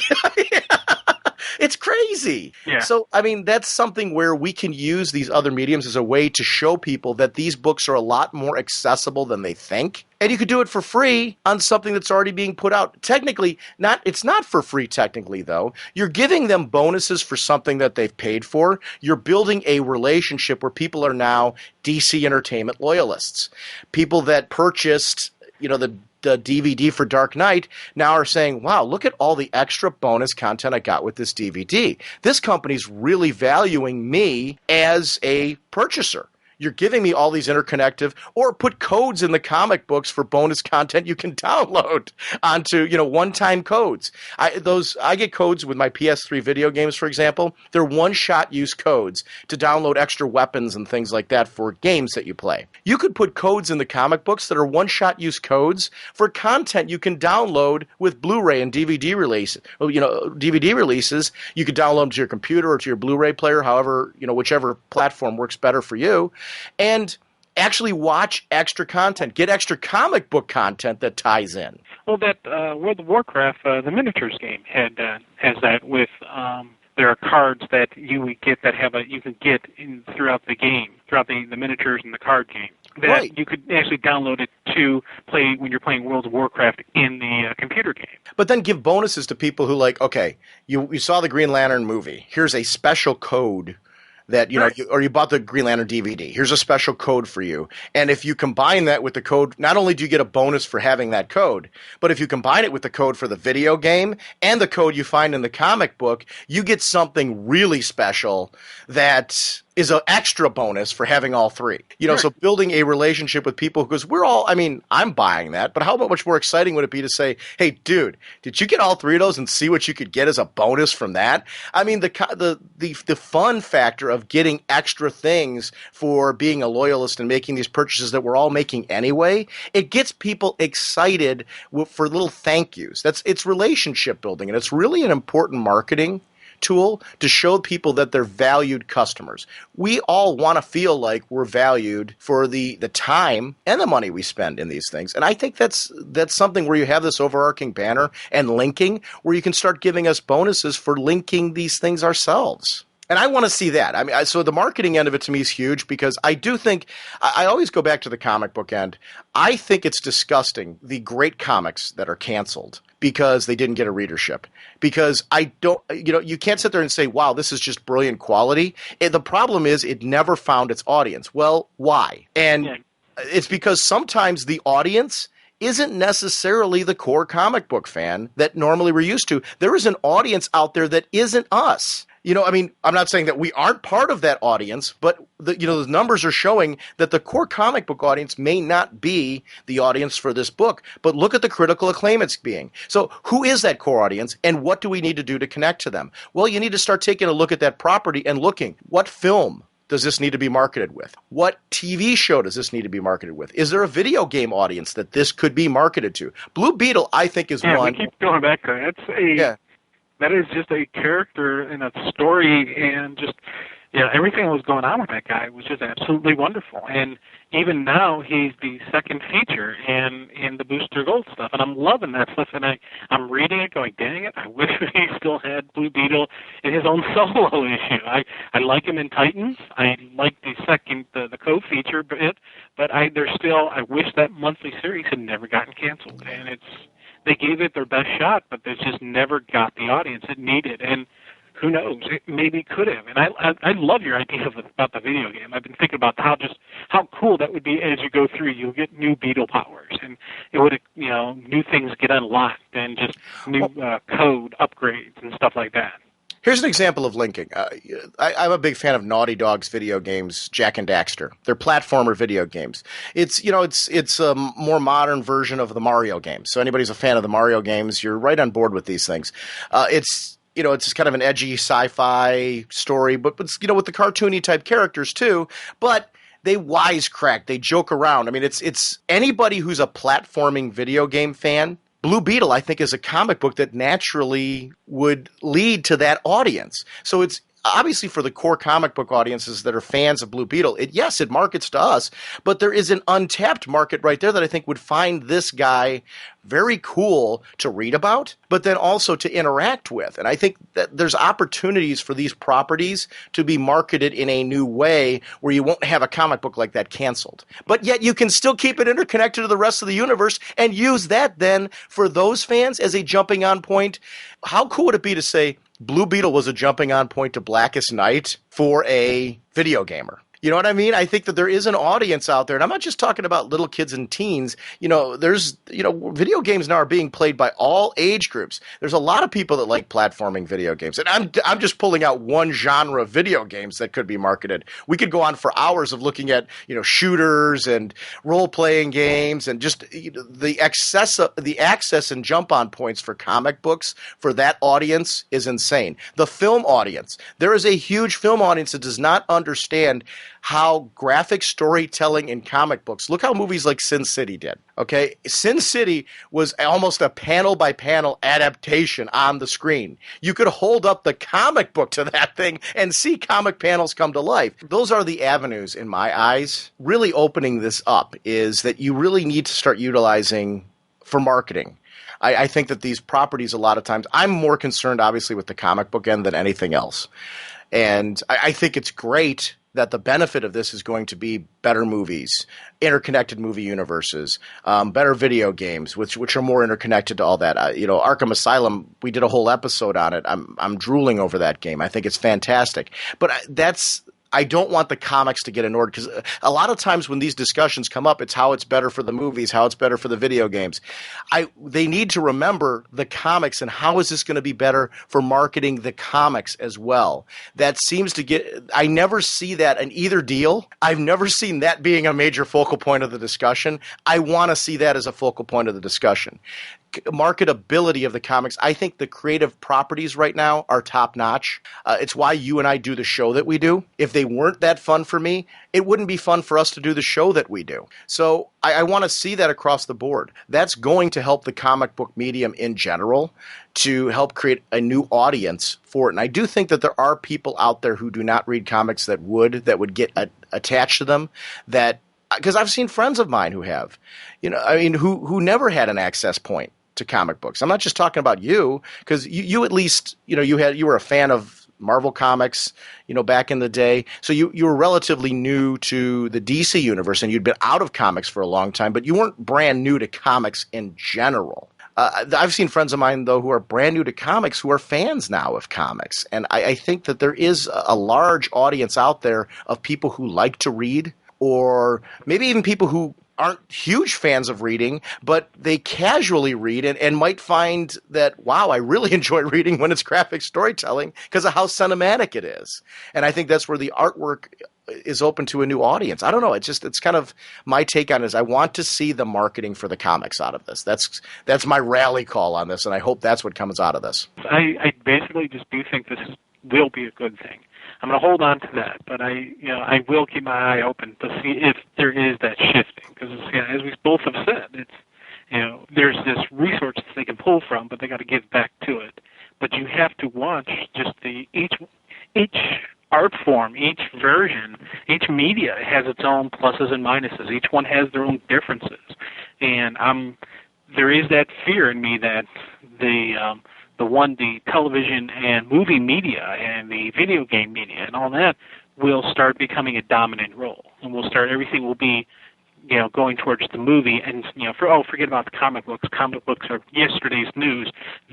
It's crazy. Yeah. So, that's something where we can use these other mediums as a way to show people that these books are a lot more accessible than they think. And you could do it for free on something that's already being put out. Technically, it's not for free technically, though. You're giving them bonuses for something that they've paid for. You're building a relationship where people are now DC Entertainment loyalists. People that purchased, the DVD for Dark Knight now are saying, wow, look at all the extra bonus content I got with this DVD. This company's really valuing me as a purchaser. You're giving me all these interconnective, or put codes in the comic books for bonus content you can download onto, one-time codes. I get codes with my PS3 video games, for example. They're one-shot use codes to download extra weapons and things like that for games that you play. You could put codes in the comic books that are one-shot use codes for content you can download with Blu-ray and DVD releases. DVD releases, you could download them to your computer or to your Blu-ray player, however, whichever platform works better for you. And actually watch extra content, get extra comic book content that ties in. Well, that World of Warcraft, the miniatures game, has that with there are cards that you would get that you can get throughout the game, throughout the miniatures and the card game. That right. You could actually download it to play when you're playing World of Warcraft in the computer game. But then give bonuses to people who okay, you saw the Green Lantern movie. Here's a special code that, or you bought the Green Lantern DVD. Here's a special code for you. And if you combine that with the code, not only do you get a bonus for having that code, but if you combine it with the code for the video game and the code you find in the comic book, you get something really special that is an extra bonus for having all three. Sure. So building a relationship with people, because I'm buying that, but how much more exciting would it be to say, hey, dude, did you get all three of those and see what you could get as a bonus from that? The fun factor of getting extra things for being a loyalist and making these purchases that we're all making anyway, it gets people excited for little thank yous. It's relationship building, and it's really an important marketing tool to show people that they're valued customers. We all want to feel like we're valued for the time and the money we spend in these things. And I think that's something where you have this overarching banner and linking where you can start giving us bonuses for linking these things ourselves. And I want to see that. I mean, so the marketing end of it to me is huge because I do think I always go back to the comic book end. I think it's disgusting, the great comics that are canceled because they didn't get a readership. Because you can't sit there and say, wow, this is just brilliant quality. The problem is it never found its audience. Well, why? And it's because sometimes the audience isn't necessarily the core comic book fan that normally we're used to. There is an audience out there that isn't us. I mean, I'm not saying that we aren't part of that audience, but the numbers are showing that the core comic book audience may not be the audience for this book, but look at the critical acclaim it's being. So who is that core audience, and what do we need to do to connect to them? Well, you need to start taking a look at that property and looking, what film does this need to be marketed with? What TV show does this need to be marketed with? Is there a video game audience that this could be marketed to? Blue Beetle, I think, is one. We keep going back to that. That is just a character and a story, and just everything that was going on with that guy was just absolutely wonderful. And even now, he's the second feature in the Booster Gold stuff, and I'm loving that stuff. And I'm reading it, going, dang it, I wish he still had Blue Beetle in his own solo issue. I like him in Titans. I like the co-feature bit, but I wish that monthly series had never gotten canceled, and they gave it their best shot, but they just never got the audience it needed. And who knows? It maybe could have. And I love your idea about the video game. I've been thinking about how cool that would be as you go through. You'll get new Beetle powers, and it would new things get unlocked, and just new code upgrades and stuff like that. Here's an example of linking. I'm a big fan of Naughty Dog's video games, Jak and Daxter. They're platformer video games. It's a more modern version of the Mario games. So anybody who's a fan of the Mario games, you're right on board with these things. It's kind of an edgy sci-fi story, but with the cartoony type characters too. But they wisecrack, they joke around. I mean, it's anybody who's a platforming video game fan. Blue Beetle, I think, is a comic book that naturally would lead to that audience. So it's obviously for the core comic book audiences that are fans of Blue Beetle. It markets to us, but there is an untapped market right there that I think would find this guy very cool to read about, but then also to interact with. And I think that there's opportunities for these properties to be marketed in a new way where you won't have a comic book like that canceled. But yet you can still keep it interconnected to the rest of the universe and use that then for those fans as a jumping on point. How cool would it be to say Blue Beetle was a jumping on point to Blackest Night for a video gamer? You know what I mean? I think that there is an audience out there, and I'm not just talking about little kids and teens. Video games now are being played by all age groups. There's a lot of people that like platforming video games, and I'm just pulling out one genre of video games that could be marketed. We could go on for hours of looking at shooters and role playing games, and just the access and jump on points for comic books for that audience is insane. The film audience, there is a huge film audience that does not understand how graphic storytelling in comic books. Look how movies like Sin City did. Okay, Sin City was almost a panel-by-panel adaptation on the screen. You could hold up the comic book to that thing and see comic panels come to life. Those are the avenues, in my eyes, really opening this up, is that you really need to start utilizing for marketing. I think that these properties, a lot of times, I'm more concerned, obviously, with the comic book end than anything else. And I think it's great that the benefit of this is going to be better movies, interconnected movie universes, better video games, which are more interconnected to all that. Arkham Asylum, we did a whole episode on it. I'm drooling over that game. I think it's fantastic. But I don't want the comics to get ignored, because a lot of times when these discussions come up, it's how it's better for the movies, how it's better for the video games. They need to remember the comics and how is this going to be better for marketing the comics as well. That seems to I never see that in either deal. I've never seen that being a major focal point of the discussion. I want to see that as a focal point of the discussion. marketability of the comics. I think the creative properties right now are top notch. It's why you and I do the show that we do. If they weren't that fun for me, it wouldn't be fun for us to do the show that we do. So I want to see that across the board. That's going to help the comic book medium in general to help create a new audience for it. And I do think that there are people out there who do not read comics that would get attached to them, that because I've seen friends of mine who have, who never had an access point to comic books. I'm not just talking about you, because you at least, you were a fan of Marvel Comics, back in the day. So you were relatively new to the DC universe, and you'd been out of comics for a long time, but you weren't brand new to comics in general. I've seen friends of mine, though, who are brand new to comics, who are fans now of comics. And I think that there is a large audience out there of people who like to read, or maybe even people who aren't huge fans of reading, but they casually read and might find that, wow, I really enjoy reading when it's graphic storytelling because of how cinematic it is. And I think that's where the artwork is open to a new audience. I don't know. It's kind of my take on it is I want to see the marketing for the comics out of this. That's my rally call on this, and I hope that's what comes out of this. I basically just do think this will be a good thing. I'm going to hold on to that, but I will keep my eye open to see if there is that shifting, because as we both have said, it's there's this resource they can pull from, but they got to give back to it. But you have to watch just each art form, each version, each media has its own pluses and minuses. Each one has their own differences, and there is that fear in me that the television and movie media and the video game media and all that will start becoming a dominant role, and everything will be, going towards the movie, and forget about the comic books. Comic books are yesterday's news.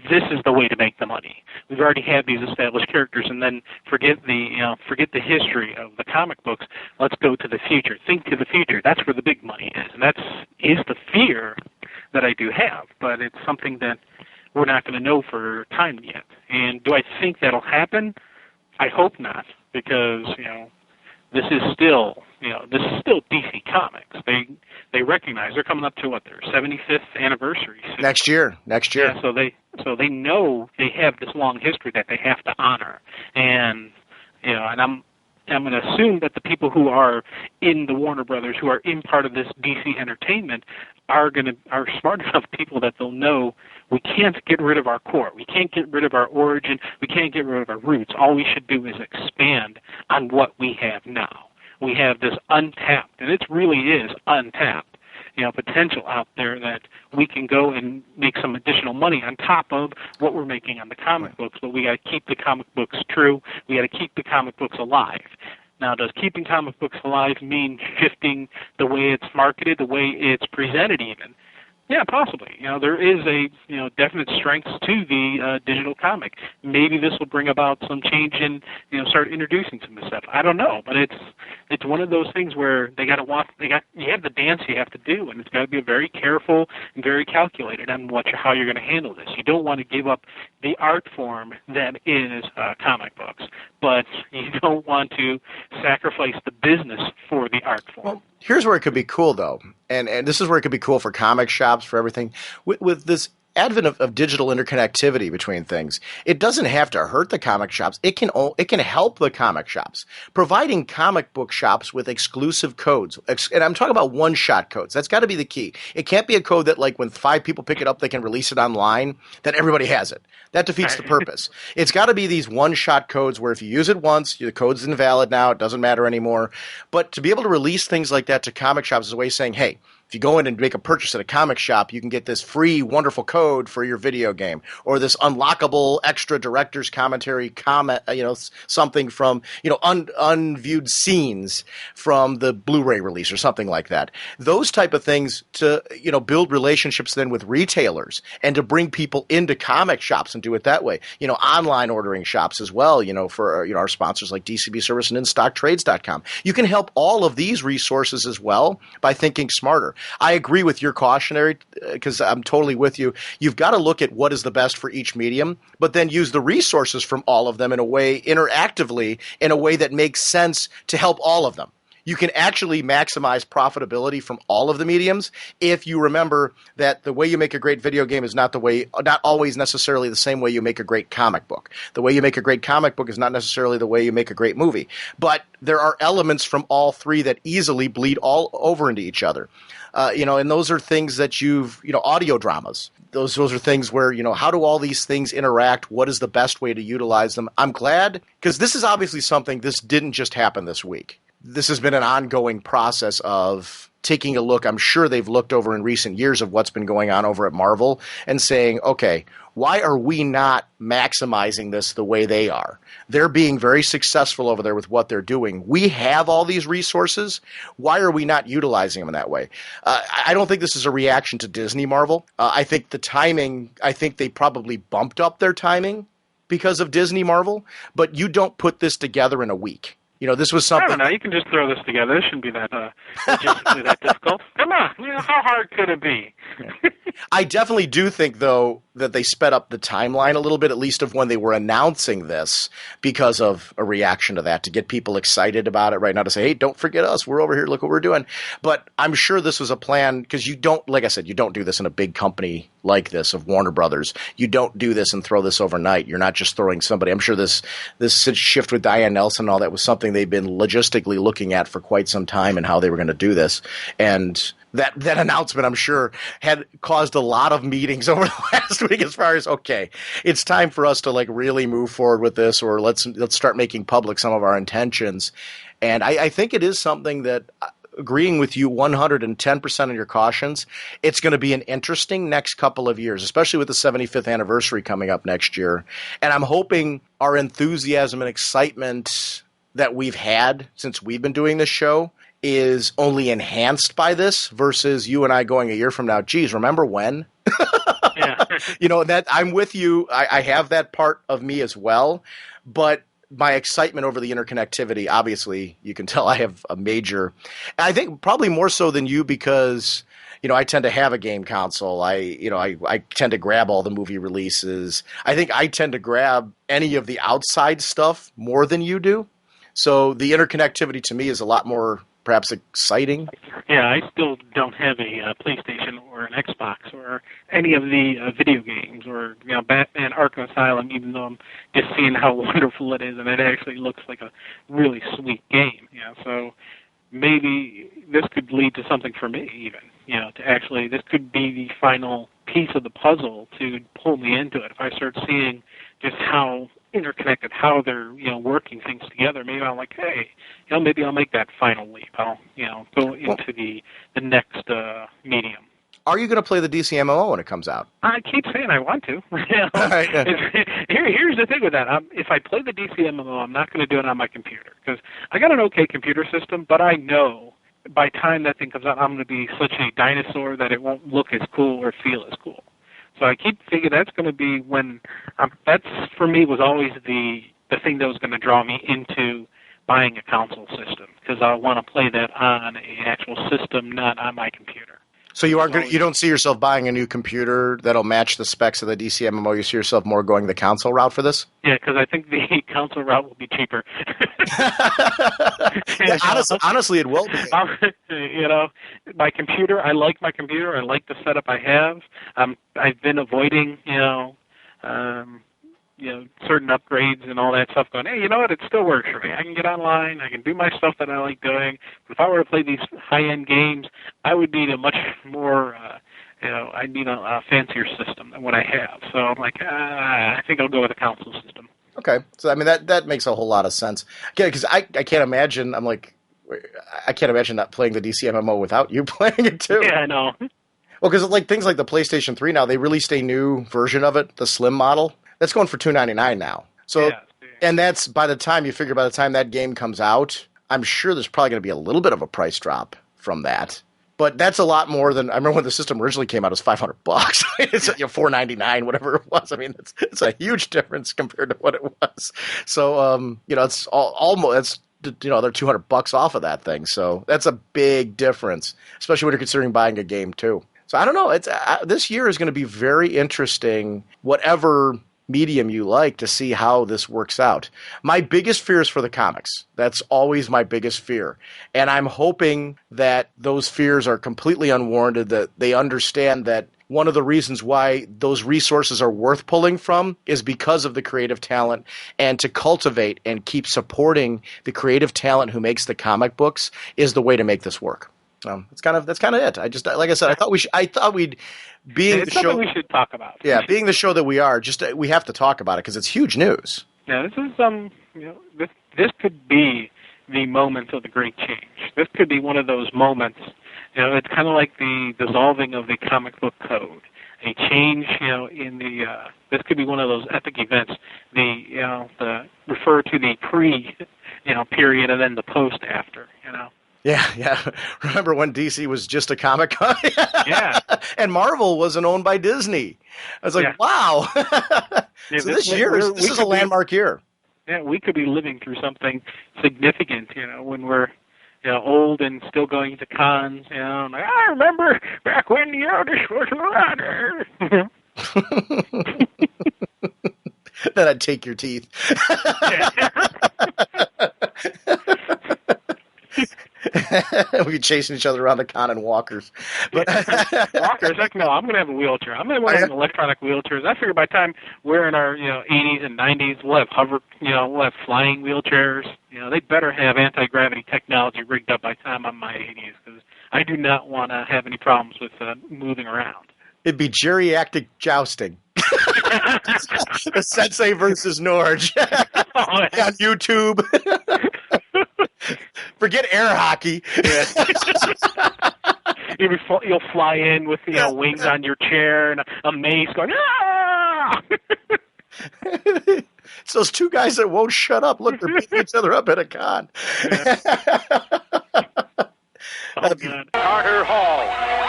This is the way to make the money. We've already had these established characters, and then forget the history of the comic books. Let's go to the future. Think to the future. That's where the big money is, and that is the fear that I do have. But it's something that we're not going to know for time yet. And do I think that'll happen? I hope not, because this is still DC Comics. They recognize they're coming up to their 75th anniversary soon. Next year. Yeah, so they know they have this long history that they have to honor, and and I'm going to assume that the people who are in the Warner Brothers, who are in part of this DC entertainment, are smart enough people that they'll know we can't get rid of our core. We can't get rid of our origin. We can't get rid of our roots. All we should do is expand on what we have now. We have this untapped, and it really is untapped, potential out there that we can go and make some additional money on top of what we're making on the comic books. But we got to keep the comic books true. We got to keep the comic books alive. Now, does keeping comic books alive mean shifting the way it's marketed, the way it's presented even? Yeah, possibly. There is a definite strengths to the digital comic. Maybe this will bring about some change and start introducing some of this stuff. I don't know, but it's one of those things where you have the dance you have to do, and it's got to be very careful and very calculated on how you're going to handle this. You don't want to give up the art form that is comic books, but you don't want to sacrifice the business for the art form. Well, here's where it could be cool, though, and this is where it could be cool for comic shops, for everything. With this advent of digital interconnectivity between things, it doesn't have to hurt the comic shops. It can help the comic shops, providing comic book shops with exclusive codes. And I'm talking about one-shot codes. That's got to be the key. It can't be a code that, like, when 5 people pick it up, they can release it online, that everybody has it. That defeats the purpose. It's got to be these one-shot codes where if you use it once, the code's invalid now, it doesn't matter anymore. But to be able to release things like that to comic shops is a way of saying, hey, if you go in and make a purchase at a comic shop, you can get this free, wonderful code for your video game, or this unlockable extra director's commentary comment, something from, unviewed scenes from the Blu-ray release or something like that. Those type of things to, build relationships then with retailers and to bring people into comic shops and do it that way. Online ordering shops as well, for, our sponsors like DCB Service and InStockTrades.com. You can help all of these resources as well by thinking smarter. I agree with your cautionary, because I'm totally with you. You've got to look at what is the best for each medium, but then use the resources from all of them in a way, interactively, in a way that makes sense to help all of them. you can actually maximize profitability from all of the mediums if you remember that the way you make a great video game is not always necessarily the same way you make a great comic book. The way you make a great comic book is not necessarily the way you make a great movie. But there are elements from all three that easily bleed all over into each other. And those are things that audio dramas. Those are things where, how do all these things interact? What is the best way to utilize them? I'm glad, because this is obviously something, this didn't just happen this week. This has been an ongoing process of taking a look. I'm sure they've looked over in recent years of what's been going on over at Marvel and saying, okay, why are we not maximizing this the way they are? They're being very successful over there with what they're doing. We have all these resources. Why are we not utilizing them in that way? I don't think this is a reaction to Disney Marvel. I think the timing, they probably bumped up their timing because of Disney Marvel, but you don't put this together in a week. This was something. I don't know. You can just throw this together. It shouldn't be that logistically that difficult. Come on. How hard could it be? I definitely do think, though, that they sped up the timeline a little bit, at least of when they were announcing this, because of a reaction to that, to get people excited about it right now, to say, hey, don't forget us. We're over here. Look what we're doing. But I'm sure this was a plan, because you don't, like I said, you don't do this in a big company like this of Warner Brothers. You don't do this and throw this overnight. You're not just throwing somebody. I'm sure this shift with Diane Nelson and all that was something they've been logistically looking at for quite some time and how they were going to do this. And that announcement, I'm sure, had caused a lot of meetings over the last week as far as, okay, it's time for us to really move forward with this, or let's start making public some of our intentions. And I think it is something that, agreeing with you 110% of your cautions, it's going to be an interesting next couple of years, especially with the 75th anniversary coming up next year. And I'm hoping our enthusiasm and excitement that we've had since we've been doing this show is only enhanced by this versus you and I going a year from now, geez, remember when? Yeah. That I'm with you. I have that part of me as well, but my excitement over the interconnectivity, obviously, you can tell I have a major, I think probably more so than you, because I tend to have a game console. I tend to grab all the movie releases. I think I tend to grab any of the outside stuff more than you do. So the interconnectivity to me is a lot more perhaps exciting. Yeah, I still don't have a PlayStation or an Xbox or any of the video games or Batman Arkham Asylum, even though I'm just seeing how wonderful it is, and it actually looks like a really sweet game. So maybe this could lead to something for me, even. To actually, this could be the final piece of the puzzle to pull me into it. If I start seeing just how interconnected, how they're working things together, maybe I'm like, hey, maybe I'll make that final leap. I'll go into the next medium. Are you going to play the DC MMO when it comes out? I keep saying I want to. Right. Here's the thing with that. If I play the DC MMO, I'm not going to do it on my computer, because I got an okay computer system, but I know by the time that thing comes out, I'm going to be such a dinosaur that it won't look as cool or feel as cool. So I keep thinking that's going to be when that's, for me, was always the thing that was going to draw me into buying a console system, because I want to play that on an actual system, not on my computer. So you don't see yourself buying a new computer that'll match the specs of the DC MMO. You see yourself more going the console route for this? Yeah, because I think the console route will be cheaper. Yeah, honestly, it will be. My computer, I like my computer. I like the setup I have. I've been avoiding, certain upgrades and all that stuff, going, hey, you know what, it still works for me. I can get online, I can do my stuff that I like doing. But if I were to play these high-end games, I would need a much more, I'd need a fancier system than what I have. So I'm like, I think I'll go with a console system. Okay. So, I mean, that makes a whole lot of sense. Yeah, because I can't imagine, I can't imagine not playing the DC MMO without you playing it too. Yeah, I know. Well, because things like the PlayStation 3 now, they released a new version of it, the Slim model. That's going for $299 now. So, yeah. And that's by the time that game comes out, I'm sure there's probably going to be a little bit of a price drop from that. But that's a lot more than I remember when the system originally came out. It was $500. It's $499, whatever it was. I mean, it's a huge difference compared to what it was. So, it's almost they're $200 off of that thing. So that's a big difference, especially when you're considering buying a game too. So I don't know. It's this year is going to be very interesting. Whatever medium you like to see how this works out. My biggest fear is for the comics. That's always my biggest fear. And I'm hoping that those fears are completely unwarranted, that they understand that one of the reasons why those resources are worth pulling from is because of the creative talent, and to cultivate and keep supporting the creative talent who makes the comic books is the way to make this work. That's kind of it. I just, like I said, I thought we'd, being it's the show we should talk about. Yeah, being the show that we are, we have to talk about it because it's huge news. Yeah, this is this could be the moment of the great change. This could be one of those moments. It's kind of like the dissolving of the comic book code. A change, in the this could be one of those epic events. The refer to the pre, period, and then the post after. Yeah. Remember when DC was just a comic con? Yeah. And Marvel wasn't owned by Disney. I was like, wow. Yeah, so this is a landmark year. Yeah, we could be living through something significant, when we're old and still going to cons. Like, I remember back when the eldest was a ladder. Then I'd take your teeth. We'd be chasing each other around the con in walkers. But walkers? Heck no, I'm going to have a wheelchair. I'm going to have electronic wheelchairs. I figure by the time we're in our 80s and 90s, we'll have we'll have flying wheelchairs. They better have anti-gravity technology rigged up by the time I'm in my 80s, because I do not want to have any problems with moving around. It'd be geriatric jousting. The Sensei versus Norge on YouTube. Forget air hockey. Yeah. You'll fly in with wings on your chair and a mace going, ah! It's those two guys that won't shut up. Look, they're beating each other up at a con. Oh, God. Carter Hall,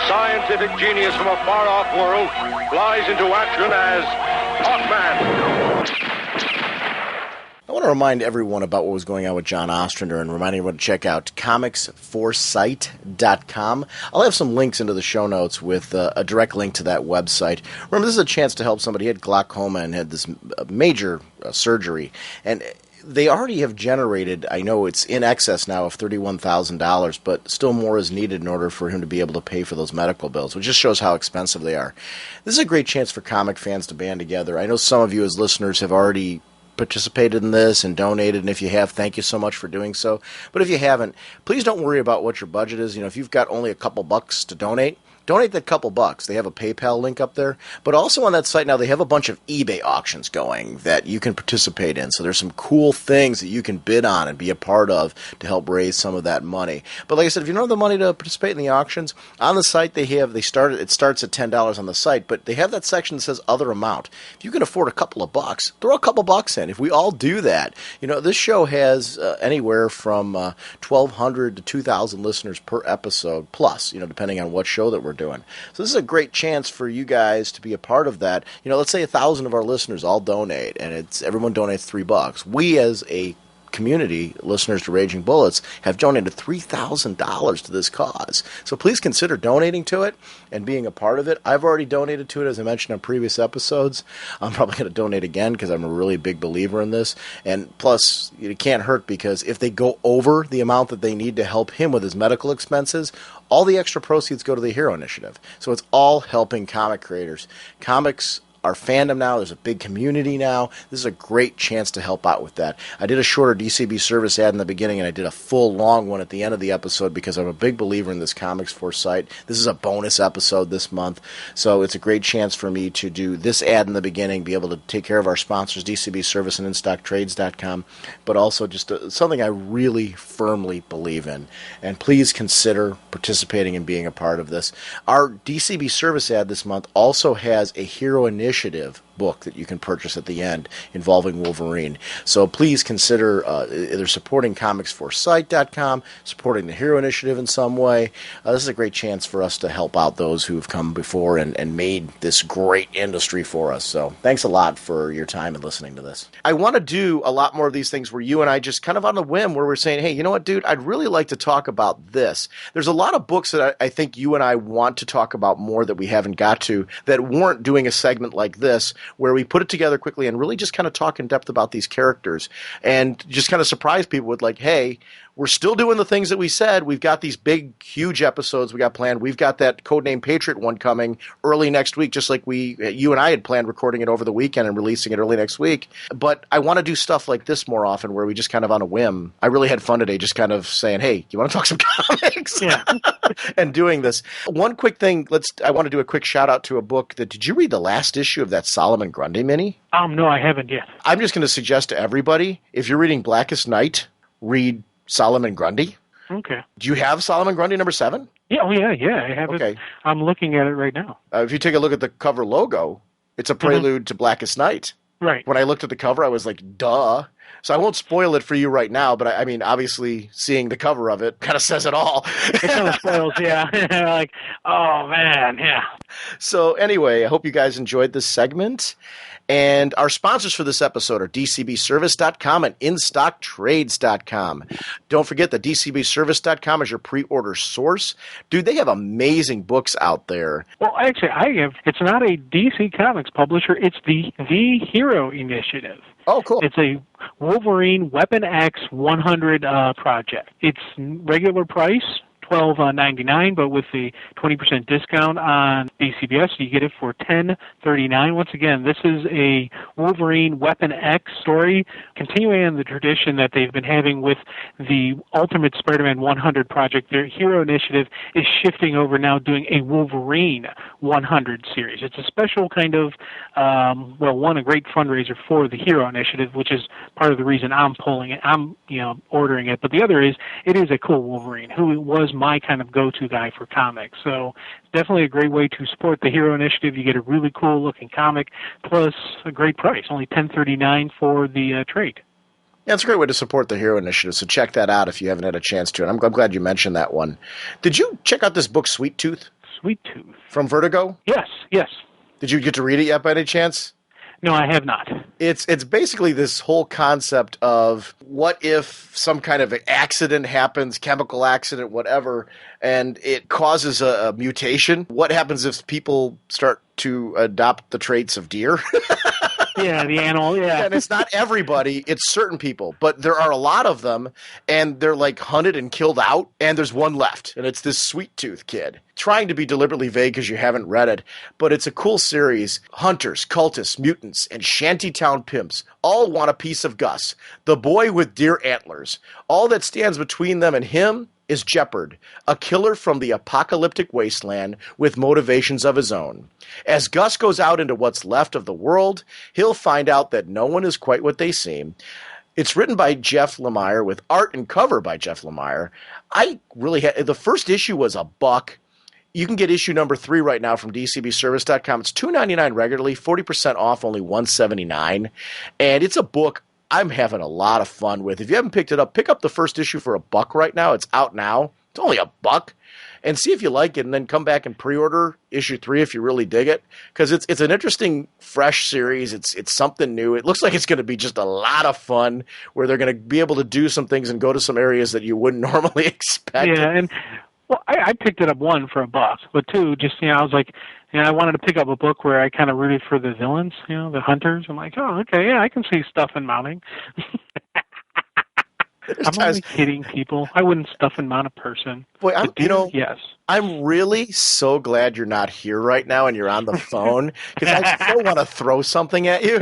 scientific genius from a far-off world, flies into action as Hawkman. I want to remind everyone about what was going on with John Ostrander and remind everyone to check out comicsforsight.com. I'll have some links into the show notes with a direct link to that website. Remember, this is a chance to help somebody. He had glaucoma and had this major surgery, and they already have generated, I know it's in excess now of $31,000, but still more is needed in order for him to be able to pay for those medical bills, which just shows how expensive they are. This is a great chance for comic fans to band together. I know some of you as listeners have already participated in this and donated, and if you have, thank you so much for doing so. But if you haven't, please don't worry about what your budget is. If you've got only a couple bucks to donate that couple bucks. They have a PayPal link up there. But also on that site now, they have a bunch of eBay auctions going that you can participate in. So there's some cool things that you can bid on and be a part of to help raise some of that money. But like I said, if you don't have the money to participate in the auctions, on the site it starts at $10 on the site, but they have that section that says other amount. If you can afford a couple of bucks, throw a couple bucks in. If we all do that, this show has anywhere from 1,200 to 2,000 listeners per episode plus, depending on what show that we're doing. So this is a great chance for you guys to be a part of that. Let's say 1,000 of our listeners all donate, and everyone donates $3. We as a community, listeners to Raging Bullets, have donated $3,000 to this cause. So please consider donating to it and being a part of it. I've already donated to it, as I mentioned on previous episodes. I'm probably going to donate again because I'm a really big believer in this. And plus, it can't hurt because if they go over the amount that they need to help him with his medical expenses, all the extra proceeds go to the Hero Initiative. So it's all helping comic creators. Comics our fandom now. There's a big community now. This is a great chance to help out with that. I did a shorter DCB service ad in the beginning, and I did a full long one at the end of the episode because I'm a big believer in this Comics Foresight. This is a bonus episode this month, so it's a great chance for me to do this ad in the beginning, be able to take care of our sponsors, DCB Service and InStockTrades.com, but also just something I really firmly believe in. And please consider participating and being a part of this. Our DCB Service ad this month also has a Hero Initiative book that you can purchase at the end involving Wolverine. So please consider either supporting comicsforsight.com, supporting the Hero Initiative in some way. This is a great chance for us to help out those who've come before and made this great industry for us. So thanks a lot for your time and listening to this. I want to do a lot more of these things where you and I just kind of on a whim where we're saying, hey, you know what, dude, I'd really like to talk about this. There's a lot of books that I think you and I want to talk about more that we haven't got to that weren't doing a segment like this, where we put it together quickly and really just kind of talk in depth about these characters and just kind of surprise people with like, hey, we're still doing the things that we said. We've got these big, huge episodes we got planned. We've got that Codename Patriot one coming early next week, just like you and I had planned recording it over the weekend and releasing it early next week. But I want to do stuff like this more often where we just kind of on a whim. I really had fun today just kind of saying, hey, you want to talk some comics? Yeah. And doing this. One quick thing, I want to do a quick shout out to a book did you read the last issue of that Solomon Grundy mini? No, I haven't yet. I'm just going to suggest to everybody, if you're reading Blackest Night, read Solomon Grundy. Okay. Do you have Solomon Grundy number 7? Yeah, I have it. I'm looking at it right now. If you take a look at the cover logo, it's a prelude to Blackest Night. Right. When I looked at the cover, I was like, duh. So I won't spoil it for you right now, but I mean, obviously, seeing the cover of it kind of says it all. It kind of spoils, yeah. Like, oh, man, yeah. So anyway, I hope you guys enjoyed this segment. And our sponsors for this episode are DCBService.com and InStockTrades.com. Don't forget that DCBService.com is your pre-order source. Dude, they have amazing books out there. Well, actually, it's not a DC Comics publisher. It's the Hero Initiative. Oh, cool. It's a Wolverine Weapon X 100 project. It's regular price, $12.99, but with the 20% discount on DCBS, you get it for $10.39. Once again, this is a Wolverine Weapon X story, continuing on the tradition that they've been having with the Ultimate Spider-Man 100 project. Their Hero Initiative is shifting over now, doing a Wolverine 100 series. It's a special kind of, a great fundraiser for the Hero Initiative, which is part of the reason I'm pulling it. I'm, ordering it. But the other is, it is a cool Wolverine who was my kind of go-to guy for comics. So definitely a great way to support the Hero Initiative. You get a really cool-looking comic, plus a great price, only $10.39 for the trade. Yeah, it's a great way to support the Hero Initiative, so check that out if you haven't had a chance to. And I'm glad you mentioned that one. Did you check out this book, Sweet Tooth? Sweet Tooth. From Vertigo? Yes. Did you get to read it yet by any chance? No, I have not. It's basically this whole concept of what if some kind of accident happens, chemical accident, whatever, and it causes a mutation? What happens if people start to adopt the traits of deer? Yeah, the animal, yeah. And it's not everybody, it's certain people. But there are a lot of them, and they're like hunted and killed out, and there's one left, and it's this Sweet Tooth kid. Trying to be deliberately vague because you haven't read it, but it's a cool series. Hunters, cultists, mutants, and shantytown pimps all want a piece of Gus, the boy with deer antlers. All that stands between them and him is Jeopard, a killer from the apocalyptic wasteland with motivations of his own. As Gus goes out into what's left of the world, he'll find out that no one is quite what they seem. It's written by Jeff Lemire with art and cover by Jeff Lemire. The first issue was $1. You can get issue number 3 right now from DCBService.com. It's $2.99 regularly, 40% off, only $1.79. And it's a book I'm having a lot of fun with. If you haven't picked it up, pick up the first issue for $1 right now. It's out now. It's only $1. And see if you like it, and then come back and pre-order issue 3 if you really dig it. Because it's an interesting, fresh series. It's something new. It looks like it's going to be just a lot of fun, where they're going to be able to do some things and go to some areas that you wouldn't normally expect. Yeah, and well, I picked it up, 1, for $1, but 2, just, I was like, I wanted to pick up a book where I kind of rooted for the villains, the hunters. I'm like, oh, okay, yeah, I can see stuff and mounting. I'm only kidding, people. I wouldn't stuff and mount a person. Boy, yes. I'm really so glad you're not here right now and you're on the phone, because I still want to throw something at you.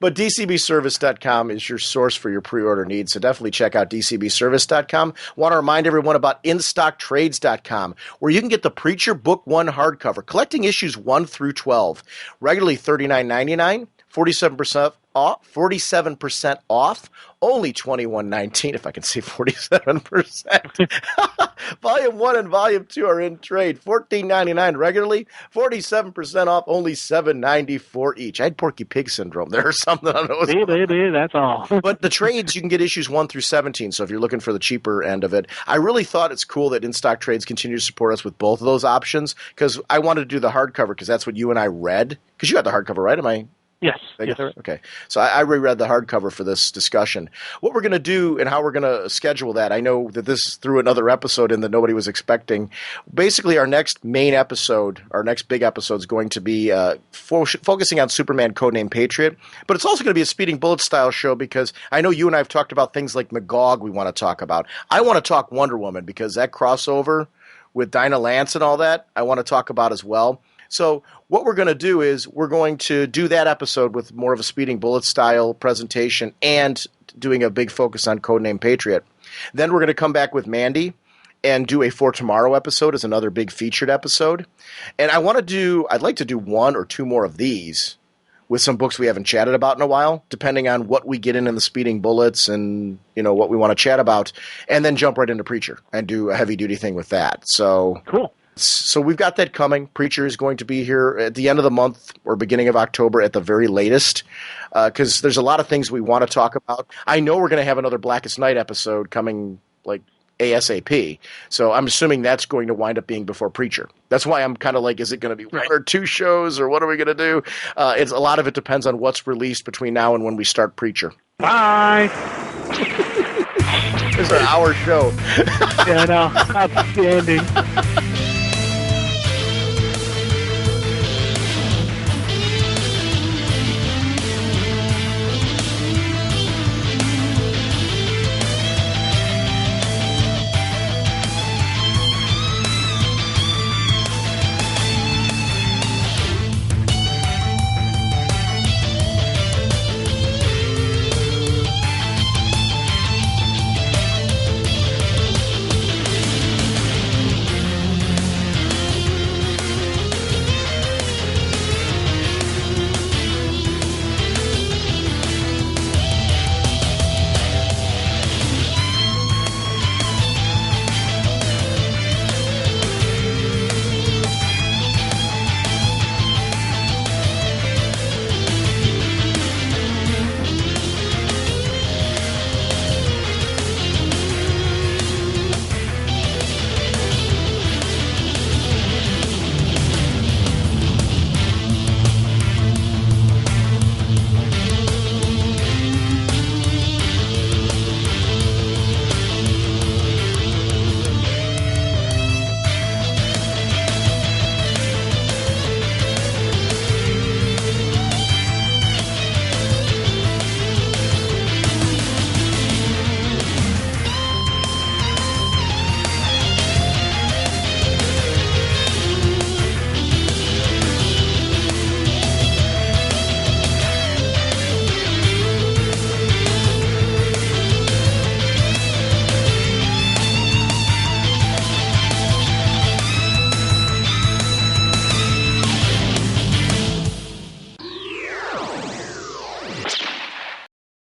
But DCBService.com is your source for your pre-order needs, so definitely check out DCBService.com. Want to remind everyone about InStockTrades.com, where you can get the Preacher Book 1 hardcover, collecting issues 1 through 12, regularly $39.99, 47% off, only $21.19, if I can say 47%. Volume 1 and Volume 2 are in trade, $14.99 regularly, 47% off, only $7.94 each. I had Porky Pig syndrome there or something. I don't know. That's all. But the trades, you can get issues 1 through 17, so if you're looking for the cheaper end of it. I really thought it's cool that In Stock Trades continue to support us with both of those options, because I wanted to do the hardcover, because that's what you and I read. Because you got the hardcover, right? Yes. Did I get Yes. that right? Okay. So I reread the hardcover for this discussion. What we're going to do and how we're going to schedule that, I know that this threw another episode in that nobody was expecting. Basically, our next main episode, our next big episode is going to be focusing on Superman Codename Patriot, but it's also going to be a Speeding Bullet style show because I know you and I have talked about things like Magog we want to talk about. I want to talk Wonder Woman because that crossover with Dinah Lance and all that, I want to talk about as well. So what we're going to do is we're going to do that episode with more of a Speeding Bullet style presentation and doing a big focus on Codename Patriot. Then we're going to come back with Mandy and do a For Tomorrow episode as another big featured episode. And I'd like to do one or two more of these with some books we haven't chatted about in a while, depending on what we get in the Speeding Bullets and, what we want to chat about, and then jump right into Preacher and do a heavy duty thing with that. So Cool. So we've got that coming. Preacher is going to be here at the end of the month or beginning of October at the very latest, because there's a lot of things we want to talk about. I know we're going to have another Blackest Night episode coming like ASAP, so I'm assuming that's going to wind up being before Preacher. That's why I'm kind of like, is it going to be one or two shows, or what are we going to do? It's a lot of it depends on what's released between now and when we start Preacher. Bye. This is our show. Yeah, I know. Outstanding.